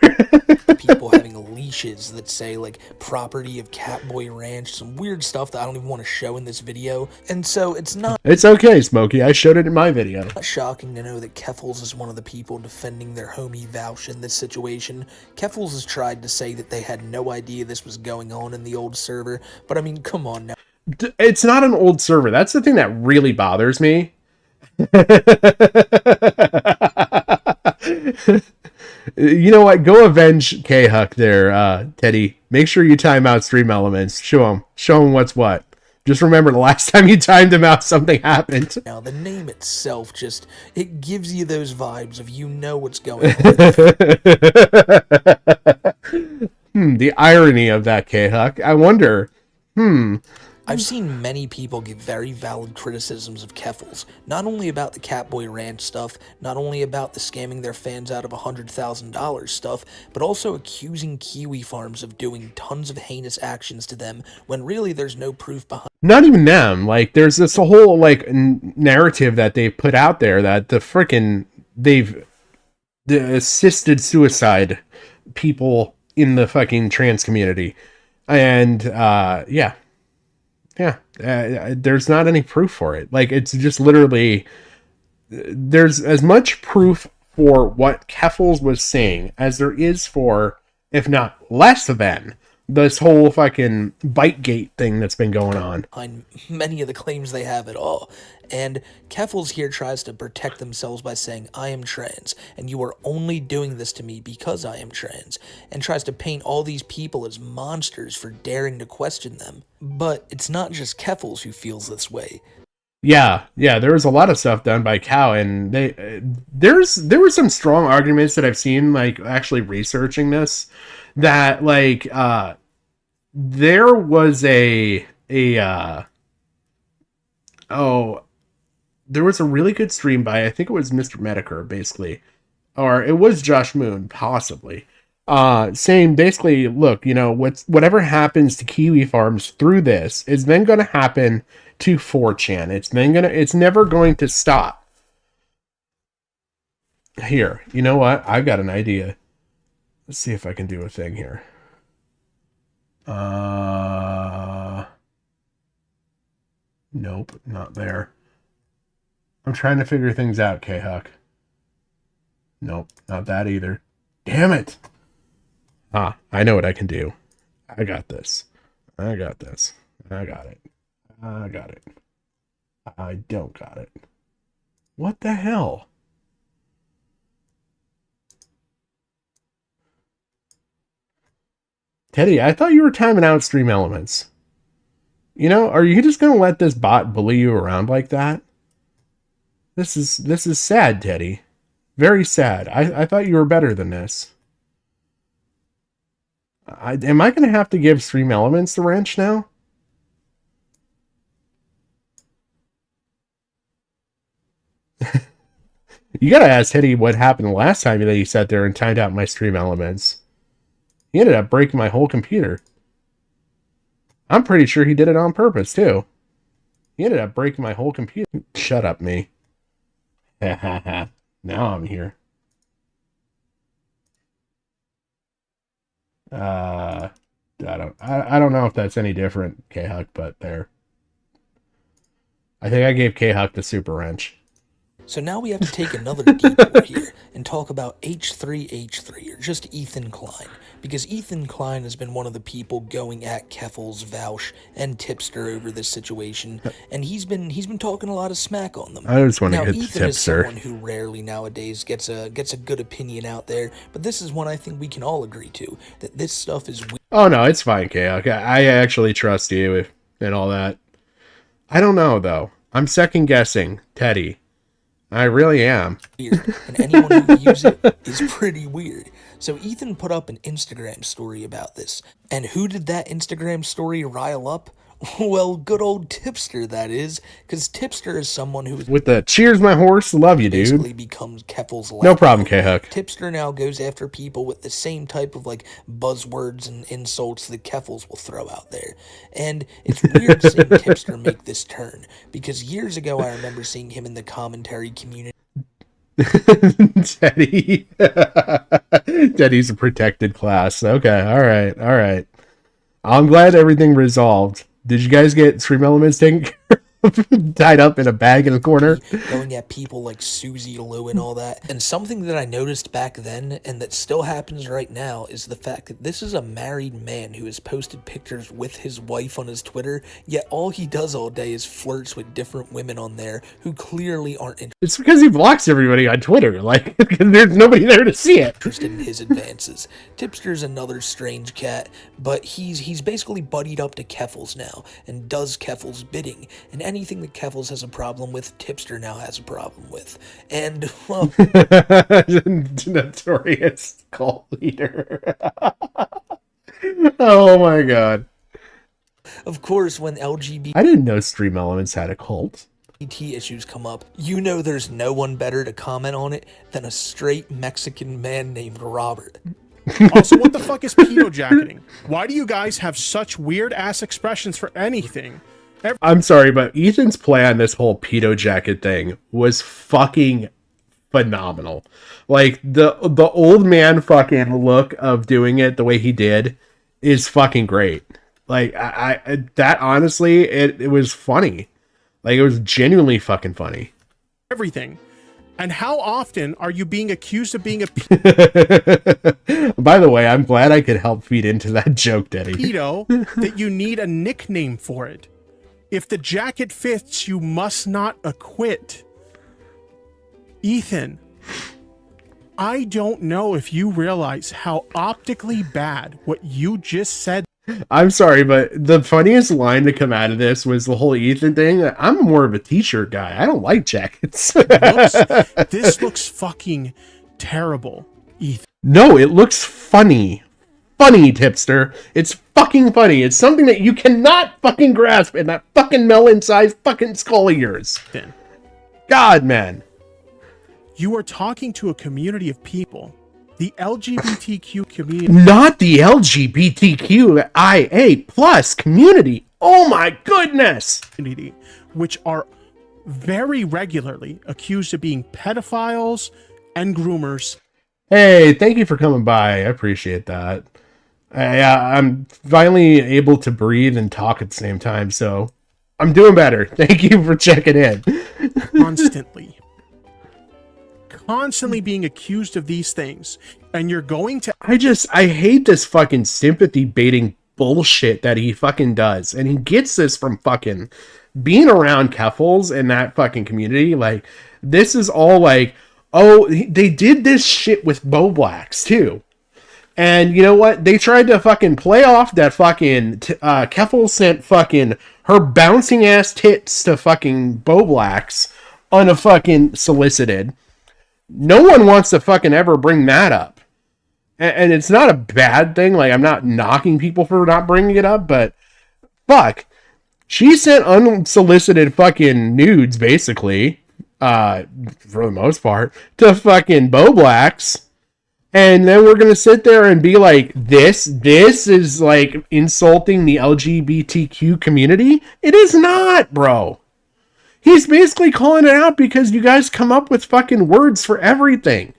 People having leashes that say, like, property of Catboy Ranch, some weird stuff that I don't even want to show in this video. And so it's not... It's okay, Smokey. I showed it in my video. Not shocking to know that Keffals is one of the people defending their homie Vouch in this situation. Keffals has tried to say that they had no idea this was going on in the old server, but I mean, come on now. It's not an old server. That's the thing that really bothers me. You know what? Go avenge K-Huck there, Teddy. Make sure you time out Stream Elements. Show him what's what. Just remember the last time you timed him out, something happened. Now, the name itself just, it gives you those vibes of you know what's going on. The irony of that, K-Huck. I wonder, I've seen many people give very valid criticisms of Keffals, not only about the Catboy Ranch stuff, not only about the scamming their fans out of $100,000 stuff, but also accusing Kiwi farms of doing tons of heinous actions to them when really there's no proof behind. Not even them. Like, there's this whole like narrative that they put out there that they've assisted suicide people in the fucking trans community, and there's not any proof for it. Like, it's just literally, there's as much proof for what Keffals was saying as there is for, if not less than, this whole fucking bite gate thing that's been going on. On many of the claims they have at all. And Keffals here tries to protect themselves by saying, I am trans, and you are only doing this to me because I am trans, and tries to paint all these people as monsters for daring to question them. But it's not just Keffals who feels this way. Yeah, there was a lot of stuff done by Cow, and there were some strong arguments that I've seen, like, actually researching this, that, like, there was there was a really good stream by, I think it was Mr. Medicare, basically, or it was Josh Moon, possibly, saying basically, look, you know, whatever happens to Kiwi Farms through this is then going to happen to 4chan. It's never going to stop. Here, you know what? I've got an idea. Let's see if I can do a thing here. Nope, not there. I'm trying to figure things out, K-Huck. Nope, not that either. Damn it! Ah, I know what I can do. I got this. I got this. I got it. I got it. I don't got it. What the hell? Teddy, I thought you were timing out Stream Elements. You know, are you just going to let this bot bully you around like that? This is sad, Teddy. Very sad. I thought you were better than this. Am I going to have to give Stream Elements the wrench now? You gotta ask Teddy what happened the last time that he sat there and timed out my Stream Elements. He ended up breaking my whole computer. I'm pretty sure he did it on purpose, too. He ended up breaking my whole computer. Shut up, me. Now I'm here. I don't know if that's any different, K-Huck, but there. I think I gave K-Huck the super wrench. So now we have to take another detour here and talk about H3H3, or just Ethan Klein, because Ethan Klein has been one of the people going at Keffals, Vaush, and Tipster over this situation, and he's been talking a lot of smack on them. I just want to hit Ethan Tipster. Is someone who rarely nowadays gets a good opinion out there, but this is one I think we can all agree to, that this stuff is weird. Oh no, it's fine, K-Huck. I actually trust you and all that. I don't know though. I'm second guessing Teddy. I really am. Weird, and anyone who views it is pretty weird. So Ethan put up an Instagram story about this. And who did that Instagram story rile up? Well, good old Tipster, that is. Because Tipster is someone who... With the cheers my horse, love you, dude. Basically becomes Keffals' No problem, K-Huck. Tipster now goes after people with the same type of, like, buzzwords and insults that Keffals will throw out there. And it's weird seeing Tipster make this turn. Because years ago, I remember seeing him in the commentary community. Teddy. Teddy's a protected class. Okay, alright. I'm glad everything resolved. Did you guys get Stream Elements taken care of? Tied up in a bag in a corner? Going at people like Susie Lou and all that. And something that I noticed back then, and that still happens right now, is the fact that this is a married man who has posted pictures with his wife on his Twitter, yet all he does all day is flirts with different women on there who clearly aren't interested. It's because he blocks everybody on Twitter. Like, there's nobody there to see it. Interested in his advances. Tipster's another strange cat, but he's basically buddied up to Keffals now, and does Keffals' bidding, and anything that Keffals has a problem with, Tipster now has a problem with. And, well... Notorious cult leader. Oh my god. Of course, when LGBT... I didn't know Stream Elements had a cult. issues come up, you know there's no one better to comment on it than a straight Mexican man named Robert. Also, what the fuck is pedo jacketing? Why do you guys have such weird ass expressions for anything? I'm sorry, but Ethan's play on this whole pedo jacket thing was fucking phenomenal. Like, the old man fucking look of doing it the way he did is fucking great. Like, I that honestly, it was funny. Like, it was genuinely fucking funny. Everything. And how often are you being accused of being a By the way, I'm glad I could help feed into that joke, Daddy. pedo that you need a nickname for it? If the jacket fits, you must not acquit. Ethan, I don't know if you realize how optically bad what you just said. I'm sorry, but the funniest line to come out of this was the whole Ethan thing. I'm more of a t-shirt guy. I don't like jackets. This looks fucking terrible, Ethan. No, it looks funny. Funny, Tipster. It's fucking funny. It's something that you cannot fucking grasp in that fucking melon-sized fucking skull of yours. God, man. You are talking to a community of people. The LGBTQ community. Not the LGBTQIA plus community. Oh my goodness. Which are very regularly accused of being pedophiles and groomers. Hey, thank you for coming by. I appreciate that. I'm finally able to breathe and talk at the same time, so I'm doing better. Thank you for checking in. Constantly being accused of these things, and you're going to I hate this fucking sympathy baiting bullshit that he fucking does, and he gets this from fucking being around Keffals and that fucking community. Like, this is all like, oh, they did this shit with Bo Blacks too, and you know what, they tried to fucking play off that fucking Keffals sent fucking her bouncing ass tits to fucking Bo Blacks unfucking solicited. No one wants to fucking ever bring that up. And it's not a bad thing. Like, I'm not knocking people for not bringing it up, but fuck. She sent unsolicited fucking nudes, basically, for the most part, to fucking Bo Blacks. And then we're going to sit there and be like, this is like insulting the LGBTQ community? It is not, bro. He's basically calling it out because you guys come up with fucking words for everything.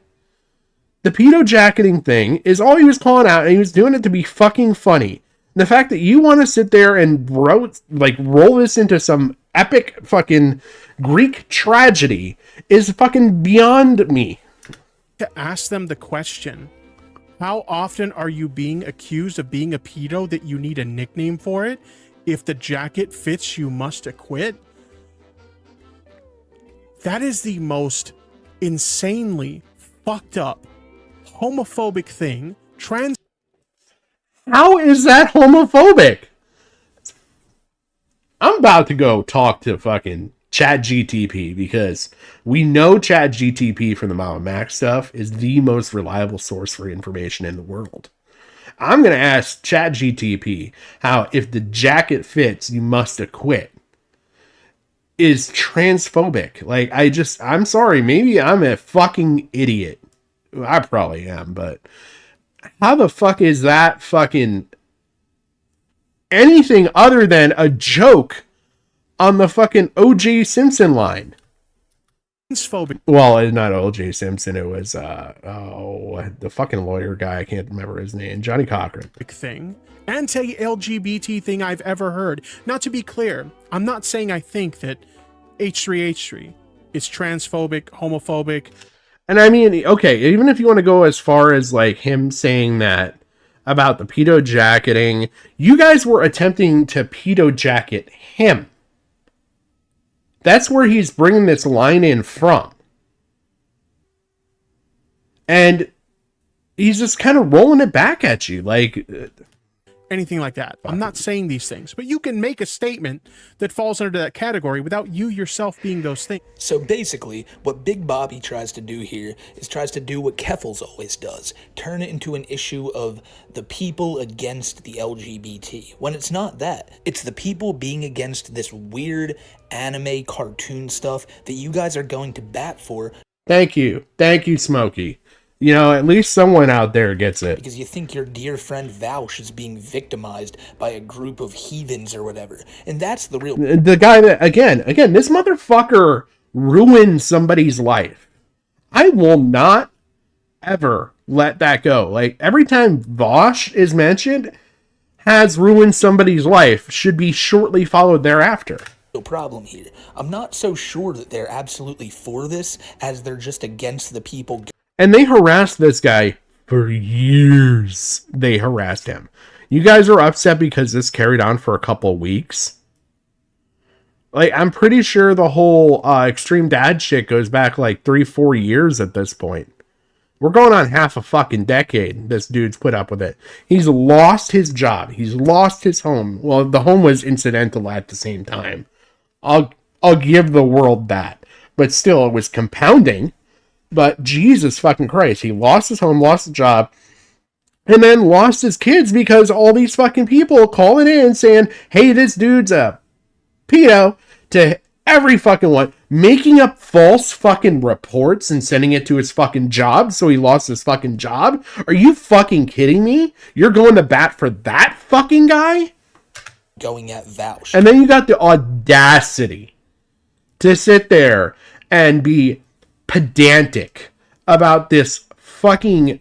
The pedo jacketing thing is all he was calling out, and he was doing it to be fucking funny. And the fact that you want to sit there and roll this into some epic fucking Greek tragedy is fucking beyond me. To ask them the question, how often are you being accused of being a pedo that you need a nickname for it? If the jacket fits, you must acquit. That is the most insanely fucked up, homophobic thing. How is that homophobic? I'm about to go talk to fucking ChatGTP because we know ChatGTP from the Mama Mac stuff is the most reliable source for information in the world. I'm going to ask ChatGTP how if the jacket fits, you must acquit. Is transphobic. Like, I'm sorry, maybe I'm a fucking idiot. I probably am, but how the fuck is that fucking anything other than a joke on the fucking OJ Simpson line? Well, not OJ Simpson, it was the fucking lawyer guy, I can't remember his name, Johnny Cochran. Thing. Anti-LGBT thing I've ever heard. Not to be clear, I'm not saying I think that H3H3 is transphobic, homophobic. And I mean, okay, even if you want to go as far as like him saying that about the pedo jacketing, you guys were attempting to pedo jacket him. That's where he's bringing this line in from. And he's just kind of rolling it back at you like anything like that. I'm not saying these things, but you can make a statement that falls under that category without you yourself being those things. So basically, what Big Bobby tries to do here is tries to do what Keffals always does, turn it into an issue of the people against the LGBT, when it's not that. It's the people being against this weird anime cartoon stuff that you guys are going to bat for. Thank you, Smokey. You know, at least someone out there gets it. Because you think your dear friend Vaush is being victimized by a group of heathens or whatever. And that's the real... The guy that, again, this motherfucker ruined somebody's life. I will not ever let that go. Like, every time Vaush is mentioned, has ruined somebody's life, should be shortly followed thereafter. problem here. I'm not so sure that they're absolutely for this as they're just against the people. And they harassed this guy for years. They harassed him. You guys are upset because this carried on for a couple weeks. Like, I'm pretty sure the whole extreme dad shit goes back like 3-4 years at this point. We're going on half a fucking decade. This dude's put up with it. He's lost his job. He's lost his home. Well, the home was incidental at the same time. I'll give the world that. But still, it was compounding. But Jesus fucking Christ, he lost his home, lost his job, and then lost his kids because all these fucking people calling in saying, hey, this dude's a pedo to every fucking one, making up false fucking reports and sending it to his fucking job so he lost his fucking job. Are you fucking kidding me? You're going to bat for that fucking guy? Going at Vouch. And then you got the audacity to sit there and be pedantic about this fucking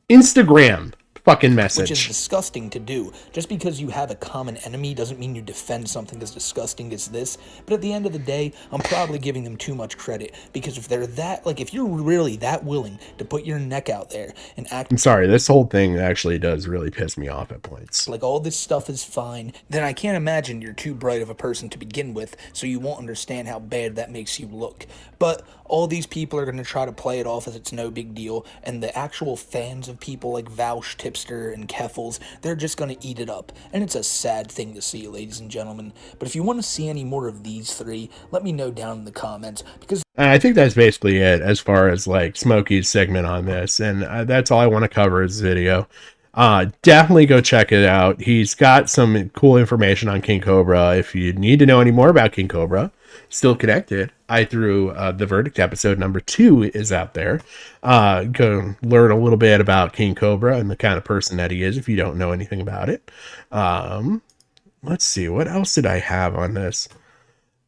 Instagram fucking message. Which is disgusting to do. Just because you have a common enemy doesn't mean you defend something as disgusting as this. But at the end of the day, I'm probably giving them too much credit. Because if they're that, like, if you're really that willing to put your neck out there and act... I'm sorry, this whole thing actually does really piss me off at points. Like, all this stuff is fine, then I can't imagine you're too bright of a person to begin with, so you won't understand how bad that makes you look. But all these people are going to try to play it off as it's no big deal, and the actual fans of people like Vouch, Tipster, and Keffals, they're just going to eat it up. And it's a sad thing to see, ladies and gentlemen. But if you want to see any more of these three, let me know down in the comments, because... I think that's basically it as far as like Smokey's segment on this, and that's all I want to cover in this video. Definitely go check it out. He's got some cool information on King Cobra. If you need to know any more about King Cobra, Still Connected, I threw the Verdict episode number 2 is out there. Go learn a little bit about King Cobra and the kind of person that he is if you don't know anything about it. Let's see, what else did I have on this?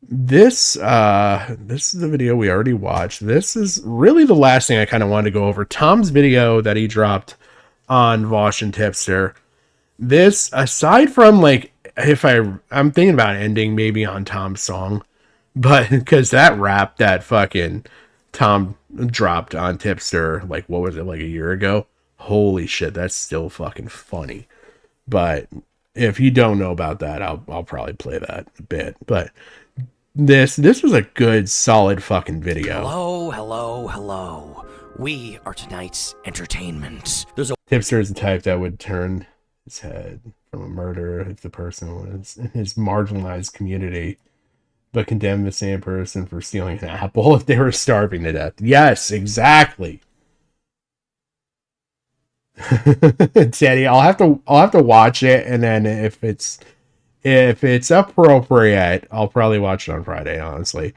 This is the video we already watched. This is really the last thing I kind of wanted to go over. Tom's video that he dropped on Vosh and Tipster. This, aside from like, if I'm thinking about ending maybe on Tom's song, but because that rap that fucking Tom dropped on Tipster, like, what was it, like a year ago? Holy shit, that's still fucking funny. But if you don't know about that, I'll probably play that a bit. But this was a good, solid fucking video. Hello. We are tonight's entertainment. Tipster is the type that would turn his head from a murder if the person was in his marginalized community, but condemn the same person for stealing an apple if they were starving to death. Yes, exactly. Teddy, I'll have to watch it, and then if it's appropriate, I'll probably watch it on Friday, honestly.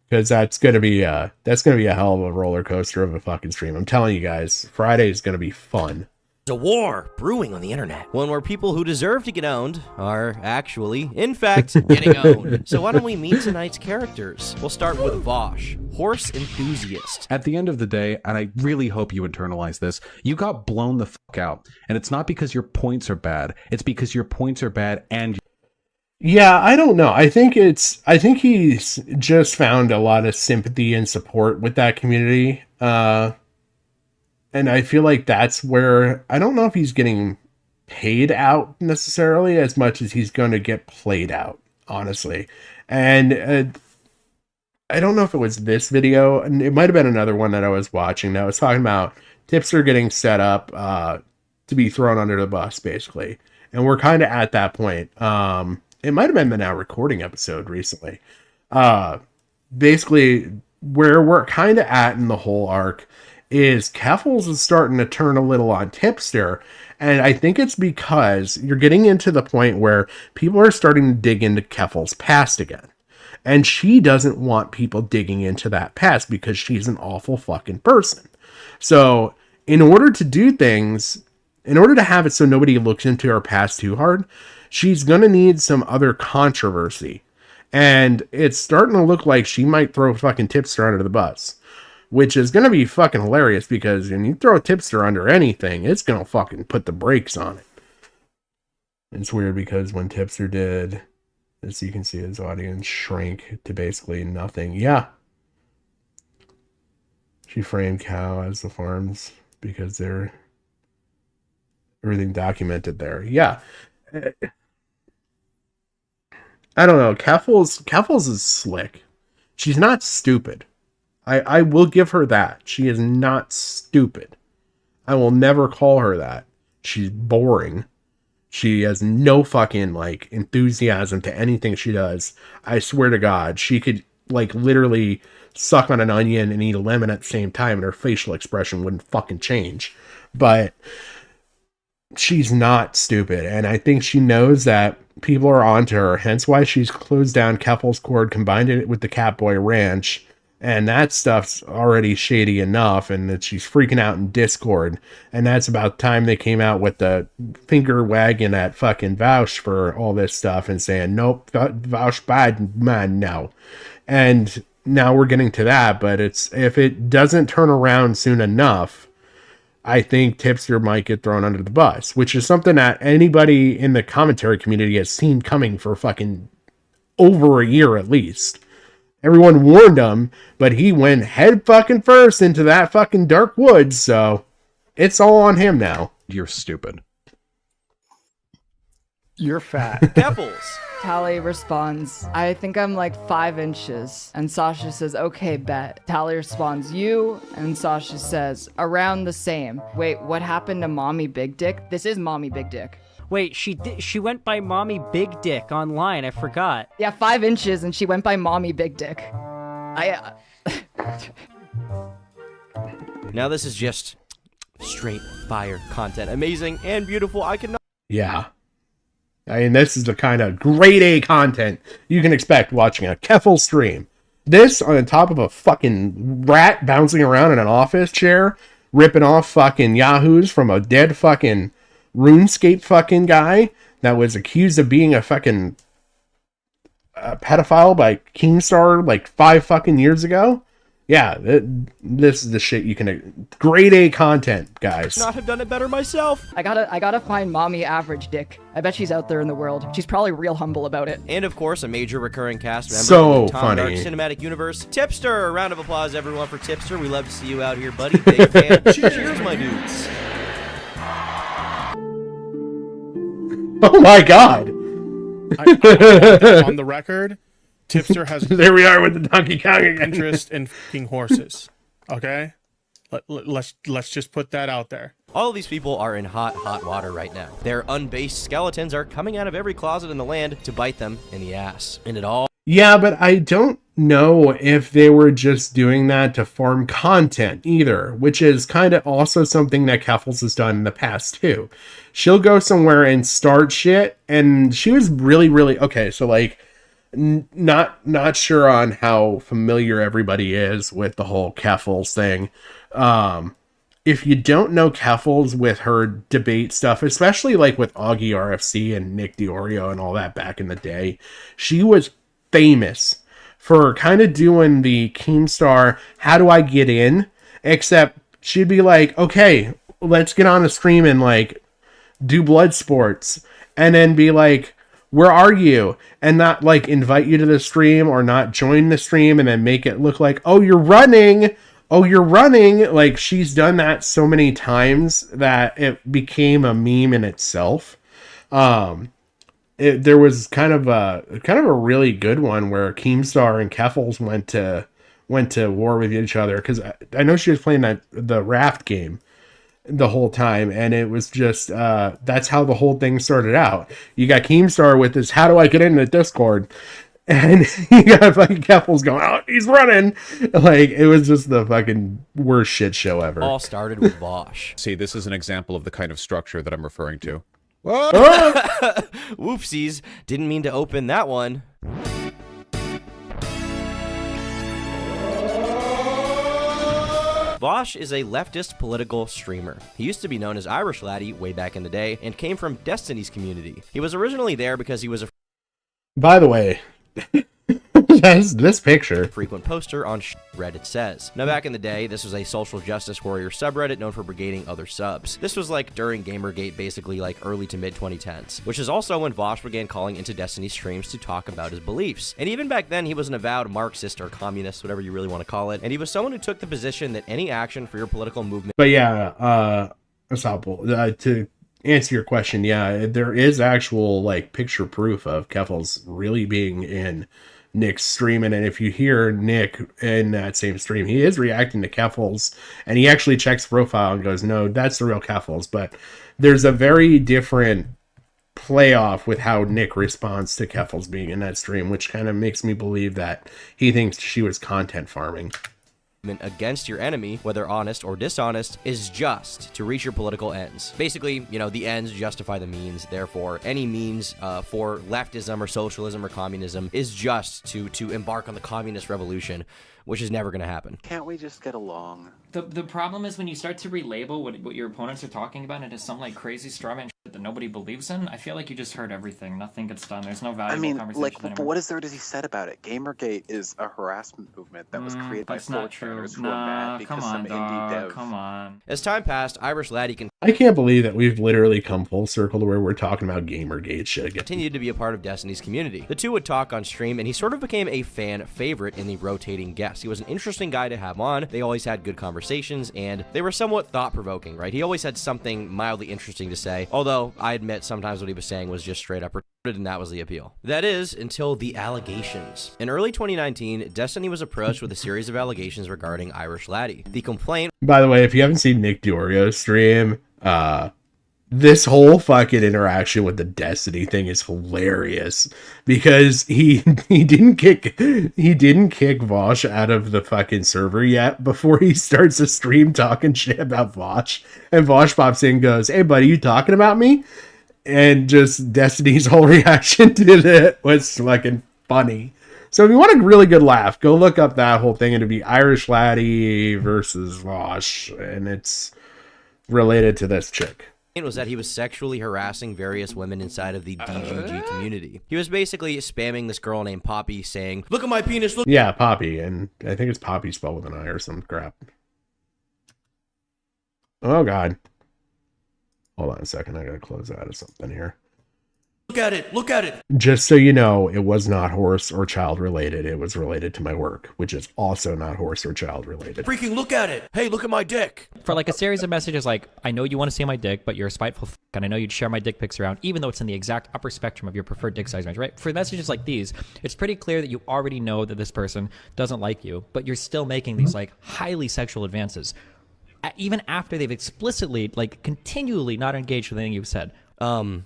Because that's gonna be a hell of a roller coaster of a fucking stream. I'm telling you guys, Friday is gonna be fun. There's a war brewing on the internet, one where people who deserve to get owned are actually, in fact, getting owned. So why don't we meet tonight's characters? We'll start with Vosh, horse enthusiast. At the end of the day, and I really hope you internalize this, you got blown the fuck out. And it's not because your points are bad. It's because your points are bad and... Yeah, I don't know. I think he's just found a lot of sympathy and support with that community. And I feel like that's where, I don't know if he's getting paid out necessarily as much as he's going to get played out, honestly. And I don't know if it was this video, and it might have been another one that I was watching that was talking about Tipster getting set up to be thrown under the bus, basically. And we're kind of at that point. It might have been the Now Recording episode recently. Basically, where we're kind of at in the whole arc is Keffals is starting to turn a little on Tipster. And I think it's because you're getting into the point where people are starting to dig into Keffals' past again. And she doesn't want people digging into that past because she's an awful fucking person. So in order to do things, in order to have it so nobody looks into her past too hard, she's going to need some other controversy. And it's starting to look like she might throw fucking Tipster under the bus. Which is going to be fucking hilarious because when you throw a Tipster under anything, it's going to fucking put the brakes on it. It's weird because when Tipster did As you can see, his audience shrank to basically nothing. Yeah. She framed Cow as the farms because they're everything documented there. Yeah. I don't know. Keffals is slick. She's not stupid. I will give her that. She is not stupid. I will never call her that. She's boring. She has no fucking like enthusiasm to anything she does. I swear to God, she could like literally suck on an onion and eat a lemon at the same time and her facial expression wouldn't fucking change. But she's not stupid. And I think she knows that people are onto her. Hence why she's closed down Keffals Court, combined it with the Catboy Ranch. And that stuff's already shady enough, and that she's freaking out in Discord. And that's about time they came out with the finger wagging at fucking Vouch for all this stuff and saying, nope, Vouch bad, man, no. And now we're getting to that, but if it doesn't turn around soon enough, I think Tipster might get thrown under the bus, which is something that anybody in the commentary community has seen coming for fucking over a year at least. Everyone warned him, but he went head fucking first into that fucking dark woods, so it's all on him now. You're stupid. You're fat. Keffals. Tally responds, I think I'm like 5 inches. And Sasha says, okay, bet. Tally responds, you? And Sasha says, around the same. Wait, what happened to Mommy Big Dick? This is Mommy Big Dick. Wait, she went by Mommy Big Dick online. I forgot. Yeah, 5 inches, and she went by Mommy Big Dick. Now this is just straight fire content. Amazing and beautiful. I cannot. Yeah. I mean, this is the kind of grade A content you can expect watching a Keffals stream. This on the top of a fucking rat bouncing around in an office chair, ripping off fucking yahoos from a dead fucking RuneScape fucking guy that was accused of being a fucking pedophile by Keemstar like 5 fucking years ago. Yeah, this is the shit you can... Grade A content, guys. Not have done it better myself. I gotta find Mommy Average Dick. I bet she's out there in the world. She's probably real humble about it. And of course, a major recurring cast member So of the Tom funny. Dark Cinematic Universe, Tipster. A round of applause, everyone, for Tipster. We love to see you out here, buddy. Big fan. Cheers, my dudes. Oh my God. On the record, Tipster has there we are with the Donkey Kong again. interest in fucking horses. Okay, let's just put that out there. All of these people are in hot water right now. Their unbased skeletons are coming out of every closet in the land to bite them in the ass. And it all... Yeah, but I don't know if they were just doing that to farm content either, which is kind of also something that Keffals has done in the past too. She'll go somewhere and start shit, and she was really okay. So like, not sure on how familiar everybody is with the whole Keffals thing. If you don't know Keffals with her debate stuff, especially like with Augie RFC and Nick Diorio and all that back in the day, she was famous for kind of doing the Keemstar, how do I get in? Except she'd be like, okay, let's get on a stream and like do blood sports, and then be like, where are you? And not like invite you to the stream or not join the stream and then make it look like, oh, you're running. Like, she's done that so many times that it became a meme in itself. There was kind of a really good one where Keemstar and Keffals went to war with each other, because I know she was playing the raft game the whole time, and it was just that's how the whole thing started out. You got Keemstar with this, how do I get into Discord? And you got fucking Keffals going, oh, he's running. Like, it was just the fucking worst shit show ever. All started with Vosh. See, this is an example of the kind of structure that I'm referring to. Whoopsies. Didn't mean to open that one. Vosh is a leftist political streamer. He used to be known as Irish Laddie way back in the day and came from Destiny's community. He was originally there because he was a... By the way, this picture. Frequent poster on Reddit says. Now, back in the day, this was a social justice warrior subreddit known for brigading other subs. This was like during Gamergate, basically like early to mid 2010s, which is also when Vosh began calling into Destiny streams to talk about his beliefs. And even back then, he was an avowed Marxist or communist, whatever you really want to call it. And he was someone who took the position that any action for your political movement. But yeah, to answer your question, yeah, there is actual like picture proof of Keffals really being in Nick's stream, and if you hear Nick in that same stream, he is reacting to Keffals, and he actually checks profile and goes, "No, that's the real Keffals." But there's a very different playoff with how Nick responds to Keffals being in that stream, which kind of makes me believe that he thinks she was content farming. Against your enemy, whether honest or dishonest, is just to reach your political ends. Basically, you know, the ends justify the means. Therefore, any means for leftism or socialism or communism is just to embark on the communist revolution, which is never going to happen. Can't we just get along? The problem is when you start to relabel what your opponents are talking about into some like crazy strawman shit that nobody believes in, I feel like you just heard everything. Nothing gets done. There's no valuable conversation anymore. What is there to be said about it? Gamergate is a harassment movement that was created by 4chaners who are mad because some indie dev. Come on. As time passed, Irish Laddie I can't believe that we've literally come full circle to where we're talking about Gamergate shit again. Continued to be a part of Destiny's community. The two would talk on stream, and he sort of became a fan favorite in the rotating guests. He was an interesting guy to have on. They always had good conversations, and they were somewhat thought-provoking, right? He always had something mildly interesting to say, although I admit sometimes what he was saying was just straight up retarded, and that was the appeal. That is, until the allegations. In early 2019, Destiny was approached with a series of allegations regarding Irish Laddie. The complaint... By the way, if you haven't seen Nick Diorio's stream, this whole fucking interaction with the Destiny thing is hilarious because he didn't kick Vosh out of the fucking server yet before he starts the stream talking shit about Vosh, and Vosh pops in and goes, "Hey buddy, you talking about me?" And just Destiny's whole reaction to it was fucking funny. So if you want a really good laugh, go look up that whole thing. It'll be Irish Laddie versus Vosh, and it's related to this chick. Was that he was sexually harassing various women inside of the DGG community. He was basically spamming this girl named Poppy saying, "Look at my penis, look." Yeah, Poppy, and I think it's Poppy spelled with an I or some crap. Oh god. Hold on a second, I gotta close out of something here. Look at it, look at it. Just so you know, it was not horse or child related. It was related to my work, which is also not horse or child related. Freaking look at it. Hey, look at my dick. For like a series of messages like, "I know you want to see my dick, but you're a spiteful f***, and I know you'd share my dick pics around, even though it's in the exact upper spectrum of your preferred dick size range," right? For messages like these, it's pretty clear that you already know that this person doesn't like you, but you're still making these like highly sexual advances, even after they've explicitly, like continually not engaged with anything you've said.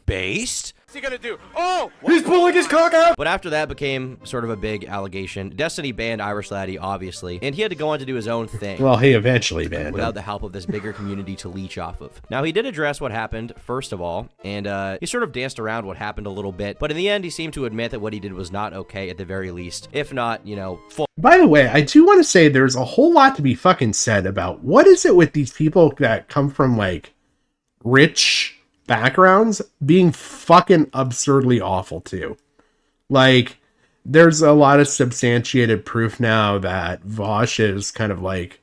Based? What's he gonna do? Oh! He's pulling his cock out! But after that became sort of a big allegation. Destiny banned Irish Laddie, obviously, and he had to go on to do his own thing. Well, he eventually banned without him. the help of this bigger community to leech off of. Now, he did address what happened, first of all, and he sort of danced around what happened a little bit, but in the end, he seemed to admit that what he did was not okay at the very least, if not, you know, full. By the way, I do want to say there's a whole lot to be fucking said about what is it with these people that come from, like, rich backgrounds being fucking absurdly awful too. Like, there's a lot of substantiated proof now that Vosh is kind of like,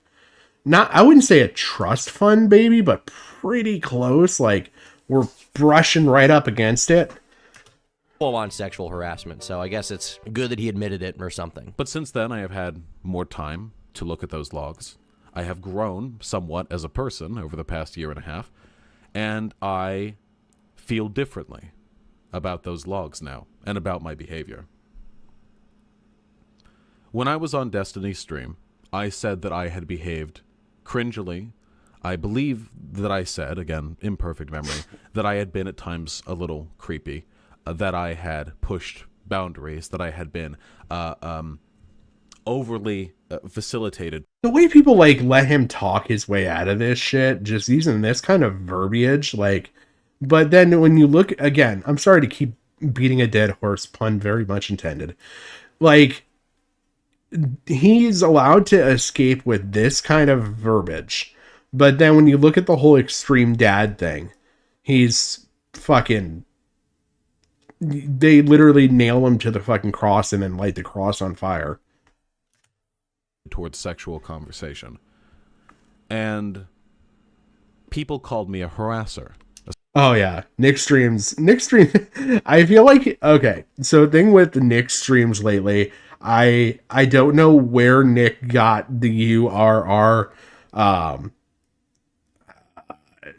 not, I wouldn't say a trust fund baby, but pretty close. Like, we're brushing right up against it. Full-on sexual harassment, so I guess it's good that he admitted it or something. But since then, I have had more time to look at those logs. I have grown somewhat as a person over the past year and a half, and I feel differently about those logs now and about my behavior. When I was on Destiny's stream, I said that I had behaved cringily. I believe that I said, again, imperfect memory, that I had been at times a little creepy, that I had pushed boundaries, that I had been overly facilitated. The way people, like, let him talk his way out of this shit, just using this kind of verbiage, like, but then when you look, again, I'm sorry to keep beating a dead horse, pun very much intended, like, he's allowed to escape with this kind of verbiage, but then when you look at the whole extreme dad thing, he's fucking they literally nail him to the fucking cross and then light the cross on fire. Towards sexual conversation. And people called me a harasser. Oh yeah, Nick streams. I feel like, okay, so the thing with Nick streams lately, I don't know where Nick got the URR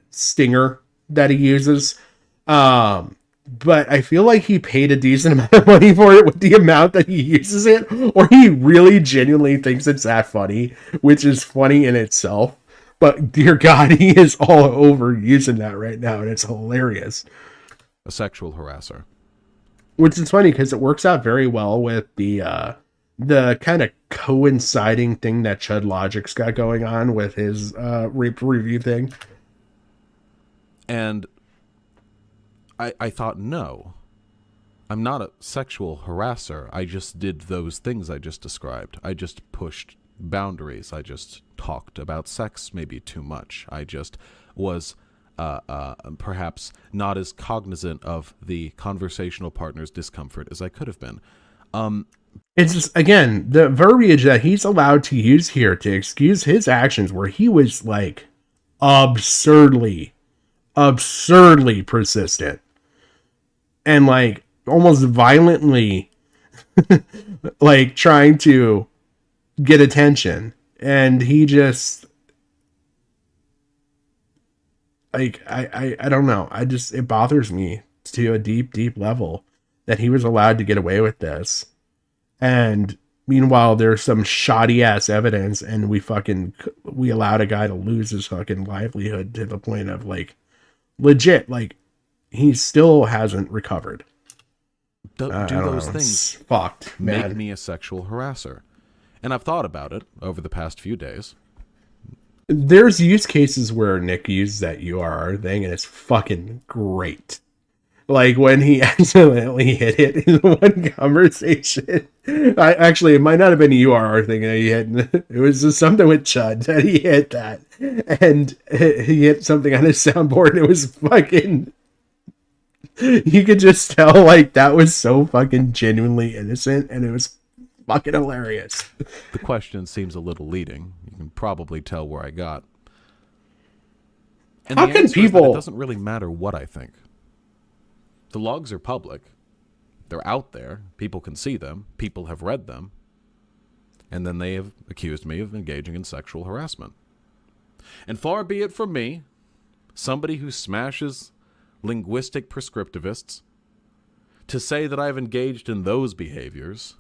stinger that he uses, but I feel like he paid a decent amount of money for it with the amount that he uses it, or he really genuinely thinks it's that funny, which is funny in itself. But dear God, he is all over using that right now, and it's hilarious. A sexual harasser. Which is funny because it works out very well with the kind of coinciding thing that Chud Logic's got going on with his rape review thing. And I thought, no, I'm not a sexual harasser. I just did those things I just described. I just pushed boundaries. I just talked about sex maybe too much. I just was perhaps not as cognizant of the conversational partner's discomfort as I could have been. It's just, again, the verbiage that he's allowed to use here to excuse his actions where he was like absurdly persistent and like almost violently like trying to get attention, and he just like I don't know, it bothers me to a deep level that he was allowed to get away with this, and meanwhile there's some shoddy ass evidence, and we allowed a guy to lose his fucking livelihood to the point of like legit, like he still hasn't recovered. Do those things it's fucked, man. Make me a sexual harasser? And I've thought about it over the past few days. There's use cases where Nick uses that URR thing, and it's fucking great. Like when he accidentally hit it in one conversation. It might not have been a URR thing that he hit. It was just something with Chud that he hit that. And he hit something on his soundboard, and it was fucking... You could just tell, like, that was so fucking genuinely innocent, and it was fucking hilarious. The question seems a little leading. You can probably tell where I got. And how can people... It doesn't really matter what I think. The logs are public. They're out there. People can see them. People have read them. And then they have accused me of engaging in sexual harassment. And far be it from me, somebody who smashes linguistic prescriptivists, to say that I've engaged in those behaviors,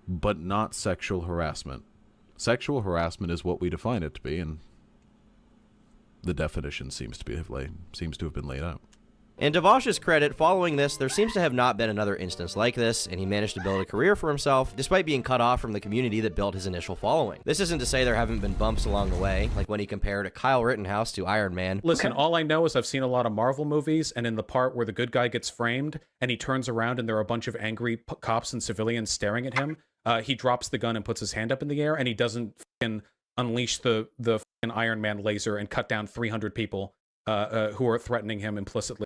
but not sexual harassment. Sexual harassment is what we define it to be, and the definition seems to have been laid out. And to Vosh's credit, following this, there seems to have not been another instance like this, and he managed to build a career for himself, despite being cut off from the community that built his initial following. This isn't to say there haven't been bumps along the way, like when he compared Kyle Rittenhouse to Iron Man. Listen, all I know is I've seen a lot of Marvel movies, and in the part where the good guy gets framed, and he turns around and there are a bunch of angry cops and civilians staring at him, he drops the gun and puts his hand up in the air, and he doesn't fucking unleash the fucking Iron Man laser and cut down 300 people who are threatening him implicitly.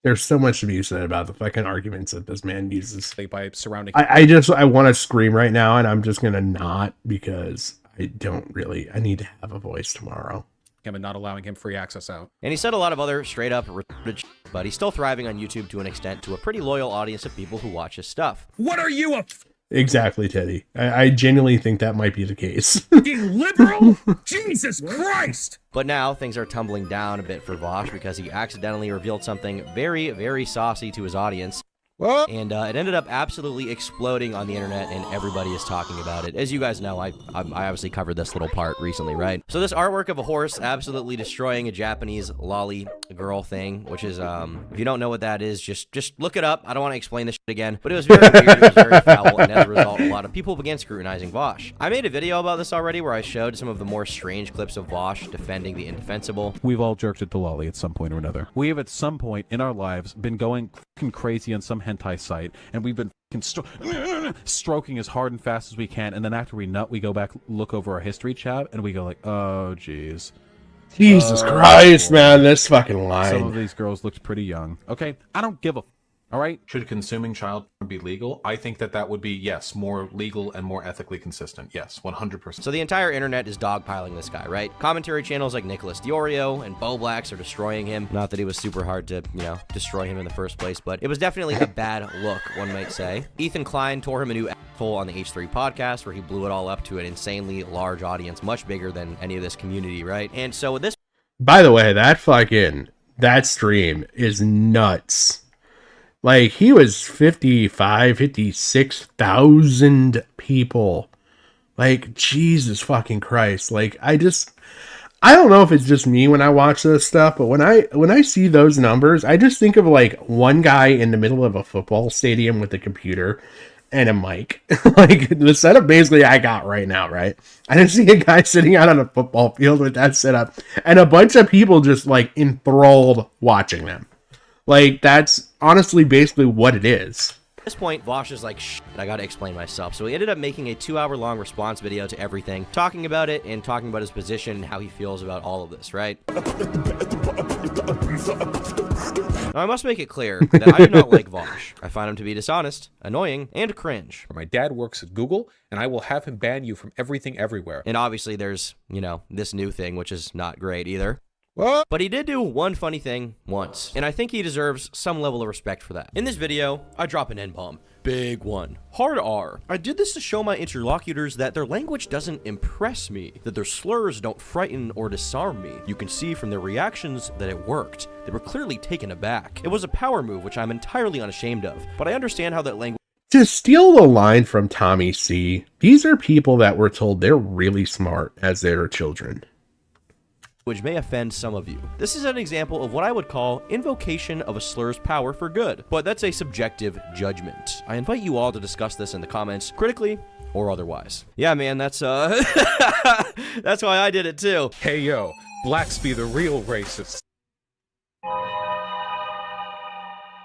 There's so much to be said about the fucking arguments that this man uses. By surrounding... I want to scream right now, and I'm just going to not, because I need to have a voice tomorrow. Him and not allowing him free access out. And he said a lot of other straight up retarded shit, but he's still thriving on YouTube to an extent, to a pretty loyal audience of people who watch his stuff. What are you, a Exactly, Teddy. I genuinely think that might be the case. fucking liberal? Jesus Christ! But now things are tumbling down a bit for Vosh because he accidentally revealed something very, very saucy to his audience. What? And it ended up absolutely exploding on the internet, and everybody is talking about it. As you guys know, I obviously covered this little part recently, right? So this artwork of a horse absolutely destroying a Japanese lolly girl thing, which is, if you don't know what that is, just look it up. I don't want to explain this shit again, but it was very weird, it was very foul, and as a result, a lot of people began scrutinizing Vosh. I made a video about this already where I showed some of the more strange clips of Vosh defending the indefensible. We've all jerked at the lolly at some point or another. We have at some point in our lives been going fucking crazy on some hentai site, and we've been stroking as hard and fast as we can, and then after we nut, we go back, look over our history tab, and we go like, oh geez, Jesus Christ, man, this fucking line. Some of these girls looked pretty young. Okay, I don't give a. All right, should consuming child porn be legal? I think that would be, yes, more legal and more ethically consistent. Yes, 100%. So the entire internet is dogpiling this guy, right? Commentary channels like Nicholas Diorio and Bo Blacks are destroying him. Not that it was super hard to, destroy him in the first place, but it was definitely a bad look, one might say. Ethan Klein tore him a new asshole on the H3 podcast, where he blew it all up to an insanely large audience, much bigger than any of this community, right? And so this... By the way, that stream is nuts. Like, he was 56,000 people. Like, Jesus fucking Christ. Like, I don't know if it's just me when I watch this stuff, but when I see those numbers, I just think of, like, one guy in the middle of a football stadium with a computer and a mic. Like, the setup basically I got right now, right? I didn't see a guy sitting out on a football field with that setup, and a bunch of people just, like, enthralled watching them. Like, that's honestly basically what it is. At this point, Vosh is like, shit, I gotta explain myself. So he ended up making a 2-hour-long response video to everything, talking about it and talking about his position and how he feels about all of this, right? Now, I must make it clear that I do not like Vosh. I find him to be dishonest, annoying, and cringe. My dad works at Google, and I will have him ban you from everything everywhere. And obviously there's, this new thing, which is not great either. What? But he did do one funny thing once, and I think he deserves some level of respect for that. In this video, I drop an N-bomb. Big one. Hard R. I did this to show my interlocutors that their language doesn't impress me, that their slurs don't frighten or disarm me. You can see from their reactions that it worked. They were clearly taken aback. It was a power move, which I'm entirely unashamed of, but I understand how that language... To steal the line from Tommy C, these are people that were told they're really smart as they were children. Which may offend some of you. This is an example of what I would call invocation of a slur's power for good, but that's a subjective judgment. I invite you all to discuss this in the comments, critically or otherwise. Yeah, man, that's that's why I did it too. Hey, yo, blacks be the real racists.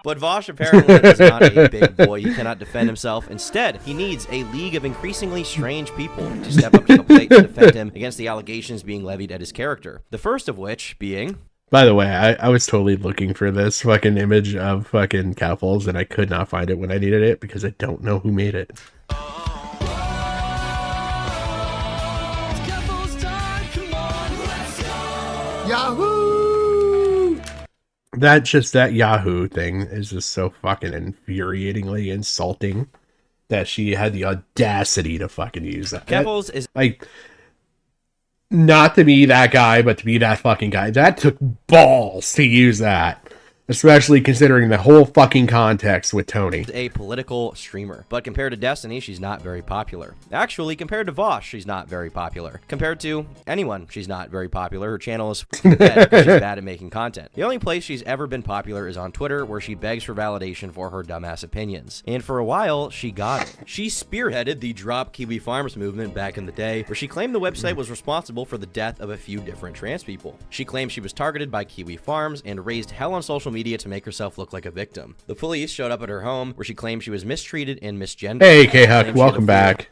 But Vosh apparently is not a big boy. He cannot defend himself. Instead, he needs a league of increasingly strange people to step up to the plate to defend him against the allegations being levied at his character. The first of which being... By the way, I was totally looking for this fucking image of fucking Keffals, and I could not find it when I needed it because I don't know who made it. Yahoo! That Yahoo thing is just so fucking infuriatingly insulting that she had the audacity to fucking use that. Keffals is like, not to be that guy, but to be that fucking guy. That took balls to use that. Especially considering the whole fucking context with Tony. A political streamer, but compared to Destiny, she's not very popular. Actually, compared to Vosh, she's not very popular. Compared to anyone, she's not very popular. Her channel is dead because she's bad at making content. The only place she's ever been popular is on Twitter, where she begs for validation for her dumbass opinions. And for a while, she got it. She spearheaded the Drop Kiwi Farms movement back in the day, where she claimed the website was responsible for the death of a few different trans people. She claimed she was targeted by Kiwi Farms and raised hell on social media to make herself look like a victim. The police showed up at her home, where she claimed she was mistreated and misgendered. Hey, K-Huck, welcome back.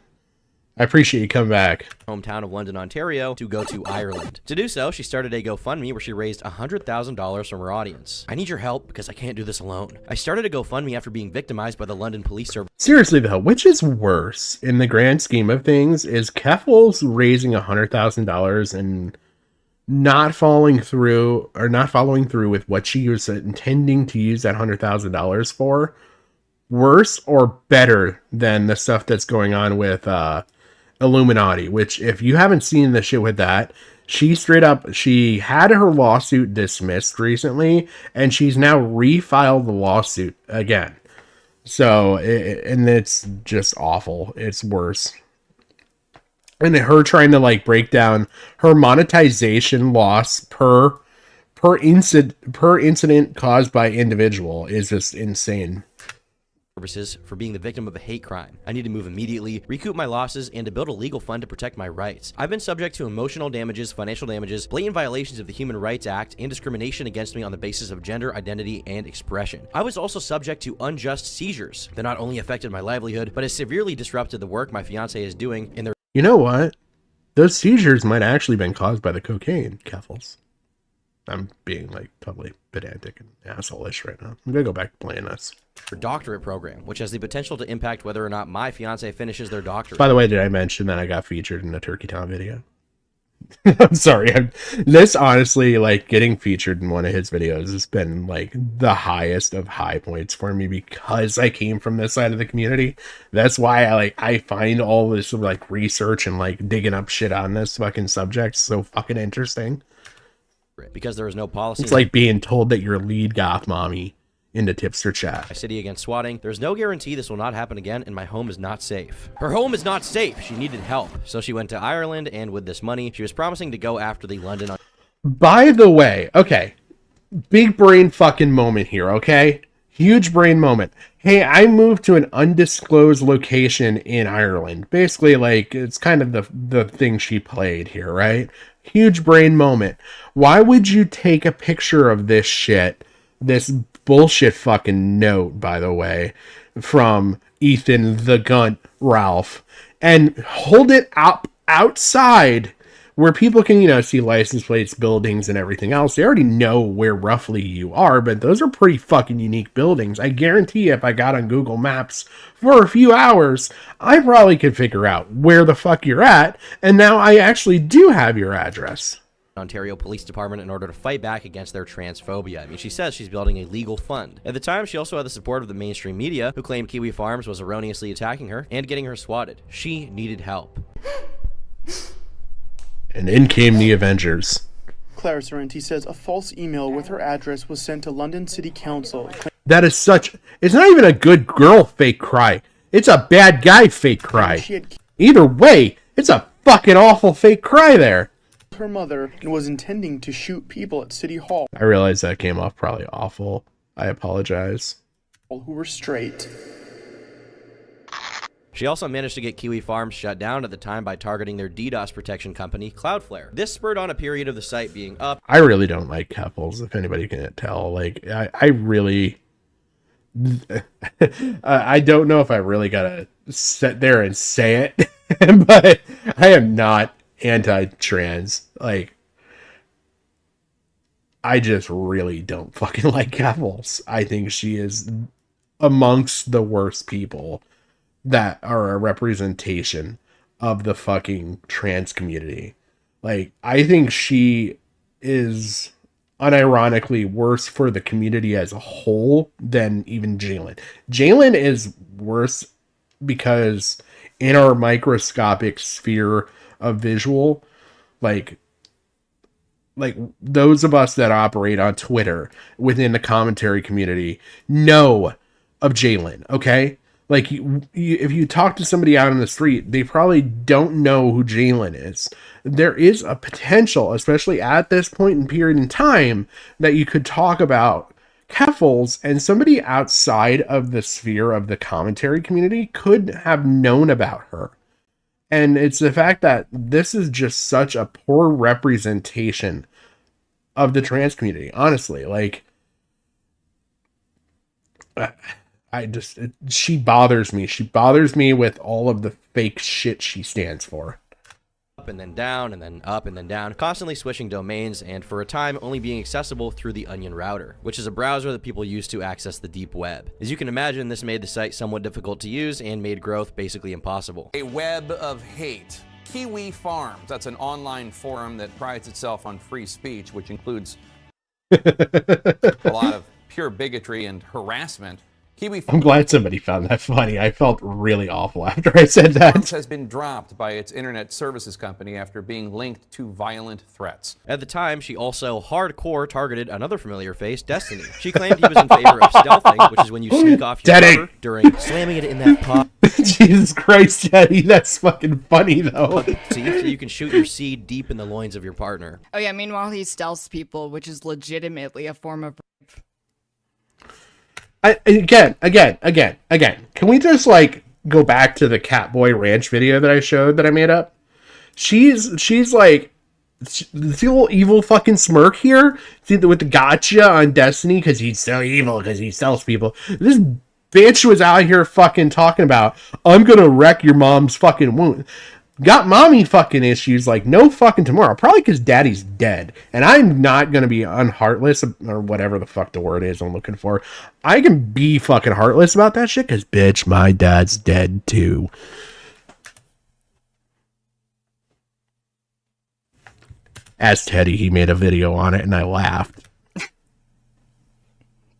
I appreciate you coming back. Hometown of London, Ontario, to go to Ireland. To do so, she started a GoFundMe where she raised $100,000 from her audience. I need your help because I can't do this alone. I started a GoFundMe after being victimized by the London police service. Seriously though, which is worse in the grand scheme of things? Is Keffals raising $100,000 and not following through with what she was intending to use that $100,000 for, worse or better than the stuff that's going on with Illuminati? Which, if you haven't seen the shit with that, she had her lawsuit dismissed recently, and she's now refiled the lawsuit again. So, and it's just awful. It's worse. And her trying to like break down her monetization loss per incident caused by individual is just insane. Services for being the victim of a hate crime. I need to move immediately, recoup my losses, and to build a legal fund to protect my rights. I've been subject to emotional damages, financial damages, blatant violations of the Human Rights Act, and discrimination against me on the basis of gender, identity, and expression. I was also subject to unjust seizures that not only affected my livelihood, but has severely disrupted the work my fiance is doing in their... You know what? Those seizures might actually been caused by the cocaine, Keffals. I'm being like totally pedantic and asshole-ish right now. I'm gonna go back to playing this. Her doctorate program, which has the potential to impact whether or not my fiance finishes their doctorate. By the way, did I mention that I got featured in a Turkey Town video? I'm sorry. This honestly, like, getting featured in one of his videos has been like the highest of high points for me because I came from this side of the community. That's why I find all this like research and like digging up shit on this fucking subject so fucking interesting. Because there is no policy. It's like being told that you're lead goth mommy into Tipster chat. My city against swatting. There's no guarantee this will not happen again, and my home is not safe. Her home is not safe. She needed help. So she went to Ireland, and with this money, she was promising to go after the London. By the way, okay, big brain fucking moment here, okay? Huge brain moment. Hey, I moved to an undisclosed location in Ireland. Basically, like, it's kind of the thing she played here, right? Huge brain moment. Why would you take a picture of this shit, this bullshit fucking note, by the way, from Ethan the Gunt Ralph, and hold it up outside where people can, you know, see license plates, buildings, and everything else? They already know where roughly you are, but those are pretty fucking unique buildings. I guarantee if I got on Google Maps for a few hours, I probably could figure out where the fuck you're at, and now I actually do have your address. Ontario Police Department in order to fight back against their transphobia. I mean, she says she's building a legal fund. At the time, she also had the support of the mainstream media, who claimed Kiwi Farms was erroneously attacking her and getting her swatted. She needed help. And in came the Avengers. Claire Sorrenti says a false email with her address was sent to London City Council. That is such... It's not even a good girl fake cry. It's a bad guy fake cry. Either way, it's a fucking awful fake cry there. Her mother and was intending to shoot people at City Hall. I realize that came off probably awful. I apologize. Who were straight. She also managed to get Kiwi Farms shut down at the time by targeting their DDoS protection company, Cloudflare. This spurred on a period of the site being up. I really don't like Keffals, if anybody can tell. Like, I really... I don't know if I really gotta sit there and say it, but I am not anti-trans. Like, I just really don't fucking like Keffals. I think she is amongst the worst people that are a representation of the fucking trans community. Like, I think she is unironically worse for the community as a whole than even Jalen. Jalen is worse because in our microscopic sphere of visual, like those of us that operate on Twitter within the commentary community know of Jalen, okay? Like, if you talk to somebody out on the street, they probably don't know who Jalen is. There is a potential, especially at this point in period in time, that you could talk about Keffals and somebody outside of the sphere of the commentary community could have known about her. And it's the fact that this is just such a poor representation of the trans community, honestly. Like, she bothers me. She bothers me with all of the fake shit she stands for. Up and then down and then up and then down, constantly switching domains, and for a time only being accessible through the Onion router, which is a browser that people use to access the deep web. As you can imagine, this made the site somewhat difficult to use and made growth basically impossible. A web of hate. Kiwi Farms, that's an online forum that prides itself on free speech, which includes a lot of pure bigotry and harassment. I'm glad somebody found that funny. I felt really awful after I said that. Has been dropped by its internet services company after being linked to violent threats. At the time, she also hardcore targeted another familiar face, Destiny. She claimed he was in favor of stealthing, which is when you sneak off your cover during slamming it in that pot. Jesus Christ, Daddy, that's fucking funny though. So you can shoot your seed deep in the loins of your partner. Oh yeah, meanwhile he stealths people, which is legitimately a form of rape. Again. Can we just like go back to the Catboy Ranch video that I showed that I made up? She's like, see the little evil fucking smirk here? See with the gotcha on Destiny because he's so evil because he steals people. This bitch was out here fucking talking about, I'm gonna wreck your mom's fucking wound. got mommy fucking issues like no fucking tomorrow. Probably because daddy's dead. And I'm not going to be unheartless or whatever the fuck the word is I'm looking for. I can be fucking heartless about that shit because, bitch, my dad's dead too. As Teddy, he made a video on it and I laughed.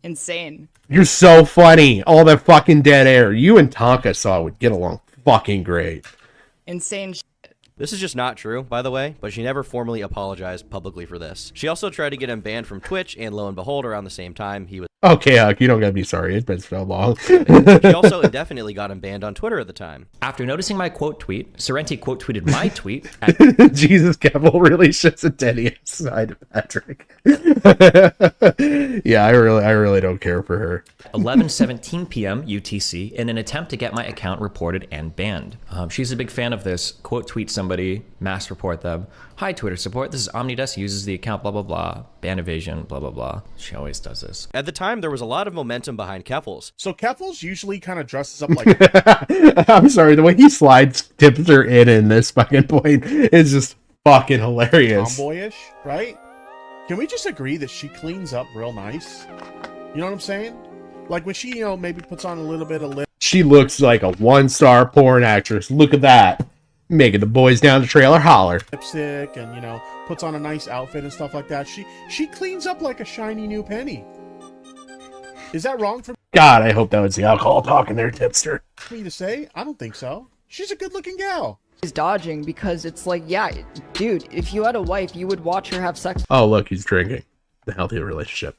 Insane. You're so funny. All that fucking dead air. You and Tonka saw would get along fucking great. Insane shit. This is just not true, by the way, but she never formally apologized publicly for this. She also tried to get him banned from Twitch, and lo and behold, around the same time, he was... Okay, Huck, you don't gotta be sorry. It's been so long. She also indefinitely got him banned on Twitter at the time. After noticing my quote tweet, Sorrenti quote tweeted my tweet at Jesus, Kevel really shows a Teddy side of Patrick. Yeah, I really don't care for her. 11:17 p.m. UTC in an attempt to get my account reported and banned. She's a big fan of this. Quote tweet somebody, mass report them. Hi, Twitter support. This is Omnidesk, uses the account, blah, blah, blah. Ban evasion, blah, blah, blah. She always does this. At the time, there was a lot of momentum behind Keffals. So Keffals usually kind of dresses up like... I'm sorry, the way he slides Tipster in this fucking point is just fucking hilarious. Tomboyish, right? Can we just agree that she cleans up real nice? You know what I'm saying? Like when she, you know, maybe puts on a little bit of lip. She looks like a one-star porn actress. Look at that. Making the boys down the trailer holler. Lipstick and, you know, puts on a nice outfit and stuff like that. She cleans up like a shiny new penny. Is that wrong for God, I hope that was the alcohol talking there, Tipster. me to say? I don't think so. She's a good-looking gal. He's dodging because it's like, yeah, dude, if you had a wife, you would watch her have sex. Oh, look, he's drinking. The healthy relationship.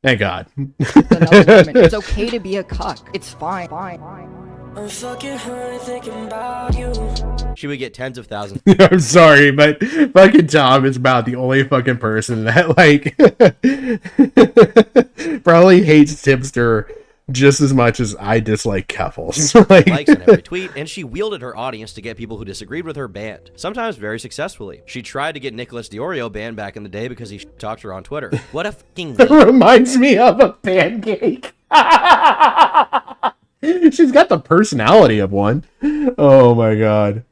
Thank God. It's okay to be a cuck. It's fine. I'm fucking hurt thinking about you. She would get tens of thousands. I'm sorry, but fucking Tom is about the only fucking person that, like, probably hates Tipster just as much as I dislike Keffals. Likes in every tweet, and she wielded her audience to get people who disagreed with her banned, sometimes very successfully. She tried to get Nicholas DiOrio banned back in the day because he talked to her on Twitter. What a fucking It reminds me of a pancake. She's got the personality of one. Oh my God.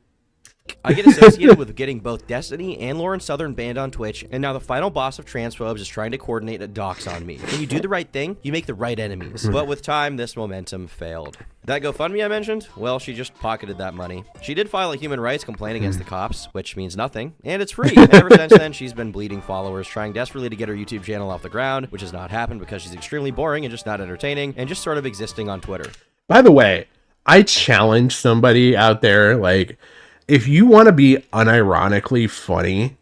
I get associated with getting both Destiny and Lauren Southern banned on Twitch, and now the final boss of transphobes is trying to coordinate a dox on me. When you do the right thing, you make the right enemies. But with time, this momentum failed. That GoFundMe I mentioned? Well, she just pocketed that money. She did file a human rights complaint against the cops, which means nothing, and it's free. And ever since then, she's been bleeding followers, trying desperately to get her YouTube channel off the ground, which has not happened because she's extremely boring and just not entertaining, and just sort of existing on Twitter. By the way, I challenge somebody out there, like, if you want to be unironically funny,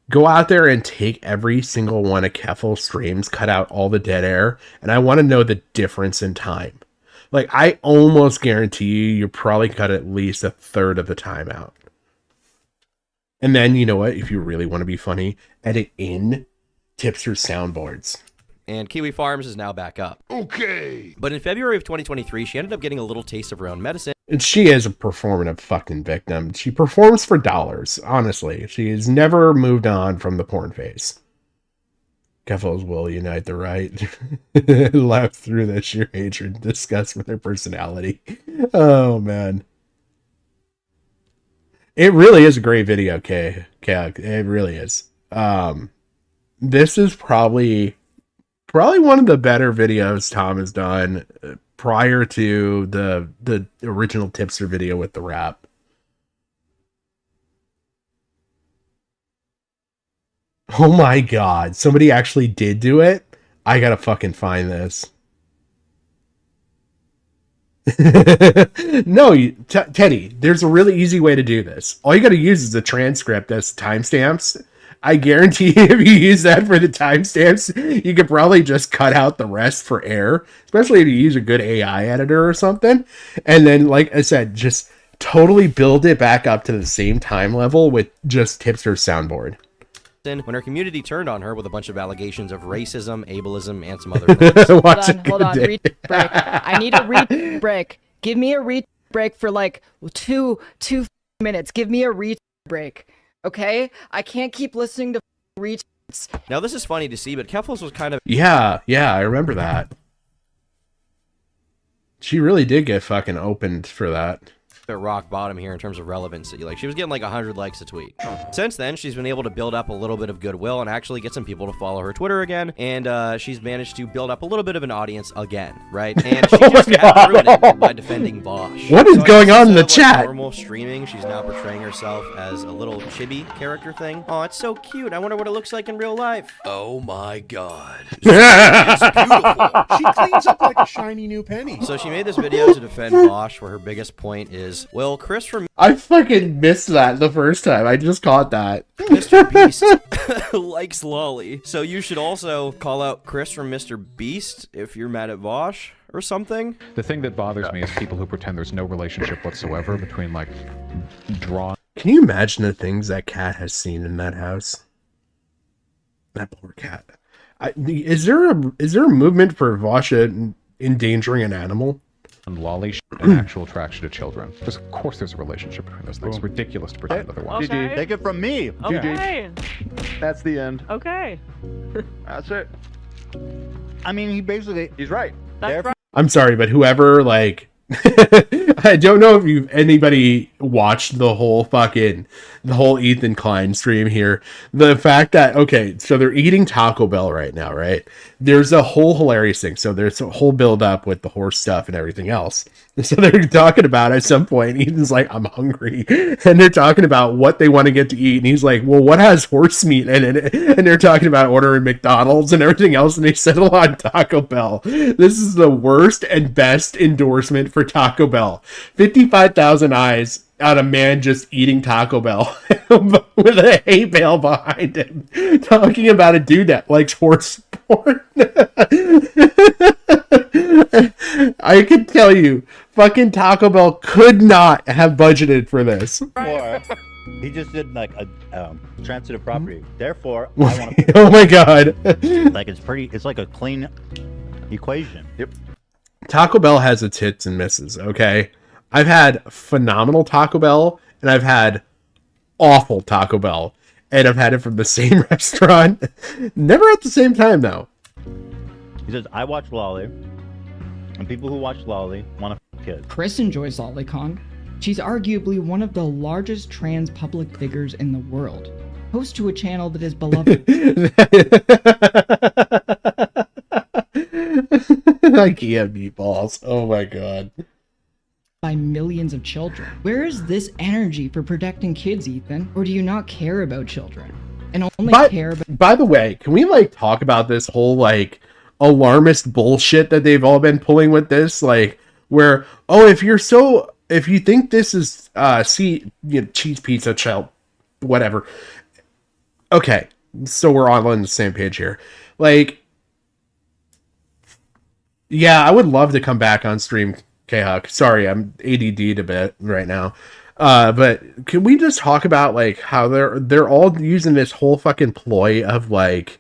go out there and take every single one of Keffals streams, cut out all the dead air, and I want to know the difference in time. Like, I almost guarantee you probably cut at least a third of the time out. And then, you know what? If you really want to be funny, edit in Tipster soundboards. And Kiwi Farms is now back up. Okay. But in February of 2023, she ended up getting a little taste of her own medicine. And she is a performative fucking victim. She performs for dollars, honestly. She has never moved on from the porn face. Keffals will unite the right. Laugh through the sheer hatred and disgust with her personality. Oh, man. It really is a great video, K. It really is. This is probably one of the better videos Tom has done prior to the original Tipster video with the rap. Oh my God, somebody actually did do it? I gotta fucking find this. No, Teddy, there's a really easy way to do this. All you gotta use is a transcript as timestamps. I guarantee if you use that for the timestamps, you could probably just cut out the rest for air, especially if you use a good AI editor or something. And then, like I said, just totally build it back up to the same time level with just Tipster's soundboard. When her community turned on her with a bunch of allegations of racism, ableism, and some other things. Hold on, read break. I need a read break. Give me a read break for like two minutes. Give me a read break. Okay? I can't keep listening to retweets. Now, this is funny to see, but Keffals was kind of... Yeah, I remember that. She really did get fucking opened for that. at rock bottom here in terms of relevancy. Like, she was getting like 100 likes a tweet. Since then, she's been able to build up a little bit of goodwill and actually get some people to follow her Twitter again, and she's managed to build up a little bit of an audience again, right? And she just kept ruining it by defending Bosch. What is going on in the chat? Normal streaming, she's now portraying herself as a little chibi character thing. Oh, it's so cute. I wonder what it looks like in real life. Oh my god. It's beautiful. She cleans up like a shiny new penny. So she made this video to defend Bosch, where her biggest point is, will Chris from I fucking missed that the first time. I just caught that. Mr. Beast likes Lolly. So you should also call out Chris from Mr. Beast if you're mad at Bosch or something. The thing that bothers me is people who pretend there's no relationship whatsoever between, like, drawn. Can you imagine the things that cat has seen in that house? That poor cat. Is there a movement for Vasha endangering an animal? And Lolly an actual attraction to children. Of course there's a relationship between those things. It's ridiculous to pretend otherwise. GG. Take it from me. Okay. That's the end. Okay. That's it. I mean, he's right. That's right. I'm sorry, but whoever, like, I don't know if anybody watched the whole Ethan Klein stream here. The fact that, okay, so they're eating Taco Bell right now, right? There's a whole hilarious thing. So there's a whole build up with the horse stuff and everything else. So they're talking about, at some point, Ethan's like, I'm hungry. And they're talking about what they want to get to eat. And he's like, well, what has horse meat in it? And they're talking about ordering McDonald's and everything else. And they settle on Taco Bell. This is the worst and best endorsement for Taco Bell. 55,000 eyes on a man just eating Taco Bell with a hay bale behind him, talking about a dude that likes horse porn. I can tell you, fucking Taco Bell could not have budgeted for this. Or he just did like a transitive property. Therefore, I want to. Oh my god! Like it's like a clean equation. Yep. Taco Bell has its hits and misses. Okay, I've had phenomenal Taco Bell, and I've had awful Taco Bell, and I've had it from the same restaurant. Never at the same time, though. He says, I watch Lolly, and people who watch Lolly want to f kids. Chris enjoys LollyCon. She's arguably one of the largest trans public figures in the world. Host to a channel that is beloved. IKEA meatballs. Oh my god. By millions of children. Where is this energy for protecting kids, Ethan? Or do you not care about children? And only care about... By the way, can we like talk about this whole like alarmist bullshit that they've all been pulling with this? Like, where, oh, if you think this is cheese pizza, child, whatever. Okay, so we're all on the same page here. Like, yeah, I would love to come back on stream, K-Huck. Sorry, I'm ADD'd a bit right now. But can we just talk about like how they're all using this whole fucking ploy of like,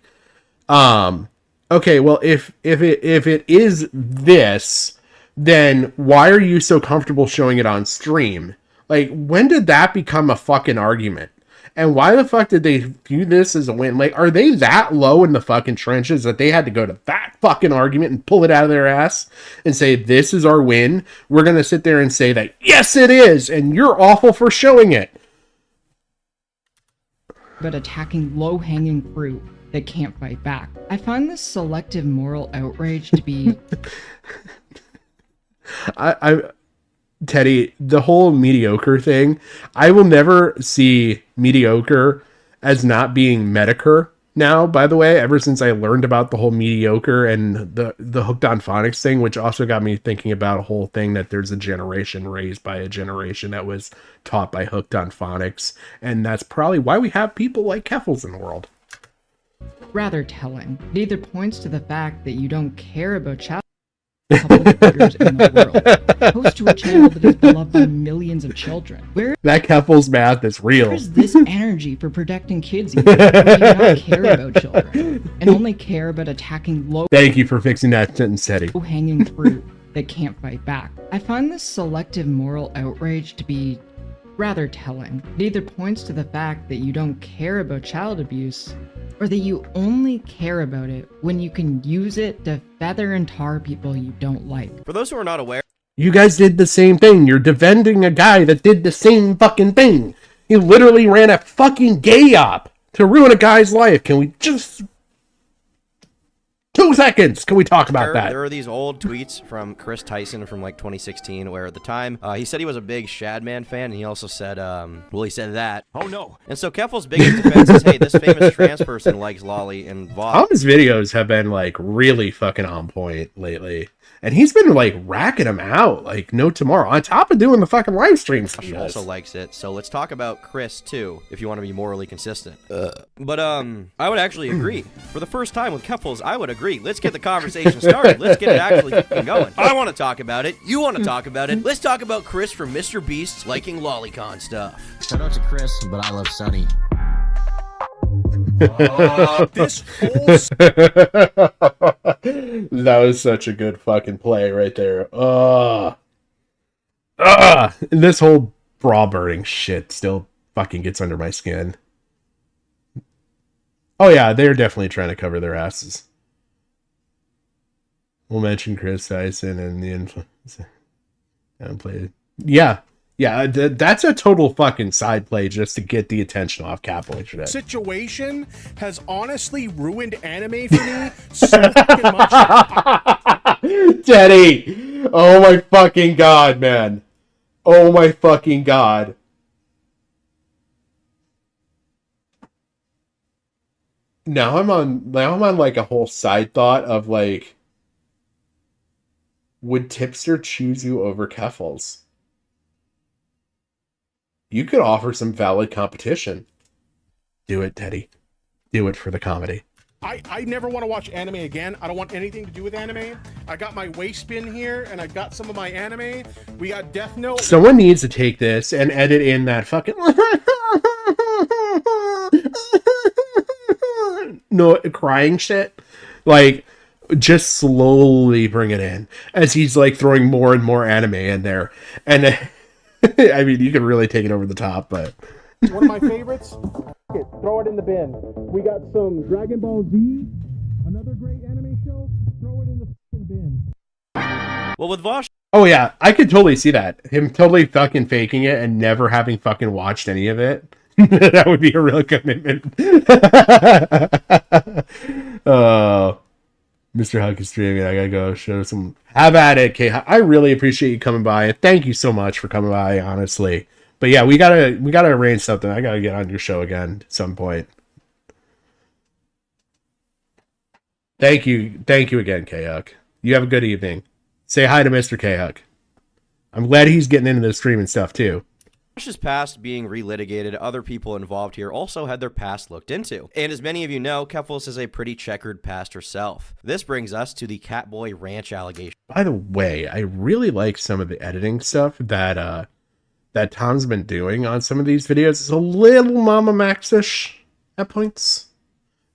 okay, well if it is this, then why are you so comfortable showing it on stream? Like, when did that become a fucking argument? And why the fuck did they view this as a win? Like, are they that low in the fucking trenches that they had to go to that fucking argument and pull it out of their ass and say, this is our win? We're going to sit there and say that, yes, it is, and you're awful for showing it. But attacking low-hanging fruit that can't fight back. I find this selective moral outrage to be... Teddy, the whole mediocre thing, I will never see mediocre as not being Medicare now, by the way, ever since I learned about the whole mediocre and the hooked on phonics thing, which also got me thinking about a whole thing that there's a generation raised by a generation that was taught by hooked on phonics. And that's probably why we have people like Keffals in the world. Rather telling. It either points to the fact that you don't care about child public figures in the world. Host to a channel that is beloved by millions of children. Where that Keffals math is real. Where's this energy for protecting kids? Even? Or do you not care about children and only care about attacking low? Thank you for fixing that sentence, Teddy. Low-hanging fruit that can't fight back. I find this selective moral outrage to be rather telling. It either points to the fact that you don't care about child abuse, or that you only care about it when you can use it to feather and tar people you don't like. For those who are not aware... You guys did the same thing. You're defending a guy that did the same fucking thing. He literally ran a fucking gay op to ruin a guy's life. Can we just 2 seconds? Can we talk about that? There are these old tweets from Chris Tyson from like 2016 where at the time he said he was a big Shadman fan, and he also said, he said that. Oh no. And so Keffals' biggest defense is, hey, this famous trans person likes Lolly and Vaughn. Tom's videos have been like really fucking on point lately. And he's been like racking them out like no tomorrow, on top of doing the fucking live streams. She also likes it. So let's talk about Chris too, if you want to be morally consistent. But I would actually agree. For the first time with Keffals, I would agree. Let's get the conversation started. Let's get it actually fucking going. I want to talk about it. You want to talk about it. Let's talk about Chris from Mr. Beast's liking lolicon stuff. Shout out to Chris, but I love Sunny. This that was such a good fucking play right there. This whole bra burning shit still fucking gets under my skin. Oh yeah, they're definitely trying to cover their asses. We'll mention Chris Tyson and the influence. Yeah, that's a total fucking side play just to get the attention off Catboy today. Situation has honestly ruined anime for me so fucking much. Teddy! Oh my fucking god, man. Oh my fucking god. Now I'm on like a whole side thought of like, would Tipster choose you over Keffals? You could offer some valid competition. Do it, Teddy. Do it for the comedy. I never want to watch anime again. I don't want anything to do with anime. I got my waist bin here, and I got some of my anime. We got Death Note. Someone needs to take this and edit in that fucking no crying shit. Like, just slowly bring it in as he's like throwing more and more anime in there. And I mean, you can really take it over the top, but one of my favorites. Throw it in the bin. We got some Dragon Ball Z, another great anime show. Throw it in the fucking bin. Well, with Vosh. Oh yeah, I could totally see that. Him totally fucking faking it and never having fucking watched any of it. That would be a real commitment. Oh. Mr. Huck is streaming. I gotta go show some. Have at it, K. I really appreciate you coming by, and thank you so much for coming by. Honestly, but yeah, we gotta arrange something. I gotta get on your show again at some point. Thank you again, K. Huck. You have a good evening. Say hi to Mr. K. Huck. I'm glad he's getting into the streaming stuff too. Vosh's past being relitigated, other people involved here also had their past looked into. And as many of you know, Keffals has a pretty checkered past herself. This brings us to the Catboy Ranch allegation. By the way, I really like some of the editing stuff that Tom's been doing on some of these videos. It's a little Mama Max-ish at points.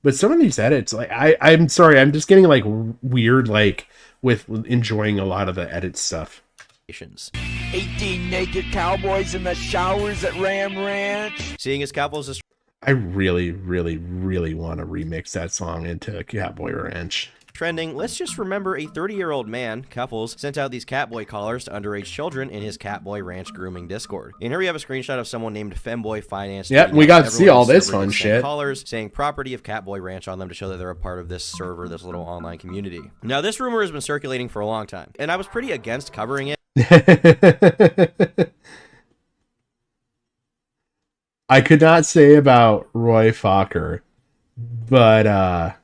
But some of these edits, like I'm sorry, I'm just getting like weird like with enjoying a lot of the edit stuff. 18 naked cowboys in the showers at Ram Ranch. Seeing as Keffals is... I really, really, really want to remix that song into Catboy Ranch. Trending, let's just remember a 30-year-old man, Keffals, sent out these Catboy collars to underage children in his Catboy Ranch grooming Discord. And here we have a screenshot of someone named Femboy Finance. Yep, we got to see all this fun shit. Collars saying property of Catboy Ranch on them to show that they're a part of this server, this little online community. Now, this rumor has been circulating for a long time, and I was pretty against covering it. I could not say about Roy Fokker, but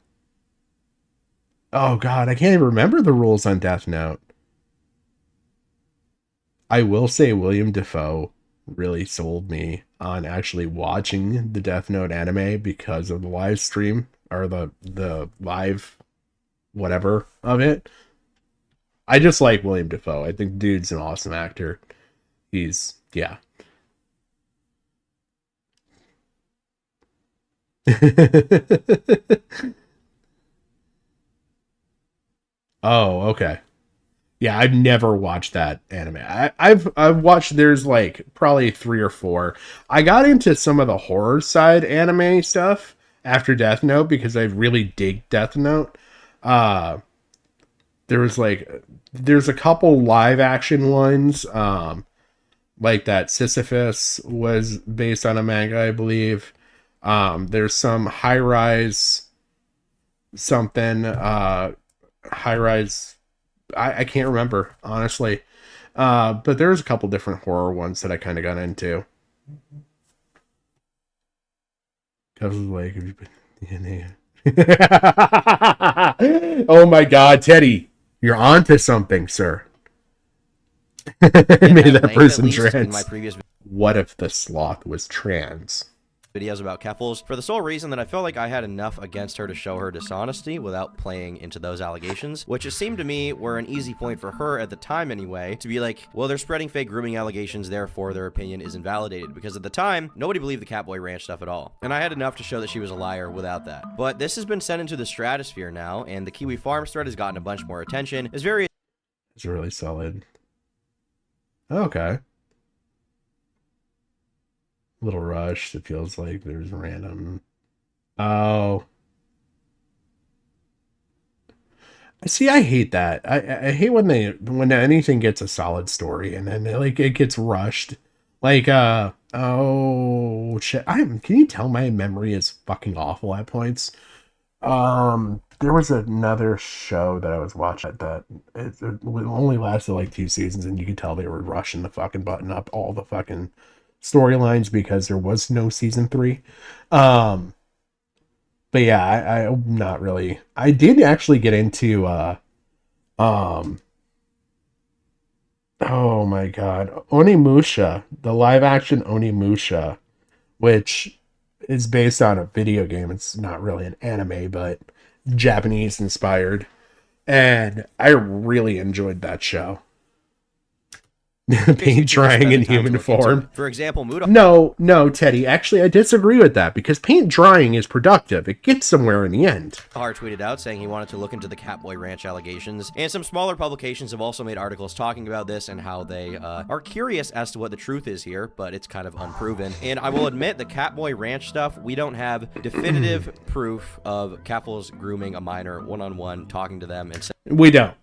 oh god, I can't even remember the rules on Death Note. I will say William Dafoe really sold me on actually watching the Death Note anime because of the live stream or the live whatever of it. I just like William Dafoe. I think dude's an awesome actor. He's, yeah. Oh, okay. Yeah, I've never watched that anime. I've watched, there's like probably 3 or 4. I got into some of the horror side anime stuff after Death Note because I really dig Death Note. there's a couple live action ones, like that Sisyphus was based on a manga, I believe. There's some high rise I can't remember, honestly. But there's a couple different horror ones that I kind of got into. Like, have you been oh my god, Teddy, you're onto something, sir. Made that person trans. What if the sloth was trans? Videos about Keffals for the sole reason that I felt like I had enough against her to show her dishonesty without playing into those allegations, which it seemed to me were an easy point for her at the time anyway, to be like, well, they're spreading fake grooming allegations, therefore their opinion is invalidated, because at the time, nobody believed the Catboy Ranch stuff at all. And I had enough to show that she was a liar without that. But this has been sent into the stratosphere now, and the Kiwi Farms thread has gotten a bunch more attention. It's really solid. Okay. Little rushed. It feels like there's random. Oh. See, I hate that. I hate when anything gets a solid story and then it gets rushed. Like, oh shit. Can you tell my memory is fucking awful at points? There was another show that I was watching that it only lasted like 2 seasons, and you could tell they were rushing the fucking button up all the fucking storylines because there was no season 3. But yeah, I'm not really. I did actually get into oh my god, Onimusha, the live action Onimusha, which is based on a video game. It's not really an anime, but Japanese inspired, and I really enjoyed that show. Paint drying in human form. For example, No, Teddy. Actually, I disagree with that because paint drying is productive. It gets somewhere in the end. Har tweeted out saying he wanted to look into the Catboy Ranch allegations, and some smaller publications have also made articles talking about this and how they are curious as to what the truth is here, but it's kind of unproven. And I will admit, the Catboy Ranch stuff, we don't have definitive proof of Keffals grooming a minor one-on-one, talking to them and saying... We don't.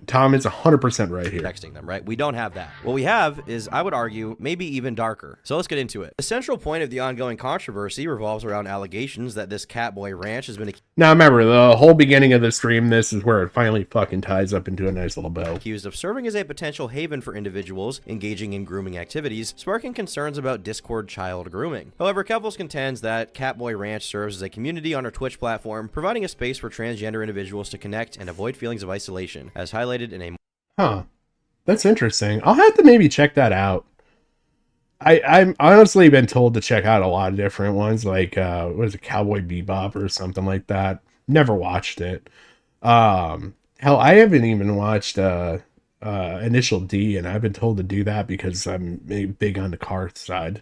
Tom is 100% right here. Texting them, right? We don't have that. What we have is, I would argue, maybe even darker. So let's get into it. The central point of the ongoing controversy revolves around allegations that this Catboy Ranch has been... Now remember, the whole beginning of the stream, this is where it finally fucking ties up into a nice little bow. Accused of serving as a potential haven for individuals engaging in grooming activities, sparking concerns about Discord child grooming. However, Keffals contends that Catboy Ranch serves as a community on our Twitch platform, providing a space for transgender individuals to connect and avoid feelings of isolation, as highlighted in a... Huh. That's interesting. I'll have to maybe check that out. I'm honestly been told to check out a lot of different ones, like what is it, Cowboy Bebop or something like that. Never watched it. Hell, I haven't even watched Initial D, and I've been told to do that because I'm big on the car side.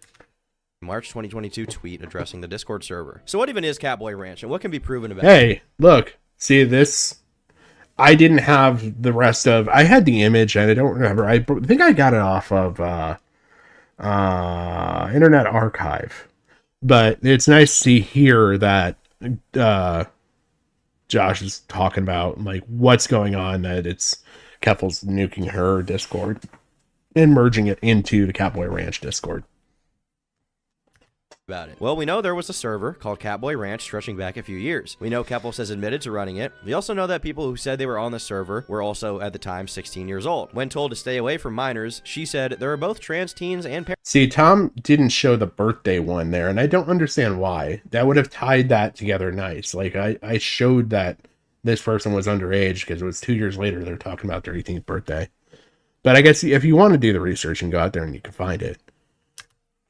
March 2022 tweet addressing the Discord server. So what even is Catboy Ranch, and what can be proven about Hey, look, see this? I didn't have the rest of... I had the image, and I don't remember. I think I got it off of Internet Archive. But it's nice to see here that Josh is talking about like what's going on, that it's Keffals nuking her Discord and merging it into the Catboy Ranch Discord. About it. Well, we know there was a server called Catboy Ranch stretching back a few years. We know Keffals has admitted to running it. We also know that people who said they were on the server were also, at the time, 16 years old. When told to stay away from minors, she said there are both trans teens and parents. See, Tom didn't show the birthday one there, and I don't understand why. That would have tied that together nice. Like, I showed that this person was underage because it was 2 years later they're talking about their 18th birthday. But I guess if you want to do the research and go out there and you can find it.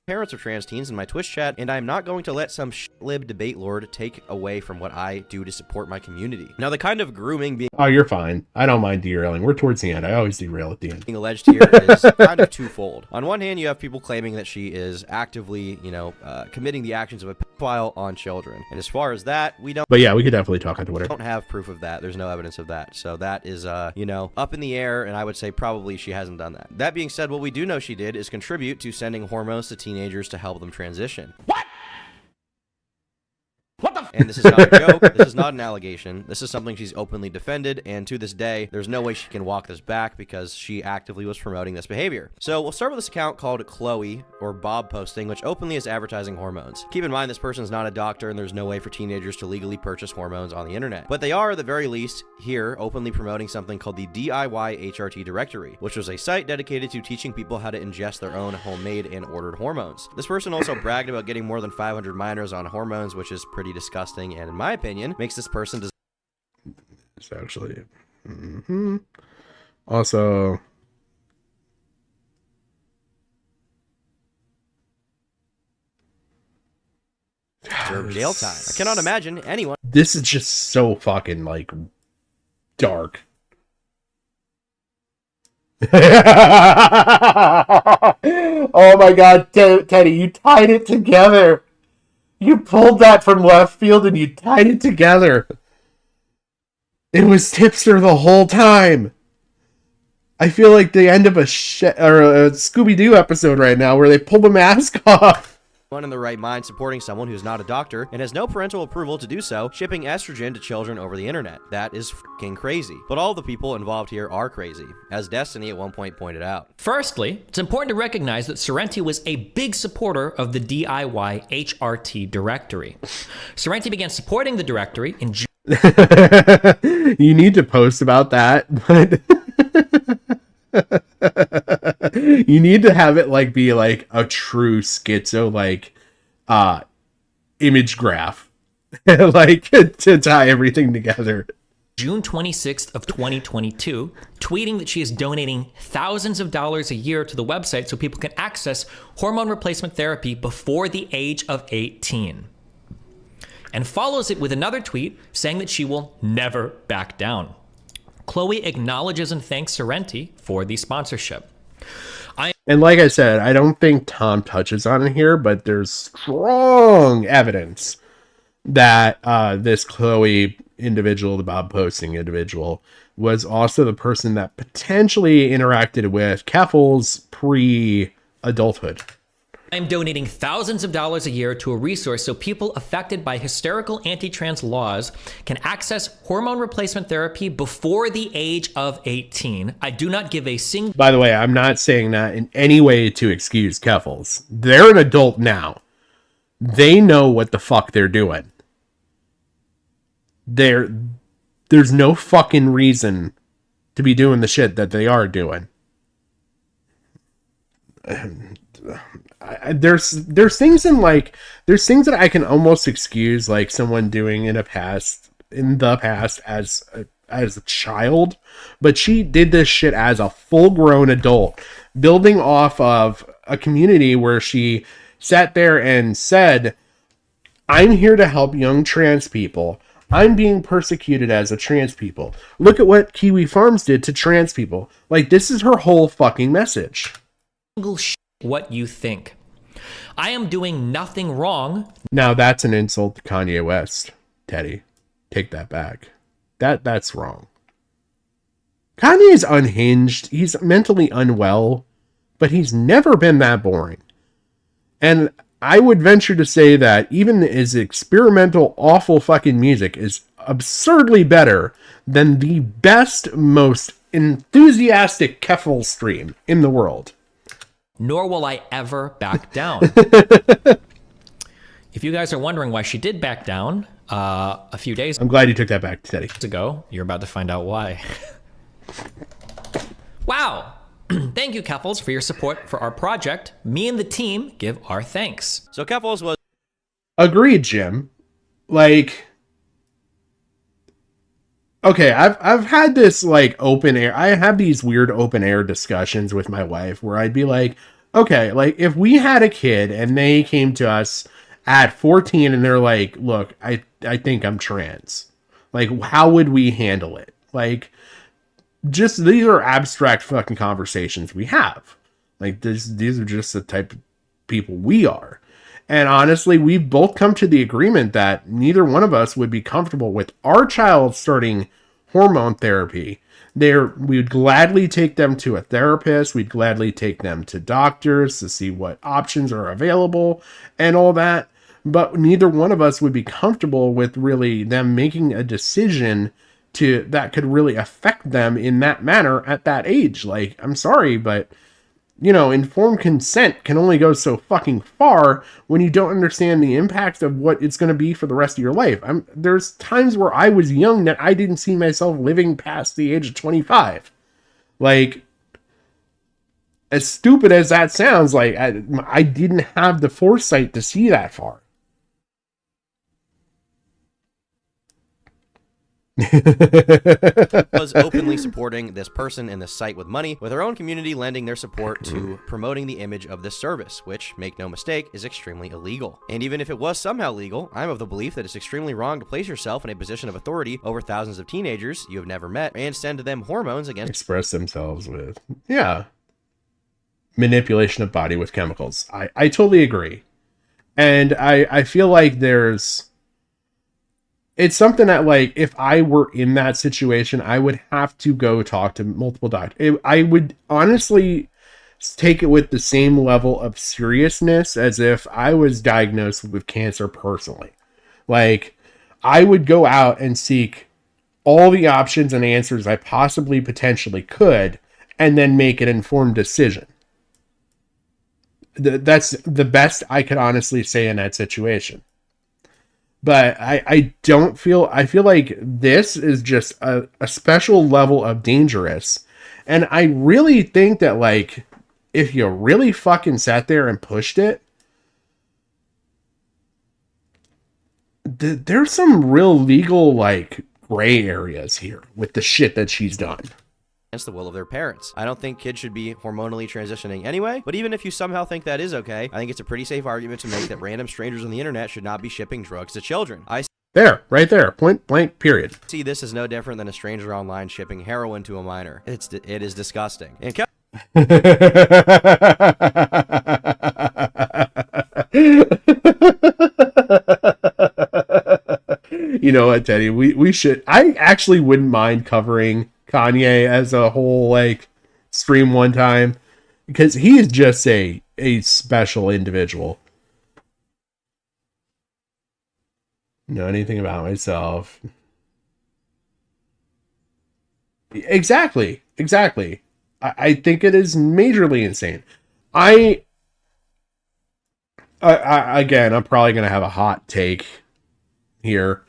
Parents of trans teens in my Twitch chat, and I'm not going to let some lib debate lord take away from what I do to support my community. Now, the kind of grooming being... Oh, you're fine. I don't mind derailing. We're towards the end. I always derail at the end. Being alleged here is kind of twofold. On one hand, you have people claiming that she is actively, committing the actions of a pedophile on children. And as far as that, we don't... But yeah, we could definitely talk on Twitter. Don't have proof of that. There's no evidence of that. So that is, up in the air, and I would say probably she hasn't done that. That being said, what we do know she did is contribute to sending hormones to teenagers to help them transition. What the f***? And this is not a joke. This is not an allegation. This is something she's openly defended, and to this day, there's no way she can walk this back because she actively was promoting this behavior. So we'll start with this account called Chloe, or Bob Posting, which openly is advertising hormones. Keep in mind, this person is not a doctor, and there's no way for teenagers to legally purchase hormones on the internet. But they are, at the very least, here openly promoting something called the DIY HRT directory, which was a site dedicated to teaching people how to ingest their own homemade and ordered hormones. This person also bragged about getting more than 500 minors on hormones, which is pretty disgusting, and in my opinion, makes this person it's actually also deserve jail time. I cannot imagine anyone. This is just so fucking like dark. Oh my god, Teddy, you tied it together. You pulled that from left field and you tied it together. It was Tipster the whole time. I feel like the end of a Scooby-Doo episode right now where they pull the mask off. One in the right mind supporting someone who's not a doctor and has no parental approval to do so, shipping estrogen to children over the internet. That is fucking crazy. But all the people involved here are crazy, as Destiny at one point pointed out. Firstly, it's important to recognize that Sorrenti was a big supporter of the DIY HRT directory. Sorrenti began supporting the directory in June. You need to post about that, but you need to have it like be like a true schizo like image graph like to tie everything together. June 26th of 2022, tweeting that she is donating thousands of dollars a year to the website so people can access hormone replacement therapy before the age of 18. And follows it with another tweet saying that she will never back down. Chloe acknowledges and thanks Sorrenti for the sponsorship. And like I said, I don't think Tom touches on it here, but there's strong evidence that this Chloe individual, the Bob Posting individual, was also the person that potentially interacted with Keffals pre-adulthood. I'm donating thousands of dollars a year to a resource so people affected by hysterical anti-trans laws can access hormone replacement therapy before the age of 18. I do not give a single... By the way, I'm not saying that in any way to excuse Keffals. They're an adult now. They know what the fuck they're doing. There's no fucking reason to be doing the shit that they are doing. There's things in like there's things that I can almost excuse like someone doing in the past as a child, but she did this shit as a full-grown adult, building off of a community where she sat there and said, I'm here to help young trans people. I'm being persecuted as a trans people. Look at what Kiwi Farms did to trans people. Like, this is her whole fucking message. What you think. I am doing nothing wrong. Now that's an insult to Kanye West, Teddy. Take that back. That's wrong. Kanye is unhinged. He's mentally unwell, but he's never been that boring. And I would venture to say that even his experimental, awful fucking music is absurdly better than the best, most enthusiastic Keffals stream in the world. Nor will I ever back down. If you guys are wondering why she did back down a few days I'm glad you took that back, Teddy. ago, you're about to find out why. Wow. Thank you, Keffals, for your support for our project. Me and the team give our thanks. So Keffals was... Agreed, Jim. Like... Okay, I've had this like open air. I have these weird open air discussions with my wife where I'd be like, okay, like if we had a kid and they came to us at 14 and they're like, look, I think I'm trans. Like, how would we handle it? Like, just these are abstract fucking conversations we have. Like, these are just the type of people we are. And honestly, we've both come to the agreement that neither one of us would be comfortable with our child starting hormone therapy. We would gladly take them to a therapist. We'd gladly take them to doctors to see what options are available and all that. but neither one of us would be comfortable with really them making a decision that could really affect them in that manner at that age. Like, I'm sorry, but informed consent can only go so fucking far when you don't understand the impact of what it's going to be for the rest of your life. There's times where I was young that I didn't see myself living past the age of 25. Like, as stupid as that sounds, like I didn't have the foresight to see that far. Was openly supporting this person and this site with money, with her own community lending their support to promoting the image of this service, which, make no mistake, is extremely illegal. And even if it was somehow legal, I'm of the belief that it's extremely wrong to place yourself in a position of authority over thousands of teenagers you have never met and send them hormones against express themselves with. Yeah. Manipulation of body with chemicals. I totally agree. And I feel like it's something that, like, if I were in that situation, I would have to go talk to multiple doctors. I would honestly take it with the same level of seriousness as if I was diagnosed with cancer personally. Like, I would go out and seek all the options and answers I possibly potentially could, and then make an informed decision. That's the best I could honestly say in that situation. But I feel like this is just a special level of dangerous. And I really think that, like, if you really fucking sat there and pushed it, there's some real legal, like, gray areas here with the shit that she's done. Against the will of their parents. I don't think kids should be hormonally transitioning anyway, but even if you somehow think that is okay, I think it's a pretty safe argument to make that random strangers on the internet should not be shipping drugs to children. Right there, point blank, period. See this is no different than a stranger online shipping heroin to a minor. It is disgusting. And you know what, Teddy? We should. I actually wouldn't mind covering Kanye as a whole, like, stream one time, because he is just a special individual. Know anything about myself? Exactly. I think it is majorly insane. Again, I'm probably gonna have a hot take here.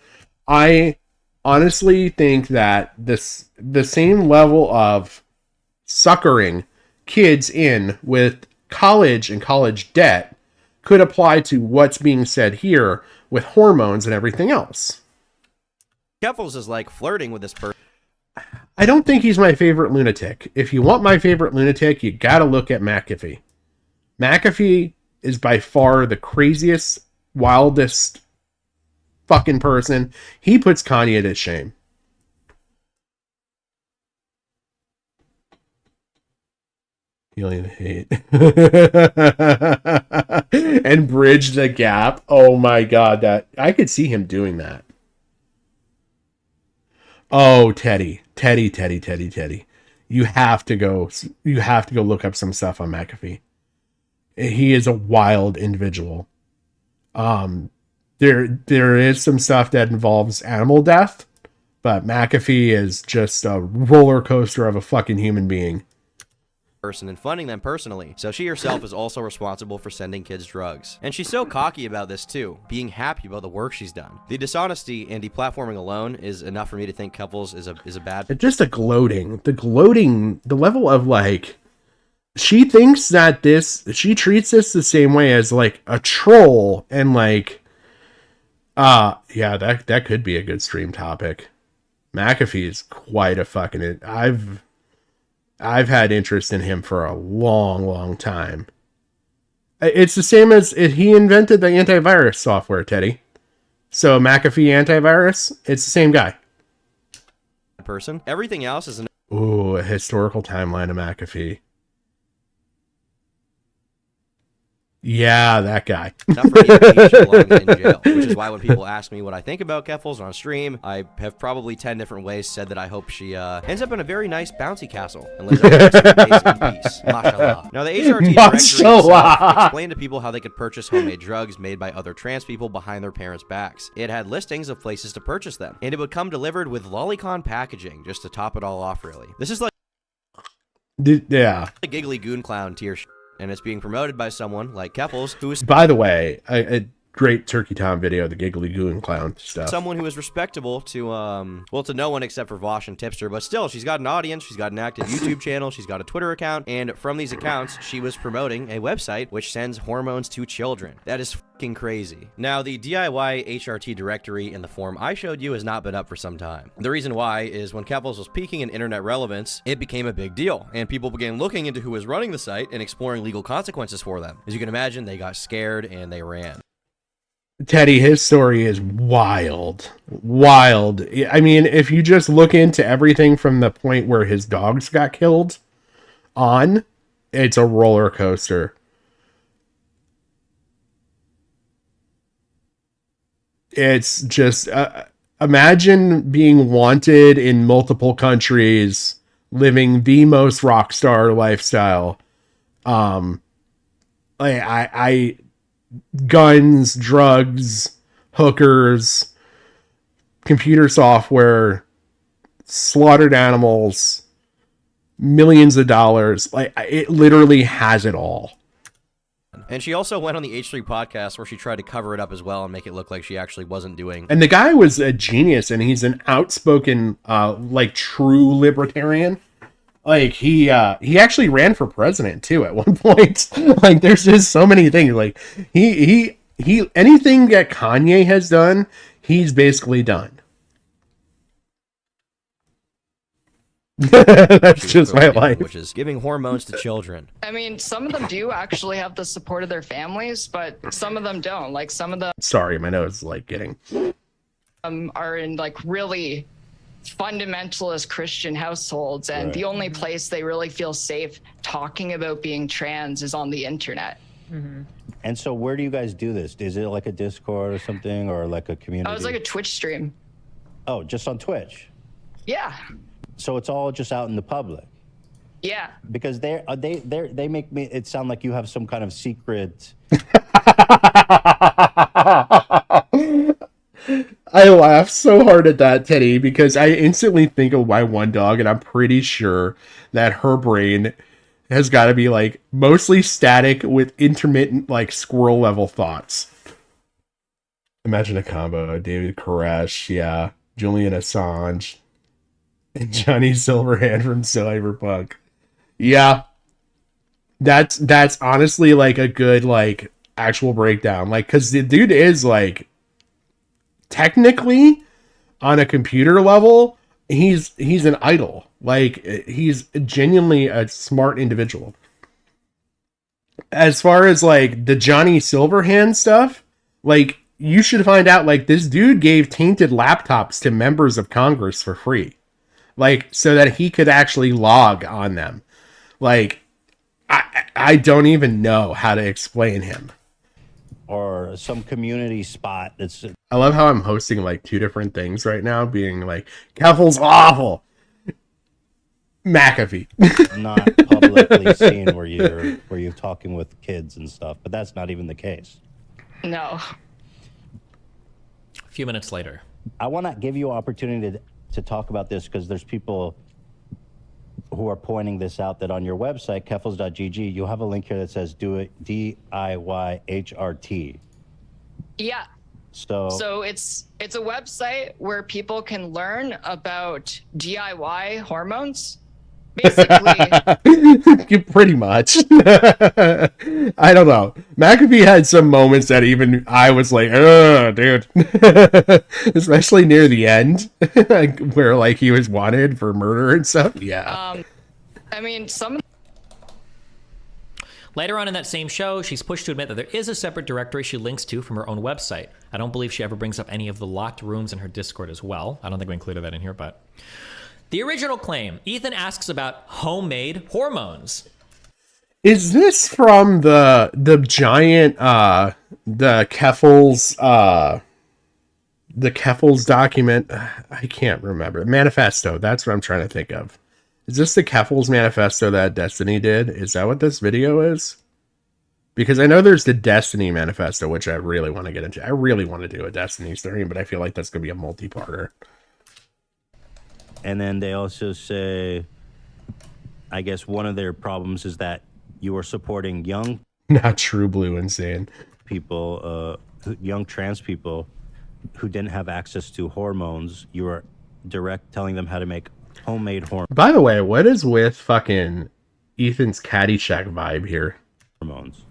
I honestly think that the same level of suckering kids in with college and college debt could apply to what's being said here with hormones and everything else. Keffals is like flirting with this person. I don't think he's my favorite lunatic. If you want my favorite lunatic, you gotta look at McAfee. McAfee is by far the craziest, wildest fucking person. He puts Kanye to shame. Feeling the hate. And bridge the gap. Oh my god, that I could see him doing that. Oh, Teddy. You have to go look up some stuff on McAfee. He is a wild individual. There is some stuff that involves animal death, but McAfee is just a roller coaster of a fucking human being. Person and funding them personally, so she herself is also responsible for sending kids drugs. And she's so cocky about this too, being happy about the work she's done. The dishonesty and deplatforming alone is enough for me to think Keffals is a bad. It's just the level of, like, she thinks that she treats this the same way as, like, a troll, and, like, yeah, that could be a good stream topic. McAfee is quite a fucking. I've had interest in him for a long time. It's the same as he invented the antivirus software, Teddy. So McAfee antivirus, it's the same guy. Person. Everything else is Ooh, a historical timeline of McAfee. Yeah, that guy. Not for me, he belongs in jail, which is why when people ask me what I think about Keffals on stream, I have probably 10 different ways said that I hope she ends up in a very nice bouncy castle and lives over 6 days in peace. Mashallah. Now, the HRT directory itself explained to people how they could purchase homemade drugs made by other trans people behind their parents' backs. It had listings of places to purchase them, and it would come delivered with lolicon packaging just to top it all off, really. This is like a giggly goon clown tier shit. And it's being promoted by someone like Keffals, who is, by the way, a great Turkey Tom video, the Giggly Goon Clown stuff. Someone who is respectable to, well, to no one except for Vosh and Tipster, but still, she's got an audience, she's got an active YouTube channel, she's got a Twitter account, and from these accounts, she was promoting a website which sends hormones to children. That is fucking crazy. Now, the DIY HRT directory in the form I showed you has not been up for some time. The reason why is when Keffals was peaking in internet relevance, it became a big deal, and people began looking into who was running the site and exploring legal consequences for them. As you can imagine, they got scared and they ran. Teddy, his story is wild. Wild. I mean, if you just look into everything from the point where his dogs got killed on, it's a roller coaster. It's just, imagine being wanted in multiple countries, living the most rock star lifestyle. Guns, drugs, hookers, computer software, slaughtered animals, millions of dollars. Like, it literally has it all. And she also went on the H3 podcast where she tried to cover it up as well and make it look like she actually wasn't doing. And the guy was a genius, and he's an outspoken, like, true libertarian. Like, he actually ran for president too at one point. Like, there's just so many things. Like, he anything that Kanye has done, he's basically done. That's just my life. Which is giving hormones to children. I mean, some of them do actually have the support of their families, but some of them don't. Like, some of them Sorry, my nose is like getting are in like really fundamentalist Christian households, and the only place they really feel safe talking about being trans is on the internet. And so where do you guys do this? Is it like a Discord or something, or like a community? Oh, it's like a Twitch stream. Oh, just on Twitch? Yeah. So it's all just out in the public? Yeah. Because they make me it sound like you have some kind of secret. I laugh so hard at that, Teddy, because I instantly think of my one dog, and I'm pretty sure that her brain has got to be like mostly static with intermittent, like, squirrel level thoughts. Imagine a combo: David Koresh, yeah, Julian Assange, and Johnny Silverhand from Cyberpunk. Yeah, that's honestly like a good, like, actual breakdown, like, because the dude is like, technically, on a computer level, he's an idol. Like, he's genuinely a smart individual. As far as, like, the Johnny Silverhand stuff, like, you should find out, like, this dude gave tainted laptops to members of Congress for free. Like, so that he could actually log on them. Like, I don't even know how to explain him. Or some community spot that's... I love how I'm hosting, like, 2 different things right now, being like, Keffals awful! McAfee. Not publicly seen where you're talking with kids and stuff, but that's not even the case. No. A few minutes later. I want to give you an opportunity to talk about this, because there's people who are pointing this out, that on your website, keffals.gg, you'll have a link here that says do it DIY HRT. Yeah. So it's a website where people can learn about DIY hormones. Basically. Pretty much. I don't know. McAfee had some moments that even I was like, oh, dude. Especially near the end, where, like, he was wanted for murder and stuff. Yeah. I mean, some... Later on in that same show, she's pushed to admit that there is a separate directory she links to from her own website. I don't believe she ever brings up any of the locked rooms in her Discord as well. I don't think we included that in here, but... The original claim, Ethan asks about homemade hormones. Is this from the giant the Keffals document? I can't remember. Manifesto. That's what I'm trying to think of. Is this the Keffals manifesto that Destiny did? Is that what this video is? Because I know there's the Destiny manifesto, which I really want to get into. I really want to do a Destiny stream, but I feel like that's going to be a multi-parter. And then they also say, I guess one of their problems is that you are supporting young, not true blue insane people, young trans people who didn't have access to hormones. You are telling them how to make homemade hormones. By the way, what is with fucking Ethan's Caddyshack vibe here? Hormones.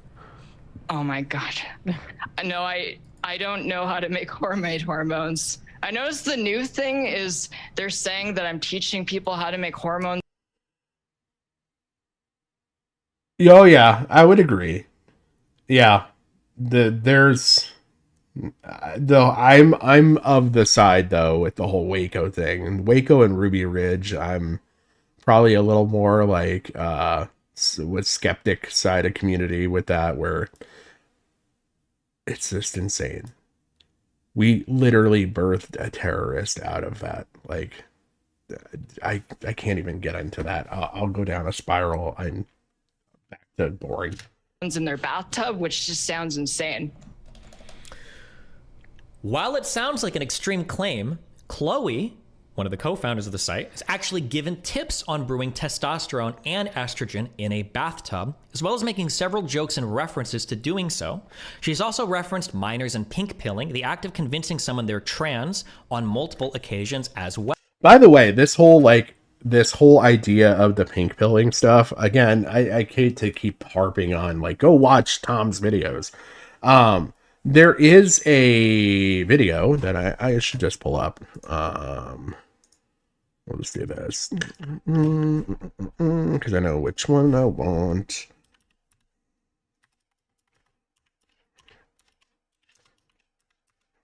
Oh my god. No, I don't know how to make homemade hormones. I noticed the new thing is they're saying that I'm teaching people how to make hormones. Oh yeah, I would agree. Yeah, I'm of the side though with the whole Waco thing, and Waco and Ruby Ridge. I'm probably a little more like with skeptic side of community with that, where it's just insane. We literally birthed a terrorist out of that. Like, I can't even get into that. I'll go down a spiral. I'm back to boring. In their bathtub, which just sounds insane. While it sounds like an extreme claim, Chloe, one of the co-founders of the site, has actually given tips on brewing testosterone and estrogen in a bathtub, as well as making several jokes and references to doing so. She's also referenced minors and pink pilling, the act of convincing someone they're trans, on multiple occasions as well. By the way, this whole idea of the pink pilling stuff, again, I hate to keep harping on, like, go watch Tom's videos. There is a video that I should just pull up. We'll just do this because I know which one I want.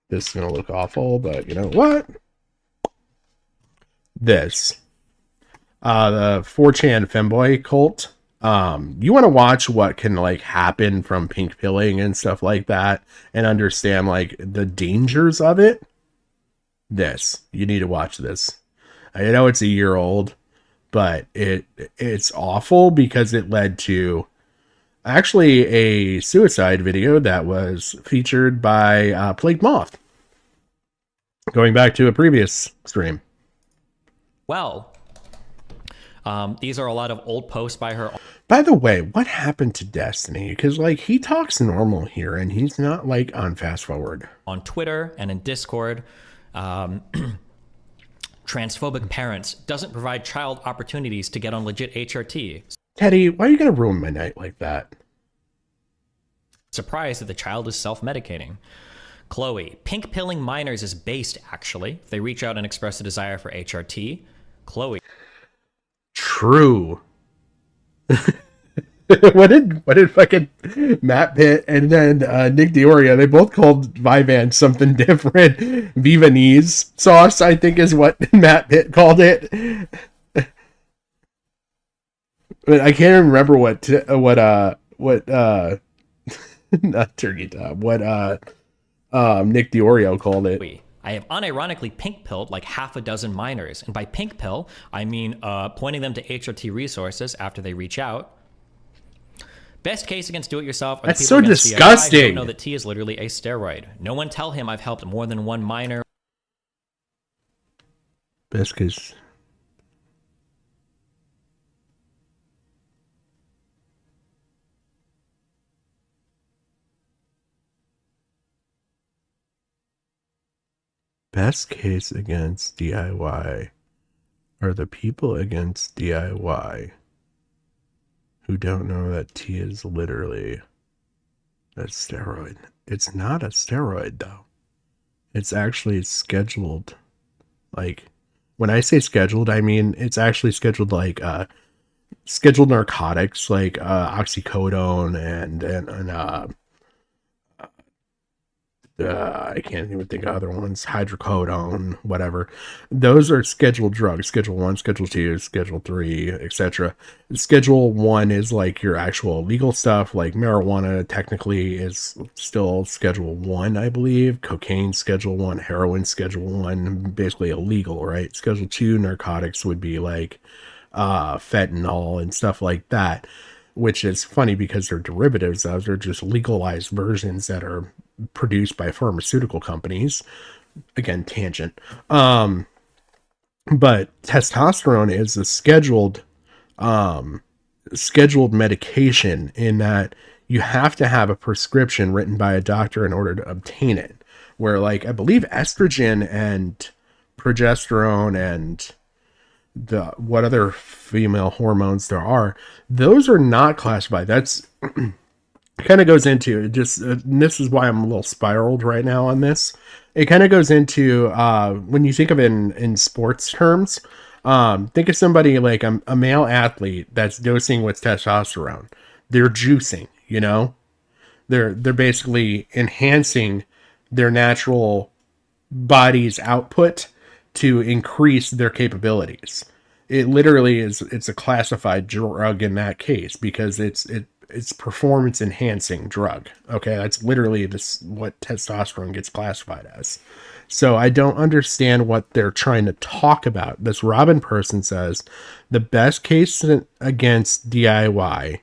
This is gonna look awful, but you know what? This. The 4chan femboy cult. You want to watch what can like happen from pink pilling and stuff like that and understand like the dangers of it. You need to watch this. I know it's a year old, but it's awful because it led to actually a suicide video that was featured by Plague Moth. Going back to a previous stream. Well, these are a lot of old posts by her. By the way, what happened to Destiny? Because like he talks normal here and he's not like on fast forward. On Twitter and in Discord. Transphobic parents doesn't provide child opportunities to get on legit HRT. Teddy, why are you going to ruin my night like that? Surprised that the child is self-medicating. Chloe, pink pilling minors is based actually. If they reach out and express a desire for HRT. Chloe. True. what did fucking Matt Pitt and then Nick Diorio, they both called Vyvanse something different. Vivanese sauce, I think is what Matt Pitt called it. But I can't even remember what not turkey top, what Nick Diorio called it. I have unironically pink pilled like half a dozen minors. And by pink pill, I mean pointing them to HRT resources after they reach out. Best case against do-it-yourself. That's so disgusting. I don't know that T is literally a steroid. No one tell him I've helped more than one minor. Best case. Best case against DIY are the people against DIY who don't know that T is literally a steroid. It's not a steroid though. It's actually scheduled. Like when I say scheduled, I mean it's actually scheduled like scheduled narcotics like oxycodone and I can't even think of other ones, hydrocodone, whatever. Those are scheduled drugs, Schedule 1, Schedule 2, Schedule 3, etc. Schedule 1 is like your actual legal stuff, like marijuana technically is still Schedule 1, I believe. Cocaine, Schedule 1, heroin, Schedule 1, basically illegal, right? Schedule 2 narcotics would be like fentanyl and stuff like that, which is funny because they're derivatives of, they're just legalized versions that are produced by pharmaceutical companies. Again, tangent. But testosterone is a scheduled medication in that you have to have a prescription written by a doctor in order to obtain it. Where, like, I believe estrogen and progesterone and what other female hormones there are, those are not classified. That's kind of goes into just this is why I'm a little spiraled right now on this. It kind of goes into when you think of it in sports terms, think of somebody like a male athlete that's dosing with testosterone. They're juicing, you know, they're basically enhancing their natural body's output to increase their capabilities. It literally it's a classified drug in that case because it's performance enhancing drug. Okay, that's literally what testosterone gets classified as. So I don't understand what they're trying to talk about. This Robin person says the best case against DIY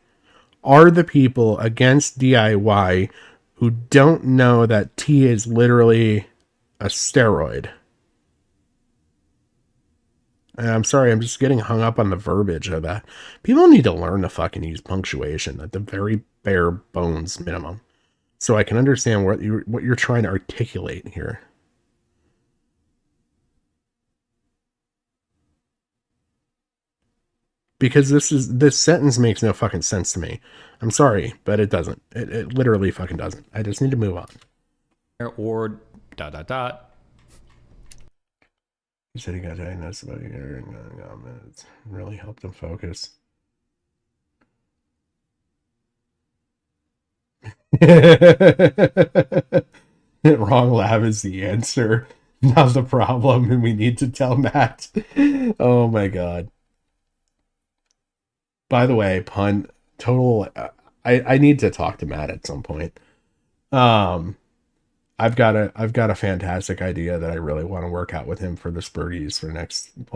are the people against DIY who don't know that T is literally a steroid. And I'm sorry, I'm just getting hung up on the verbiage of that. People need to learn to fucking use punctuation at the very bare bones minimum, so I can understand what you're trying to articulate here. Because this sentence makes no fucking sense to me. I'm sorry, but it doesn't. It literally fucking doesn't. I just need to move on. Or ... He said he got diagnosed about a year and it really helped him focus. Wrong lab is the answer, not the problem, and we need to tell Matt. Oh my god. By the way, pun total. I need to talk to Matt at some point. I've got a fantastic idea that I really want to work out with him for the Spurgies for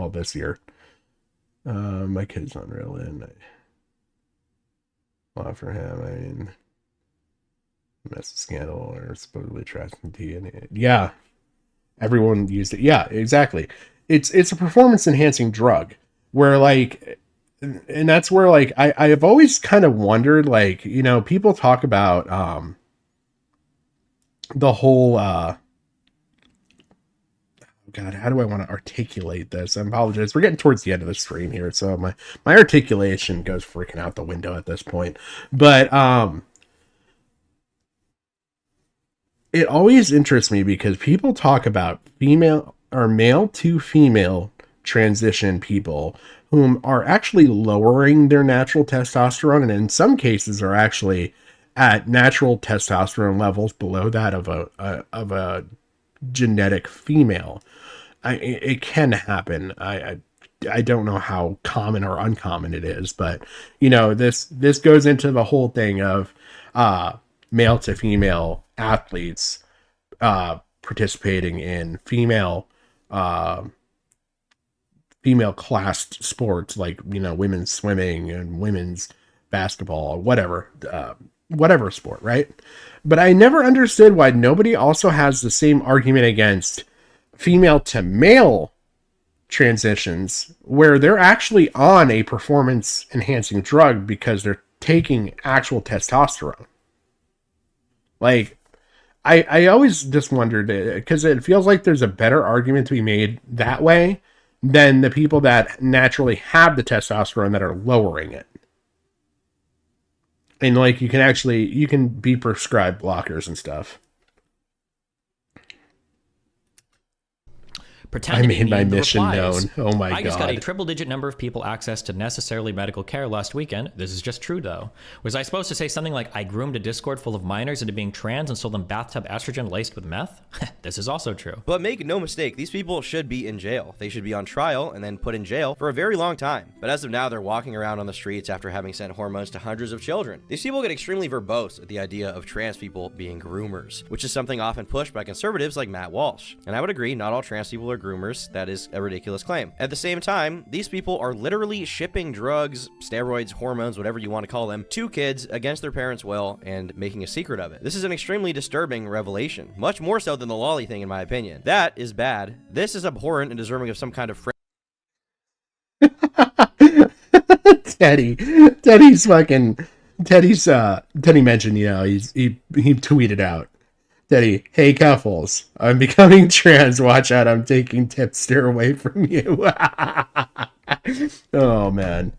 this year. My kid's unreal, and well, for him, I mean, mess scandal or supposedly trashing DNA. Yeah, everyone used it. Yeah, exactly. It's a performance enhancing drug where like, and that's where like I have always kind of wondered, like, you know, people talk about the whole God, how do I want to articulate this? I apologize. We're getting towards the end of the stream here, so my articulation goes freaking out the window at this point. But it always interests me because people talk about female or male to female transition people whom are actually lowering their natural testosterone, and in some cases are actually at natural testosterone levels below that of a genetic female. It can happen. I don't know how common or uncommon it is, but you know, this goes into the whole thing of male to female athletes participating in female classed sports, like, you know, women's swimming and women's basketball, whatever sport, right? But I never understood why nobody also has the same argument against female to male transitions, where they're actually on a performance enhancing drug because they're taking actual testosterone. Like, I always just wondered, because it feels like there's a better argument to be made that way than the people that naturally have the testosterone that are lowering it. And like, you can be prescribed blockers and stuff. Pretend I to made be my me in the mission replies. known. Oh my I just got a God. triple-digit number of people access to necessarily medical care last weekend. This is just true, though. Was I supposed to say something like, I groomed a Discord full of minors into being trans and sold them bathtub estrogen laced with meth? This is also true. But make no mistake, these people should be in jail. They should be on trial and then put in jail for a very long time. But as of now, they're walking around on the streets after having sent hormones to hundreds of children. These people get extremely verbose at the idea of trans people being groomers, which is something often pushed by conservatives like Matt Walsh. And I would agree, not all trans people are groomers. That is a ridiculous claim. At the same time, these people are literally shipping drugs, steroids, hormones, whatever you want to call them, to kids against their parents' will and making a secret of it. This is an extremely disturbing revelation, much more so than the lolly thing in my opinion. That is bad. This is abhorrent and deserving of some kind of Teddy mentioned, he tweeted out, Teddy, hey Keffals, I'm becoming trans, watch out, I'm taking Tipster away from you. Oh man.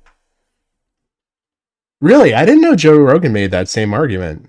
Really? I didn't know Joe Rogan made that same argument.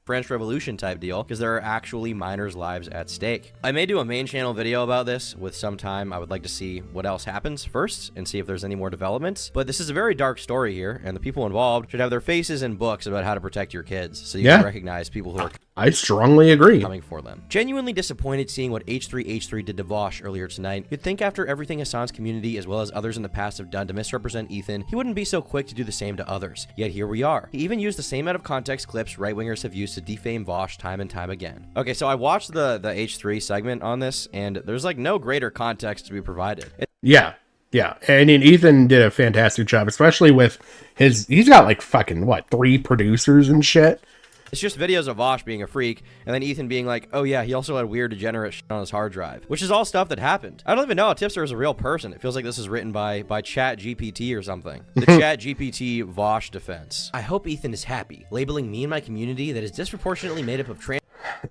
French Revolution type deal, because there are actually minors' lives at stake. I may do a main channel video about this with some time. I would like to see what else happens first and see if there's any more developments. But this is a very dark story here, and the people involved should have their faces in books about how to protect your kids, so you can recognize people who are I strongly agree. coming for them. Genuinely disappointed seeing what H3H3 did to Vosh earlier tonight. You'd think after everything Hassan's community as well as others in the past have done to misrepresent Ethan, he wouldn't be so quick to do the same to others. Yet here we are. He even used the same out of context clips right-wingers have used to defame Vosh time and time again. Okay, so I watched the H3 segment on this, and there's like no greater context to be provided. Yeah. I mean, Ethan did a fantastic job, especially with he's got like fucking, 3 producers and shit. It's just videos of Vosh being a freak, and then Ethan being like, oh yeah, he also had weird degenerate shit on his hard drive, which is all stuff that happened. I don't even know if Tipster is a real person. It feels like this is written by Chat GPT or something. The Chat GPT Vosh defense. I hope Ethan is happy, labeling me and my community that is disproportionately made up of trans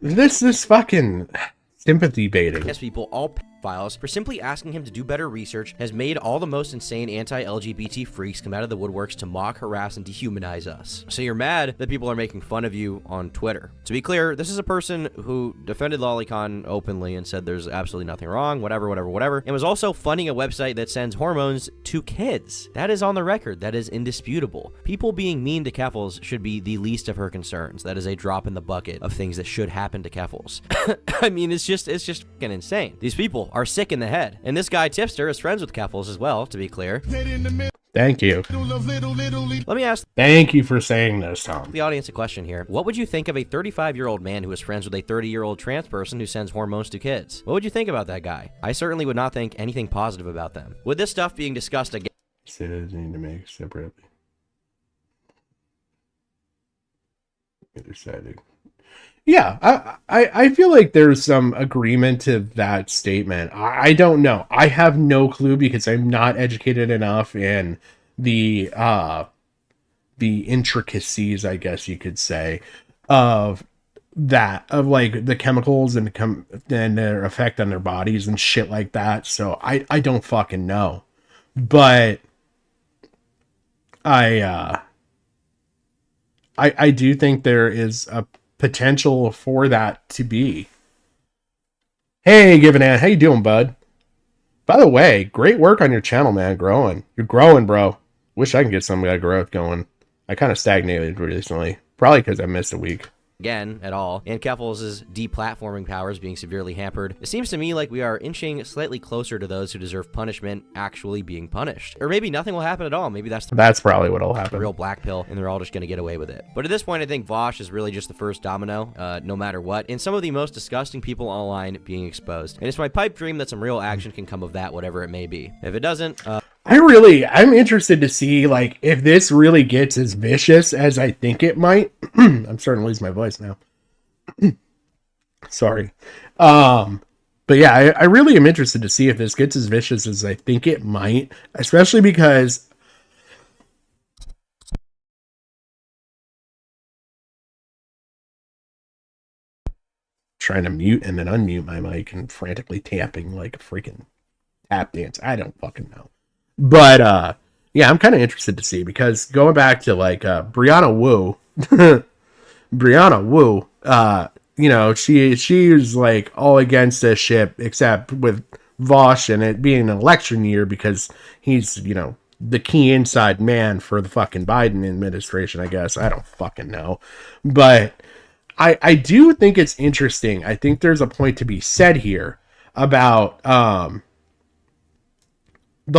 This is fucking sympathy baiting. people, all pedophiles, for simply asking him to do better research has made all the most insane anti-LGBT freaks come out of the woodworks to mock, harass, and dehumanize us. So you're mad that people are making fun of you on Twitter. To be clear, this is a person who defended Lolicon openly and said there's absolutely nothing wrong, whatever, and was also funding a website that sends hormones to kids. That is on the record. That is indisputable. People being mean to Keffals should be the least of her concerns. That is a drop in the bucket of things that should happen to Keffals. I mean, it's just fucking insane. These people are sick in the head. And this guy Tipster is friends with Keffals as well, to be clear. Thank you. Let me ask Thank you for saying this, Tom. the audience a question here. What would you think of a 35-year-old man who is friends with a 30-year-old trans person who sends hormones to kids? What would you think about that guy? I certainly would not think anything positive about them. With this stuff being discussed again, Says need to make separately. Decided. Yeah, I feel like there's some agreement to that statement. I don't know. I have no clue because I'm not educated enough in the intricacies, I guess you could say, of like the chemicals and their effect on their bodies and shit like that. So I don't fucking know. But I do think there is a potential for that to be. Hey, Given Ant, how you doing, bud? By the way, great work on your channel, man. You're growing, bro. Wish I can get some of that growth going. I kind of stagnated recently, probably because I missed a week. at all, and Keffals' deplatforming powers being severely hampered, it seems to me like we are inching slightly closer to those who deserve punishment actually being punished. Or maybe nothing will happen at all. Maybe that's probably what'll happen. Real black pill, and they're all just going to get away with it. But at this point, I think Vosh is really just the first domino, no matter what, and some of the most disgusting people online being exposed. And it's my pipe dream that some real action can come of that, whatever it may be. If it doesn't, I'm interested to see, like, if this really gets as vicious as I think it might. I'm starting to lose my voice now. Sorry. But yeah, I really am interested to see if this gets as vicious as I think it might, especially because trying to mute and then unmute my mic and frantically tapping like a freaking tap dance. I don't fucking know. But yeah, I'm kind of interested to see, because going back to like Brianna Wu, you know, she was like all against this ship except with Vosh and it being an election year because he's, the key inside man for the fucking Biden administration, I guess. I don't fucking know. But I do think it's interesting. I think there's a point to be said here about the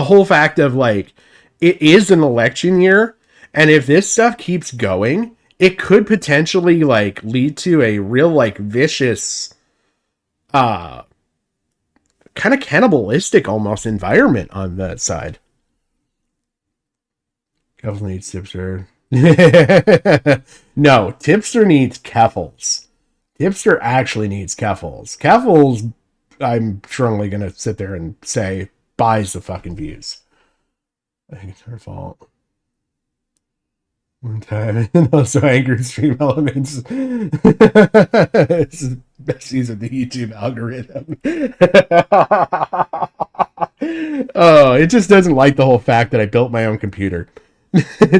whole fact of like, it is an election year. And if this stuff keeps going, it could potentially like lead to a real like vicious, kind of cannibalistic almost environment on that side. Keffals needs Tipster. No, Tipster needs Keffals. Tipster actually needs Keffals. Keffals, I'm strongly going to sit there and say, buys the fucking views. I think it's her fault. One time, and also angry stream elements. This is the best season of the YouTube algorithm. Oh, it just doesn't like the whole fact that I built my own computer.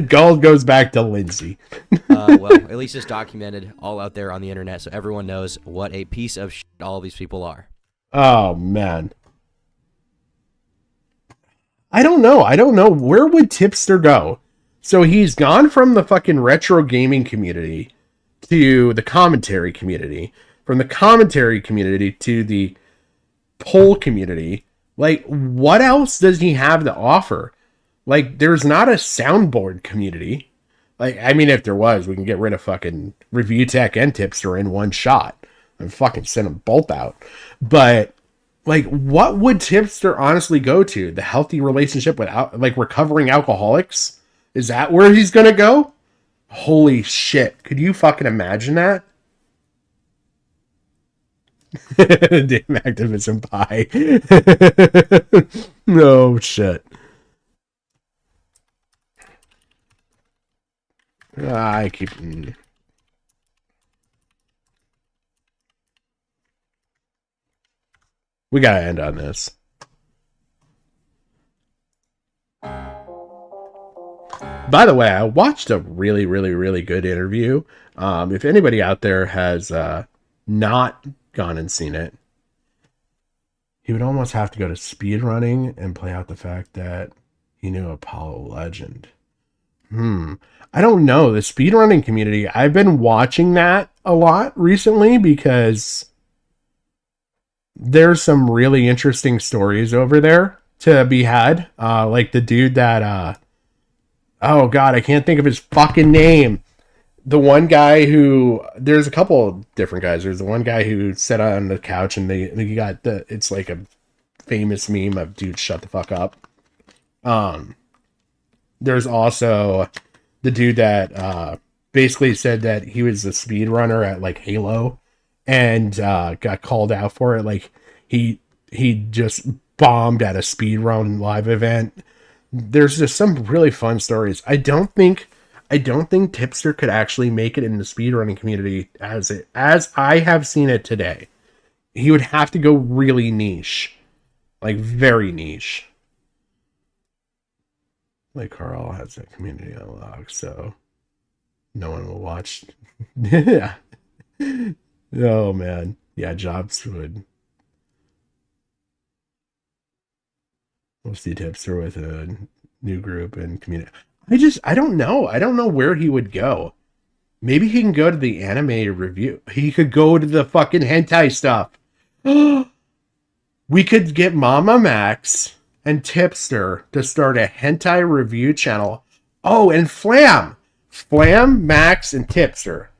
Gold goes back to Lindsay. Well, at least it's documented all out there on the internet, so everyone knows what a piece of shit all of these people are. Oh, man. I don't know. Where would Tipster go? So he's gone from the fucking retro gaming community to the commentary community, from the commentary community to the poll community. Like, what else does he have to offer? Like, there's not a soundboard community. Like, I mean, if there was, we can get rid of fucking Review Tech and Tipster in one shot and fucking send them both out. But, like, what would Tipster honestly go to? The healthy relationship with, like, recovering alcoholics? Is that where he's gonna go? Holy shit. Could you fucking imagine that? Damn activism pie. No shit. I keep... We gotta end on this. By the way, I watched a really, really, really good interview. If anybody out there has not gone and seen it, he would almost have to go to speedrunning and play out the fact that he knew Apollo Legend. I don't know. The speedrunning community, I've been watching that a lot recently because there's some really interesting stories over there to be had. Like the dude that... oh god, I can't think of his fucking name. The one guy who... There's a couple of different guys. There's the one guy who sat on the couch and they got the... It's like a famous meme of dude, shut the fuck up. There's also the dude that basically said that he was a speedrunner at like Halo and got called out for it. Like he just bombed at a speedrun live event. There's just some really fun stories. I don't think Tipster could actually make it in the speedrunning community as I have seen it today. He would have to go really niche. Like very niche. Like Carl has that community unlocked, so no one will watch. Yeah. Oh man. Yeah, Jobs would. We'll see Tipster with a new group and community. I don't know. I don't know where he would go. Maybe he can go to the anime review. He could go to the fucking hentai stuff. We could get Mama Max and Tipster to start a hentai review channel. Oh, and Flam, Max, and Tipster.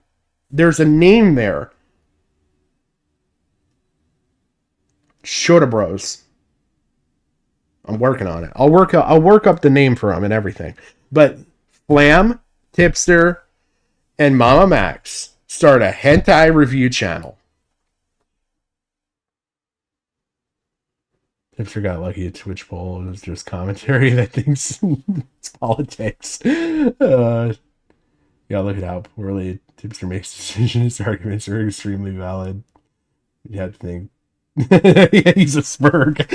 There's a name there. Shota Bros. I'm working on it. I'll work up the name for him and everything. But Flam, Tipster, and Mama Max start a hentai review channel. Tipster got lucky at Twitch poll. It was just commentary that thinks it's politics. Yeah, look at how poorly Tipster makes decisions. His arguments are extremely valid. You have to think. Yeah, he's a spurg.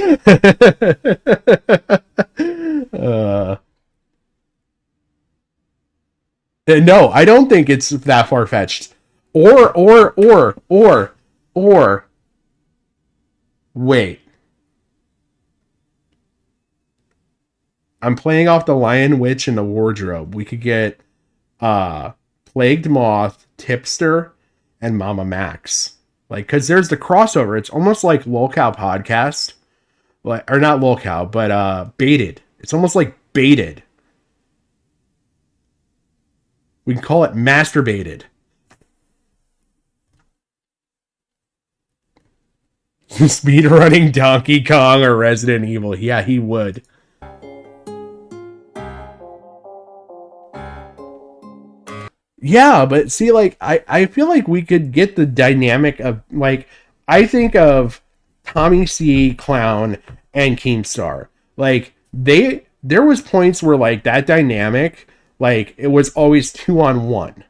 No, I don't think it's that far-fetched. Or wait. I'm playing off the Lion Witch in the wardrobe. We could get Plagued Moth, Tipster, and Mama Max. Like, because there's the crossover. It's almost like Lolcow Podcast. Like, or not Lolcow, but Baited. It's almost like Baited. We can call it Masturbated. Speedrunning Donkey Kong or Resident Evil. Yeah, he would. Yeah, but see, like, I feel like we could get the dynamic of, like, I think of Tommy C, Clown, and Keemstar. Like, there was points where, like, that dynamic, like, it was always 2-on-1.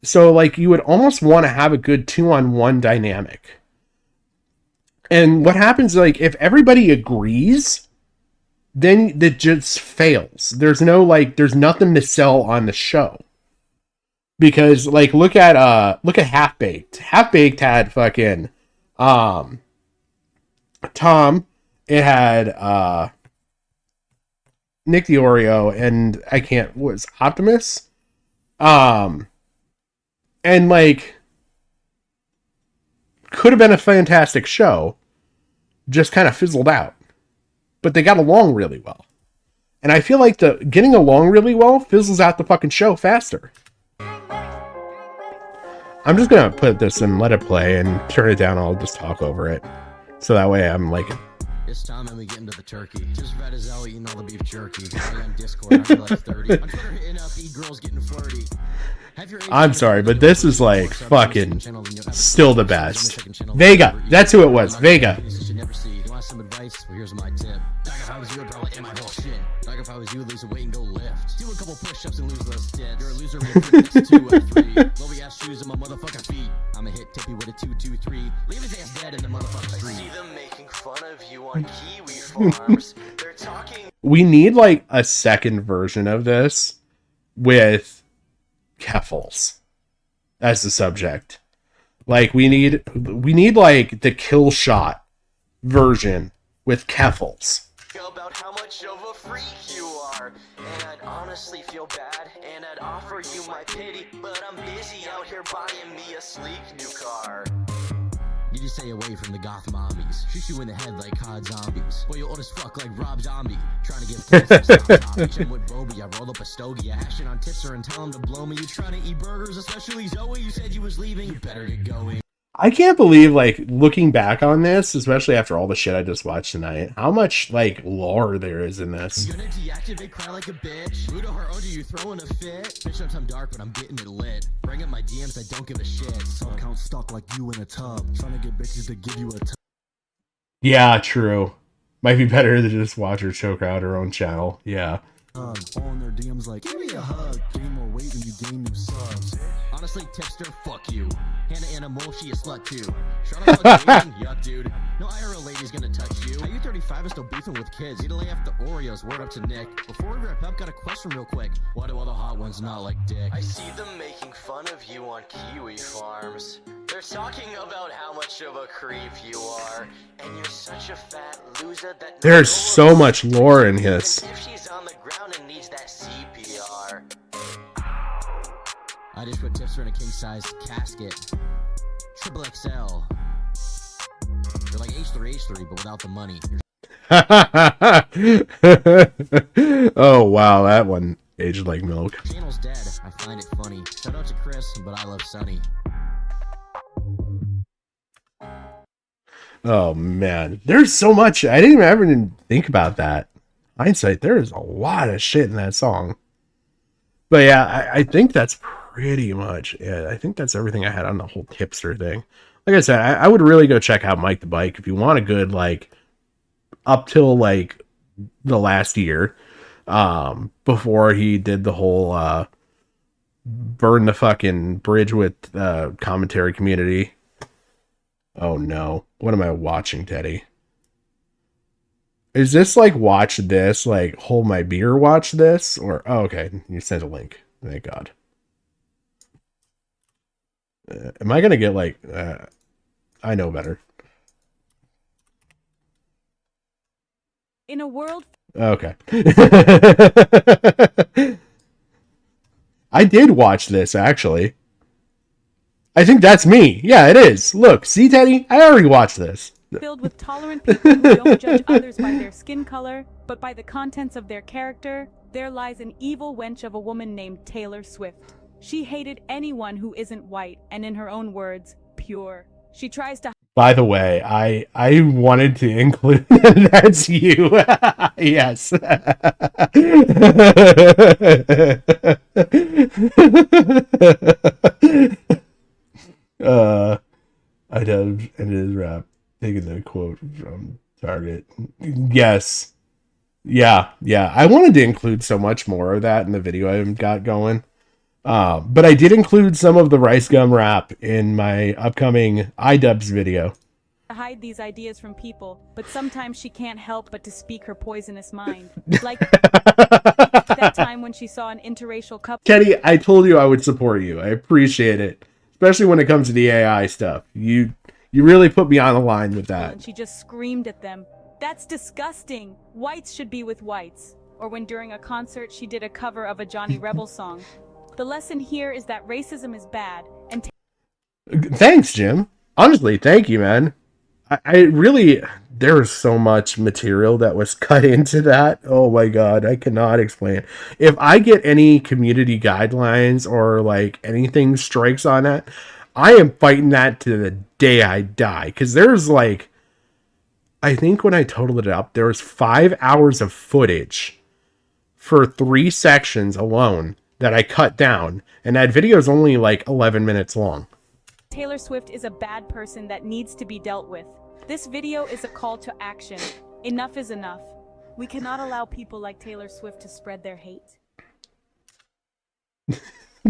So, like, you would almost want to have a good 2-on-1 dynamic. And what happens, like, if everybody agrees, then it just fails. There's no, like, there's nothing to sell on the show. Because, like, look at Half Baked. Half Baked had fucking Tom. It had Nick the Oreo, and was Optimus? And, like, could have been a fantastic show. Just kind of fizzled out. But they got along really well. And I feel like getting along really well fizzles out the fucking show faster. I'm just gonna put this and let it play and turn it down. I'll just talk over it. So that way I'm like... It's time and we get into the turkey. Just fat as hell eating all the beef jerky. On Discord, I'm like 30. On Twitter hitting up, girls getting flirty. I'm sorry, but this is like fucking still the best. Vega, that's who it was. Vega. Some advice? Well, here's my tip. If I was you, I'd probably end my whole shit. If I was you, lose a weight and go lift. Do a couple push-ups and lose those tits. You're a loser with a 2 or 3. Lowy ass shoes on my motherfucking feet. I'ma hit Tippy with a 2-2-3. Leave his ass dead in the motherfucking street. See them making fun of you on Kiwi Farms. They're talking. We need like a second version of this with Keffals as the subject. Like we need like the kill shot version with Keffals. About how much of a freak you are, and I'd honestly feel bad, and I'd offer you my pity, but I'm busy out here buying me a sleek new car. You just stay away from the goth mommies. Shoot you in the head like COD zombies. Boy, you old as fuck like Rob Zombie. Trying to give kids some stop. I'm with Bobby, I roll up a stogie. I hash it on Tipster and tell him to blow me. You trying to eat burgers, especially Zoe. You said you was leaving. You better get going. I can't believe, like, looking back on this, especially after all the shit I just watched tonight, how much, like, lore there is in this. Gonna deactivate, cry like a bitch. Rude to her under you throwing a fit. Bitch, I'm dark, but I'm getting it lit. Bring up my DMs, I don't give a shit. Sub count stuck like you in a tub. Trying to get bitches to give you a tub. Yeah, true. Might be better to just watch her choke out her own channel. Yeah. All in their DMs like, give me a hug. Gain more weight when you gain new subs. Honestly, Tipster, fuck you. Hannah Animal, she a slut too. Shut up, yuck, dude. No IRL lady's gonna touch you. Are you 35 and still beefing with kids? Need to lay off the Oreos, word up to Nick. Before we wrap up, got a question real quick. Why do all the hot ones not like dick? I see them making fun of you on Kiwi Farms. They're talking about how much of a creep you are. And you're such a fat loser that... There's so much lore in his. If she's on the ground and needs that CPR. I just put Tipster in a king-size casket. Triple XL. You're like H3, but without the money. Oh, wow, that one aged like milk. Channel's dead. I find it funny. Shout out to Chris, but I love Sunny. Oh, man. There's so much. I didn't even think about that. Hindsight, there is a lot of shit in that song. But yeah, I think that's pretty much it. I think that's everything I had on the whole Tipster thing. Like I said, I would really go check out Mike the Bike if you want a good, like, up till, like, the last year, before he did the whole, burn the fucking bridge with, commentary community. Oh no. What am I watching, Teddy? Is this like watch this, like hold my beer watch this? Or, oh, okay, you sent a link. Thank God. Am I gonna get like, I know better. In a world Okay. I did watch this, actually. I think that's me. Yeah, it is. Look, see, Teddy? I already watched this. Filled with tolerant people who don't judge others by their skin color, but by the contents of their character, there lies an evil wench of a woman named Taylor Swift. She hated anyone who isn't white, and in her own words, pure. She tries to... By the way, I wanted to include that's you. Yes. I dove into his rap, taking the quote from Target. Yes. Yeah. I wanted to include so much more of that in the video I got going. But I did include some of the Rice Gum rap in my upcoming iDubbbz video. hide these ideas from people, but sometimes she can't help but to speak her poisonous mind. Like that time when she saw an interracial couple. Teddy, I told you I would support you. I appreciate it. Especially when it comes to the AI stuff. You really put me on the line with that. And she just screamed at them. That's disgusting. Whites should be with whites. Or when during a concert she did a cover of a Johnny Rebel song. The lesson here is that racism is bad and thanks, Jim. Honestly, thank you, man. I really, there was so much material that was cut into that. Oh my god, I cannot explain. If I get any community guidelines or like anything strikes on that, I am fighting that to the day I die. Because there's like, I think when I totaled it up, there was 5 hours of footage for 3 sections alone that I cut down. And that video is only like 11 minutes long. Taylor Swift is a bad person that needs to be dealt with. This video is a call to action. Enough is enough. We cannot allow people like Taylor Swift to spread their hate.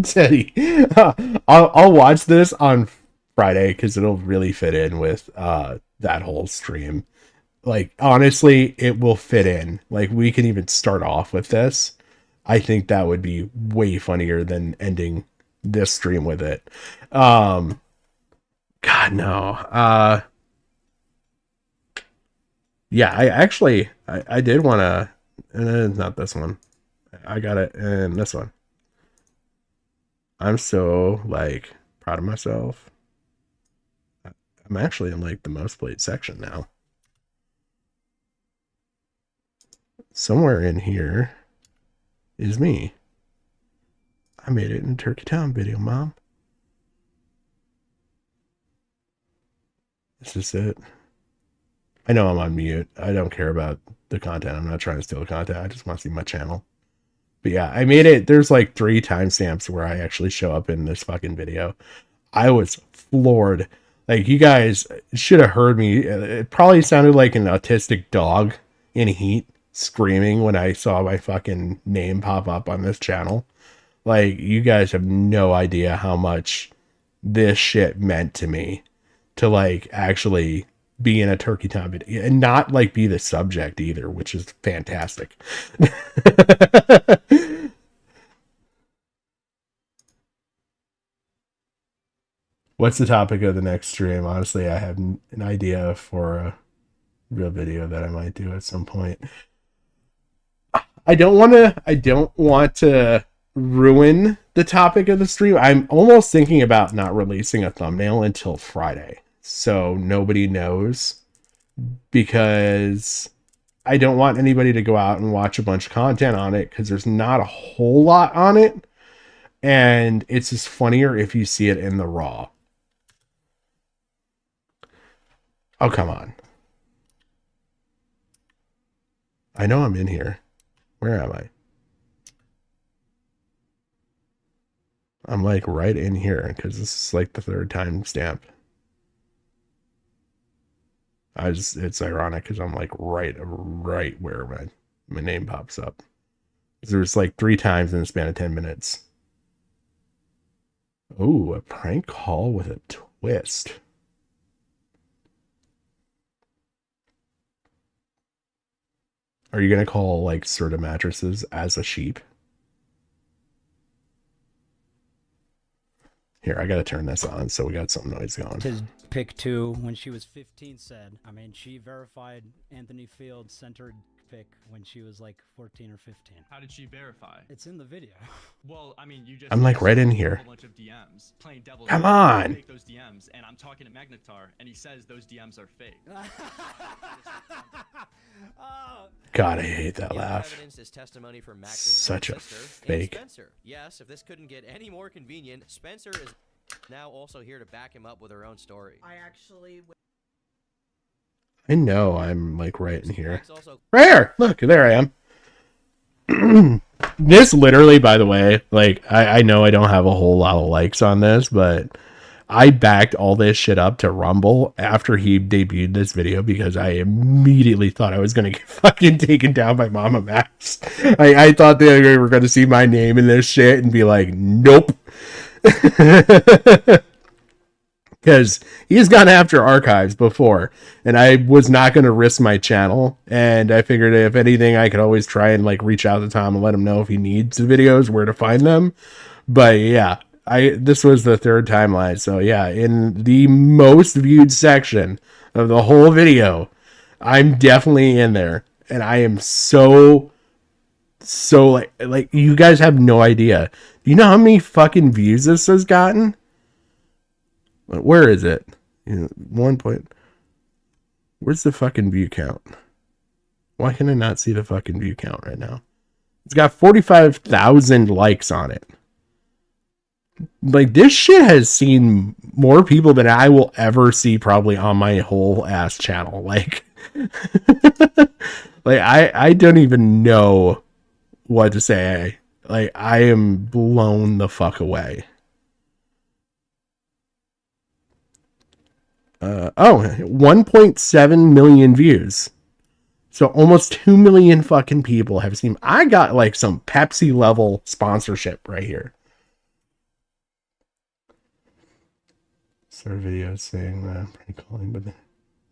Teddy, I'll watch this on Friday because it'll really fit in with that whole stream. Like, honestly, it will fit in. Like, we can even start off with this. I think that would be way funnier than ending this stream with it. God, no. Yeah, I did want to, and not this one. I got it in this one. I'm so, like, proud of myself. I'm actually in, like, the most played section now. Somewhere in here is me. I made it in Turkey Town video, Mom. This is it. I know I'm on mute. I don't care about the content. I'm not trying to steal the content. I just want to see my channel. But yeah, I made it. There's like 3 timestamps where I actually show up in this fucking video. I was floored. Like, you guys should have heard me. It probably sounded like an autistic dog in heat screaming when I saw my fucking name pop up on this channel. Like, you guys have no idea how much this shit meant to me to, like, actually be in a Turkey Town video and not, like, be the subject either, which is fantastic. What's the topic of the next stream? Honestly, I have an idea for a real video that I might do at some point. I don't want to ruin the topic of the stream. I'm almost thinking about not releasing a thumbnail until Friday, so nobody knows, because I don't want anybody to go out and watch a bunch of content on it, because there's not a whole lot on it, and it's just funnier if you see it in the raw. Oh, come on. I know I'm in here. Where am I? I'm like right in here because this is like the 3rd time stamp. It's ironic because I'm like right where my name pops up. There's like 3 times in the span of 10 minutes. Oh, a prank call with a twist. Are you going to call, like, Serta mattresses as a sheep? Here, I got to turn this on so we got some noise going. His pick 2 when she was 15 said, she verified Anthony Fields, sent her pic when she was like 14 or 15. How did she verify? It's in the video. Well, I mean, you just I'm like right in here. a bunch of DMs playing devil's Come advocate, on. fake those DMs, and I'm talking to Magnetar, and he says those DMs are fake. God, I hate that The other laugh. evidence is testimony from Max's Such own a sister fake. and Spencer. Yes, if this couldn't get any more convenient, Spencer is now also here to back him up with her own story. I actually. I know I'm like right in here. Right here! Look, there I am. This literally, by the way, like, I know I don't have a whole lot of likes on this, but I backed all this shit up to Rumble after he debuted this video because I immediately thought I was going to get fucking taken down by Mama Max. I thought they were going to see my name in this shit and be like, nope. Because he's gone after archives before, and I was not going to risk my channel, and I figured if anything, I could always try and like reach out to Tom and let him know if he needs the videos, where to find them. But yeah, this was the third timeline, so yeah, in the most viewed section of the whole video, I'm definitely in there, and I am so like you guys have no idea. Do you know how many fucking views this has gotten? Where is it? Where's the fucking view count? Why can I not see the fucking view count right now? It's got 45,000 likes on it. Like, this shit has seen more people than I will ever see probably on my whole ass channel. Like, like I don't even know what to say. Like, I am blown the fuck away. 1.7 million views. So almost 2 million fucking people have seen. I got like some Pepsi level sponsorship right here. Start a video saying that I'm prank calling, but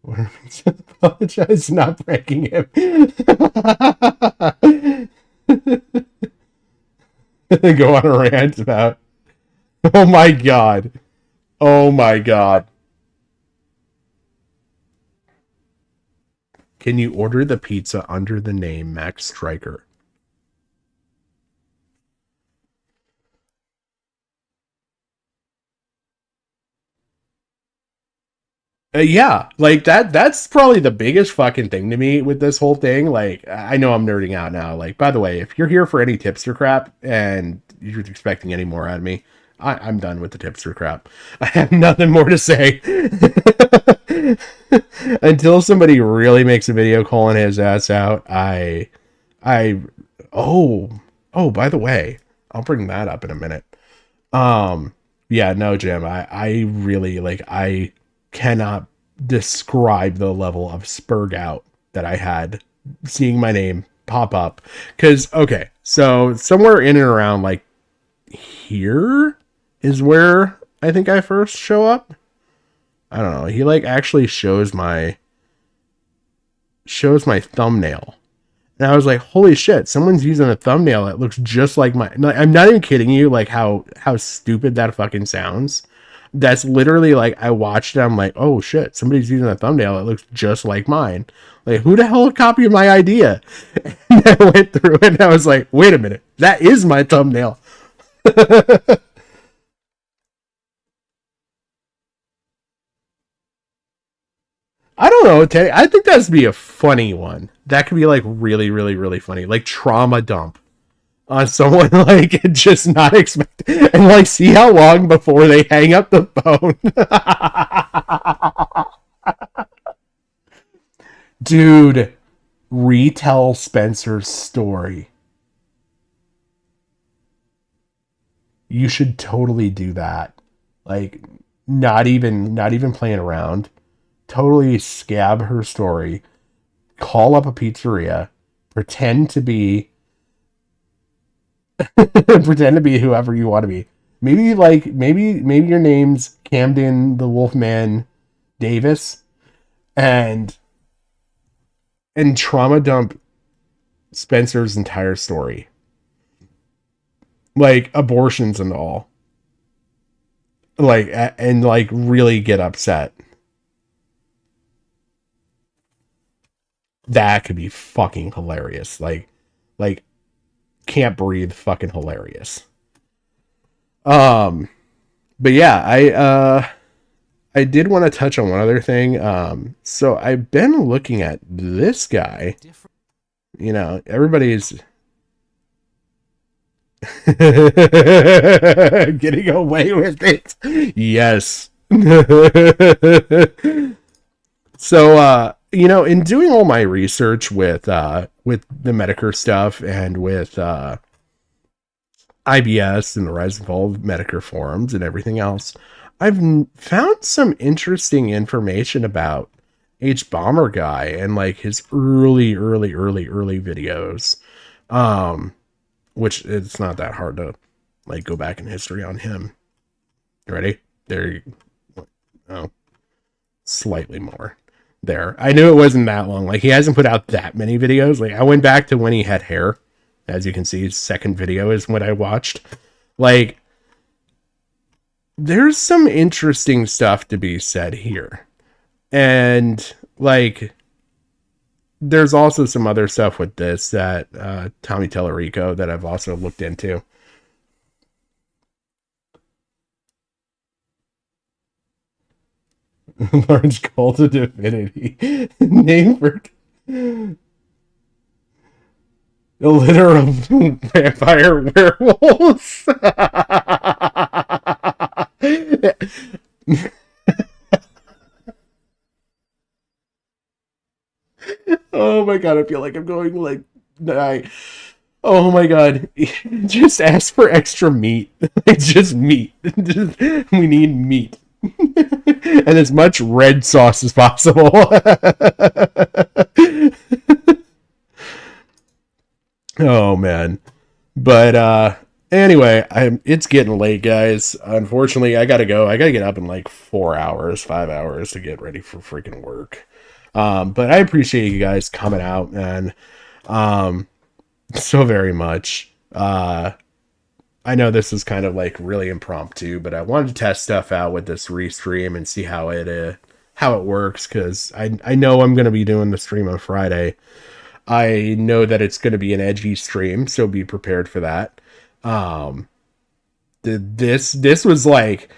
what apologize, not pranking him. Go on a rant about. Oh my god. Oh my god. Can you order the pizza under the name Max Striker? Yeah, like that's probably the biggest fucking thing to me with this whole thing. Like, I know I'm nerding out now. Like, by the way, if you're here for any tipster crap and you're expecting any more out of me, I'm done with the tipster crap. I have nothing more to say. Until somebody really makes a video calling his ass out, oh, by the way, I'll bring that up in a minute. Yeah, no, Jim, I really, like, I cannot describe the level of spurg out that I had seeing my name pop up. Because, okay, so somewhere in and around, like, here is where I think I first show up. I don't know. He like actually shows my thumbnail. And I was like, holy shit, someone's using a thumbnail that looks just like mine. Like, I'm not even kidding you, like how stupid that fucking sounds. That's literally like, I watched it, I'm like, oh shit, somebody's using a thumbnail that looks just like mine. Like, who the hell copied my idea? And I went through it and I was like, wait a minute, that is my thumbnail. I don't know, Teddy. I think that'd be a funny one. That could be like really, really, really funny. Like trauma dump on someone like just not expect and like see how long before they hang up the phone. Dude, retell Spencer's story. You should totally do that. Like, not even playing around. Totally scab her story, call up a pizzeria, pretend to be whoever you want to be. Maybe your name's Camden the Wolfman Davis, and trauma dump Spencer's entire story. Like abortions and all. Like, and like really get upset. that could be fucking hilarious. Like can't breathe fucking hilarious. But yeah, I did want to touch on one other thing. So I've been looking at this guy. You know, everybody's getting away with it. Yes. So you know, in doing all my research with the Medicare stuff and with IBS and the rise and fall of Medicare forums and everything else, I've found some interesting information about H Bomber guy and like his early videos. Which it's not that hard to like go back in history on him. You ready? There. Oh, slightly more. There. I knew it wasn't that long. Like he hasn't put out that many videos. Like I went back to when he had hair. As you can see, his second video is what I watched. Like there's some interesting stuff to be said here. And like there's also some other stuff with this that Tommy Tellerico that I've also looked into. Large call to divinity. Name for a litter of vampire werewolves. Oh my god, I feel like I'm going like oh my god. Just ask for extra meat. Just meat. We need meat. And as much red sauce as possible. Oh man. But anyway, it's getting late, guys. Unfortunately, I gotta go. I gotta get up in like 4 hours, 5 hours to get ready for freaking work. But I appreciate you guys coming out, man. So very much. I know this is kind of like really impromptu, but I wanted to test stuff out with this restream and see how it works, because I know I'm going to be doing the stream on Friday. I know that it's going to be an edgy stream, so be prepared for that. This was like,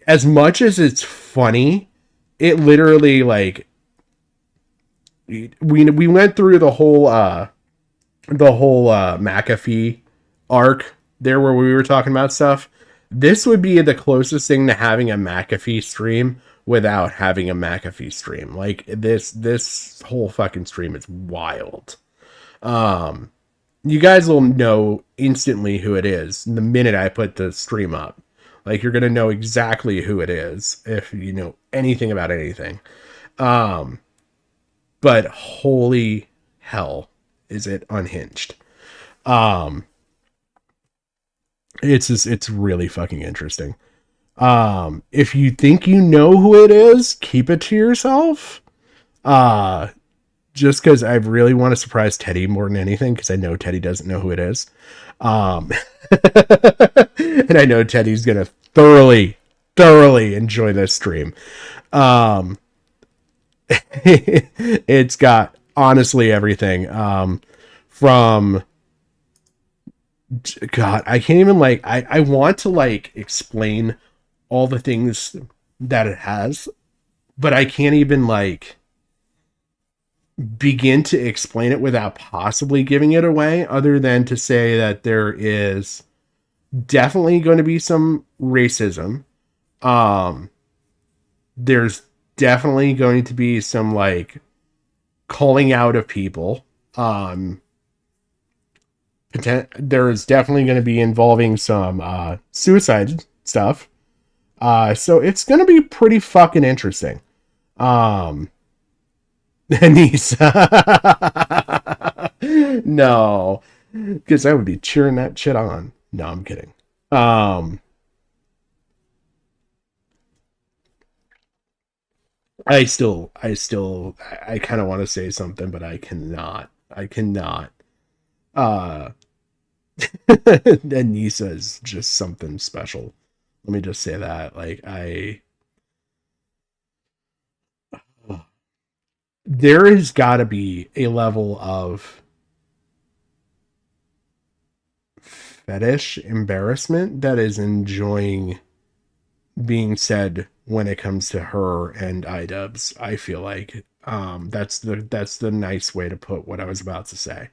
as much as it's funny, it literally like we went through the whole McAfee arc there where we were talking about stuff. This would be the closest thing to having a McAfee stream without having a McAfee stream. Like this whole fucking stream is wild. You guys will know instantly who it is the minute I put the stream up. Like you're gonna know exactly who it is if you know anything about anything. But holy hell, is it unhinged. It's really fucking interesting. If you think you know who it is, keep it to yourself. Just because I really want to surprise Teddy more than anything, because I know Teddy doesn't know who it is. And I know Teddy's gonna thoroughly enjoy this stream. It's got honestly everything. From God, I can't even like I want to like explain all the things that it has, but I can't even like begin to explain it without possibly giving it away, other than to say that there is definitely going to be some racism. There's definitely going to be some like calling out of people. There is definitely going to be involving some suicide stuff. So it's going to be pretty fucking interesting. Anissa. No, because I would be cheering that shit on. No, I'm kidding. I kind of want to say something, but I cannot. Anissa is just something special. Let me just say that. Like there has got to be a level of fetish embarrassment that is enjoying being said when it comes to her and iDubbbz. I feel like that's the nice way to put what I was about to say.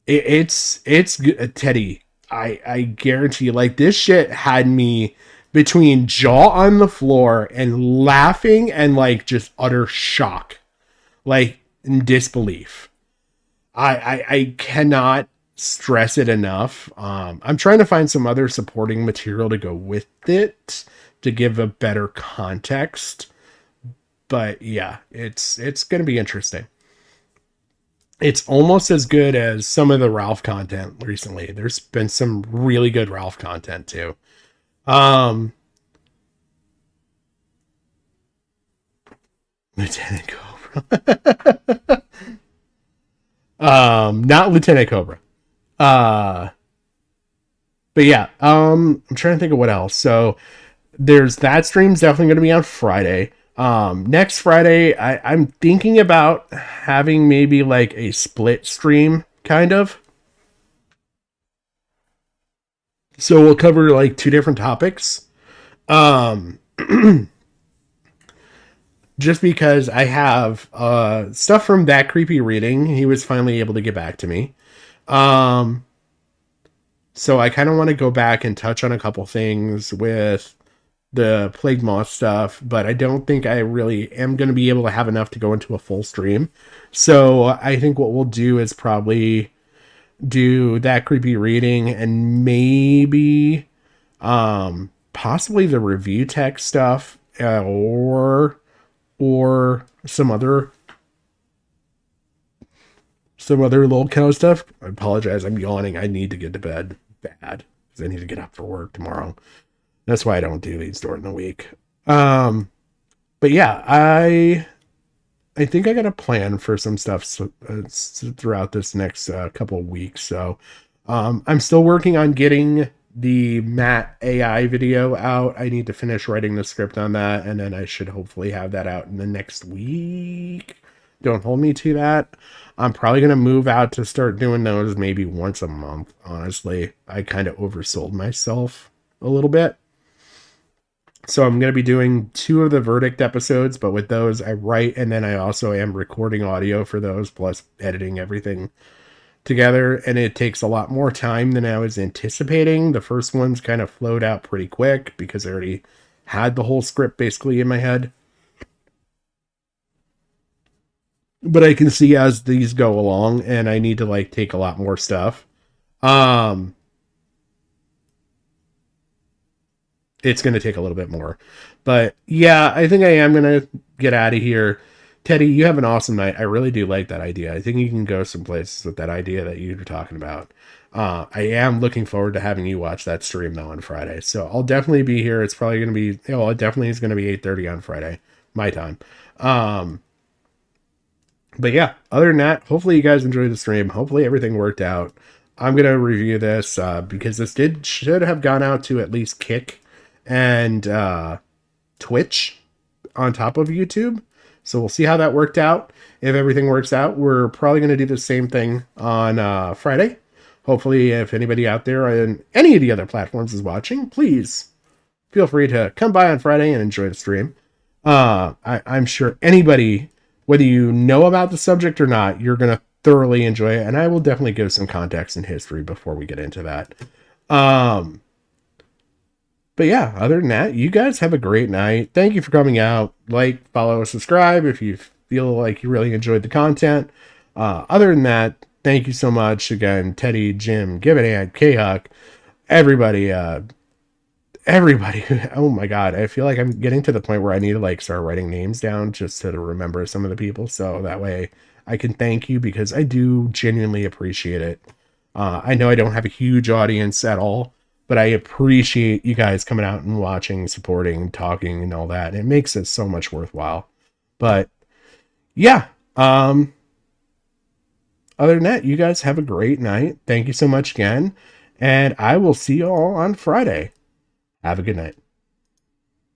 It's Teddy. I guarantee you, like, this shit had me between jaw on the floor and laughing and like just utter shock, like in disbelief. I cannot stress it enough. I'm trying to find some other supporting material to go with it to give a better context. But yeah, it's going to be interesting. It's almost as good as some of the Ralph content recently. There's been some really good Ralph content too. Lieutenant Cobra. Not Lieutenant Cobra. But yeah, I'm trying to think of what else. So there's that stream's definitely going to be on Friday. Next Friday, I'm thinking about having maybe like a split stream, kind of. So we'll cover like two different topics. Just because I have stuff from That Creepy Reading. He was finally able to get back to me. So I kind of want to go back and touch on a couple things with the Plague Moth stuff, but I don't think I really am going to be able to have enough to go into a full stream. So I think what we'll do is probably do That Creepy Reading and maybe possibly the review tech stuff, or some other little cow stuff. I apologize, I'm yawning. I need to get to bed bad because I need to get up for work tomorrow. That's why I don't do these during the week. But yeah, I think I got a plan for some stuff throughout this next couple of weeks. So I'm still working on getting the Matt AI video out. I need to finish writing the script on that, and then I should hopefully have that out in the next week. Don't hold me to that. I'm probably going to move out to start doing those maybe once a month, honestly. I kind of oversold myself a little bit. So I'm going to be doing 2 of the Verdict episodes, but with those I write, and then I also am recording audio for those, plus editing everything together, and it takes a lot more time than I was anticipating. The first ones kind of flowed out pretty quick because I already had the whole script basically in my head. But I can see as these go along, and I need to like take a lot more stuff. It's going to take a little bit more. But yeah, I think I am going to get out of here. Teddy, you have an awesome night. I really do like that idea. I think you can go some places with that idea that you were talking about. I am looking forward to having you watch that stream though on Friday. So I'll definitely be here. It's probably going to be, it definitely is going to be 8:30 on Friday, my time. But yeah, other than that, hopefully you guys enjoyed the stream. Hopefully everything worked out. I'm going to review this because this should have gone out to at least Kick and Twitch on top of YouTube. So we'll see how that worked out. If everything works out, we're probably going to do the same thing on Friday. Hopefully, if anybody out there on any of the other platforms is watching, please feel free to come by on Friday and enjoy the stream. I'm sure anybody, whether you know about the subject or not, you're going to thoroughly enjoy it. And I will definitely give some context and history before we get into that. But yeah, other than that, you guys have a great night. Thank you for coming out. Like, follow, subscribe if you feel like you really enjoyed the content. Other than that, thank you so much. Again, Teddy, Jim, Give It Ant, K-Huck, everybody. Oh my God. I feel like I'm getting to the point where I need to like start writing names down just to remember some of the people. So that way I can thank you because I do genuinely appreciate it. I know I don't have a huge audience at all, but I appreciate you guys coming out and watching, supporting, talking, and all that. It makes it so much worthwhile. But yeah, other than that, you guys have a great night. Thank you so much again. And I will see you all on Friday. Have a good night.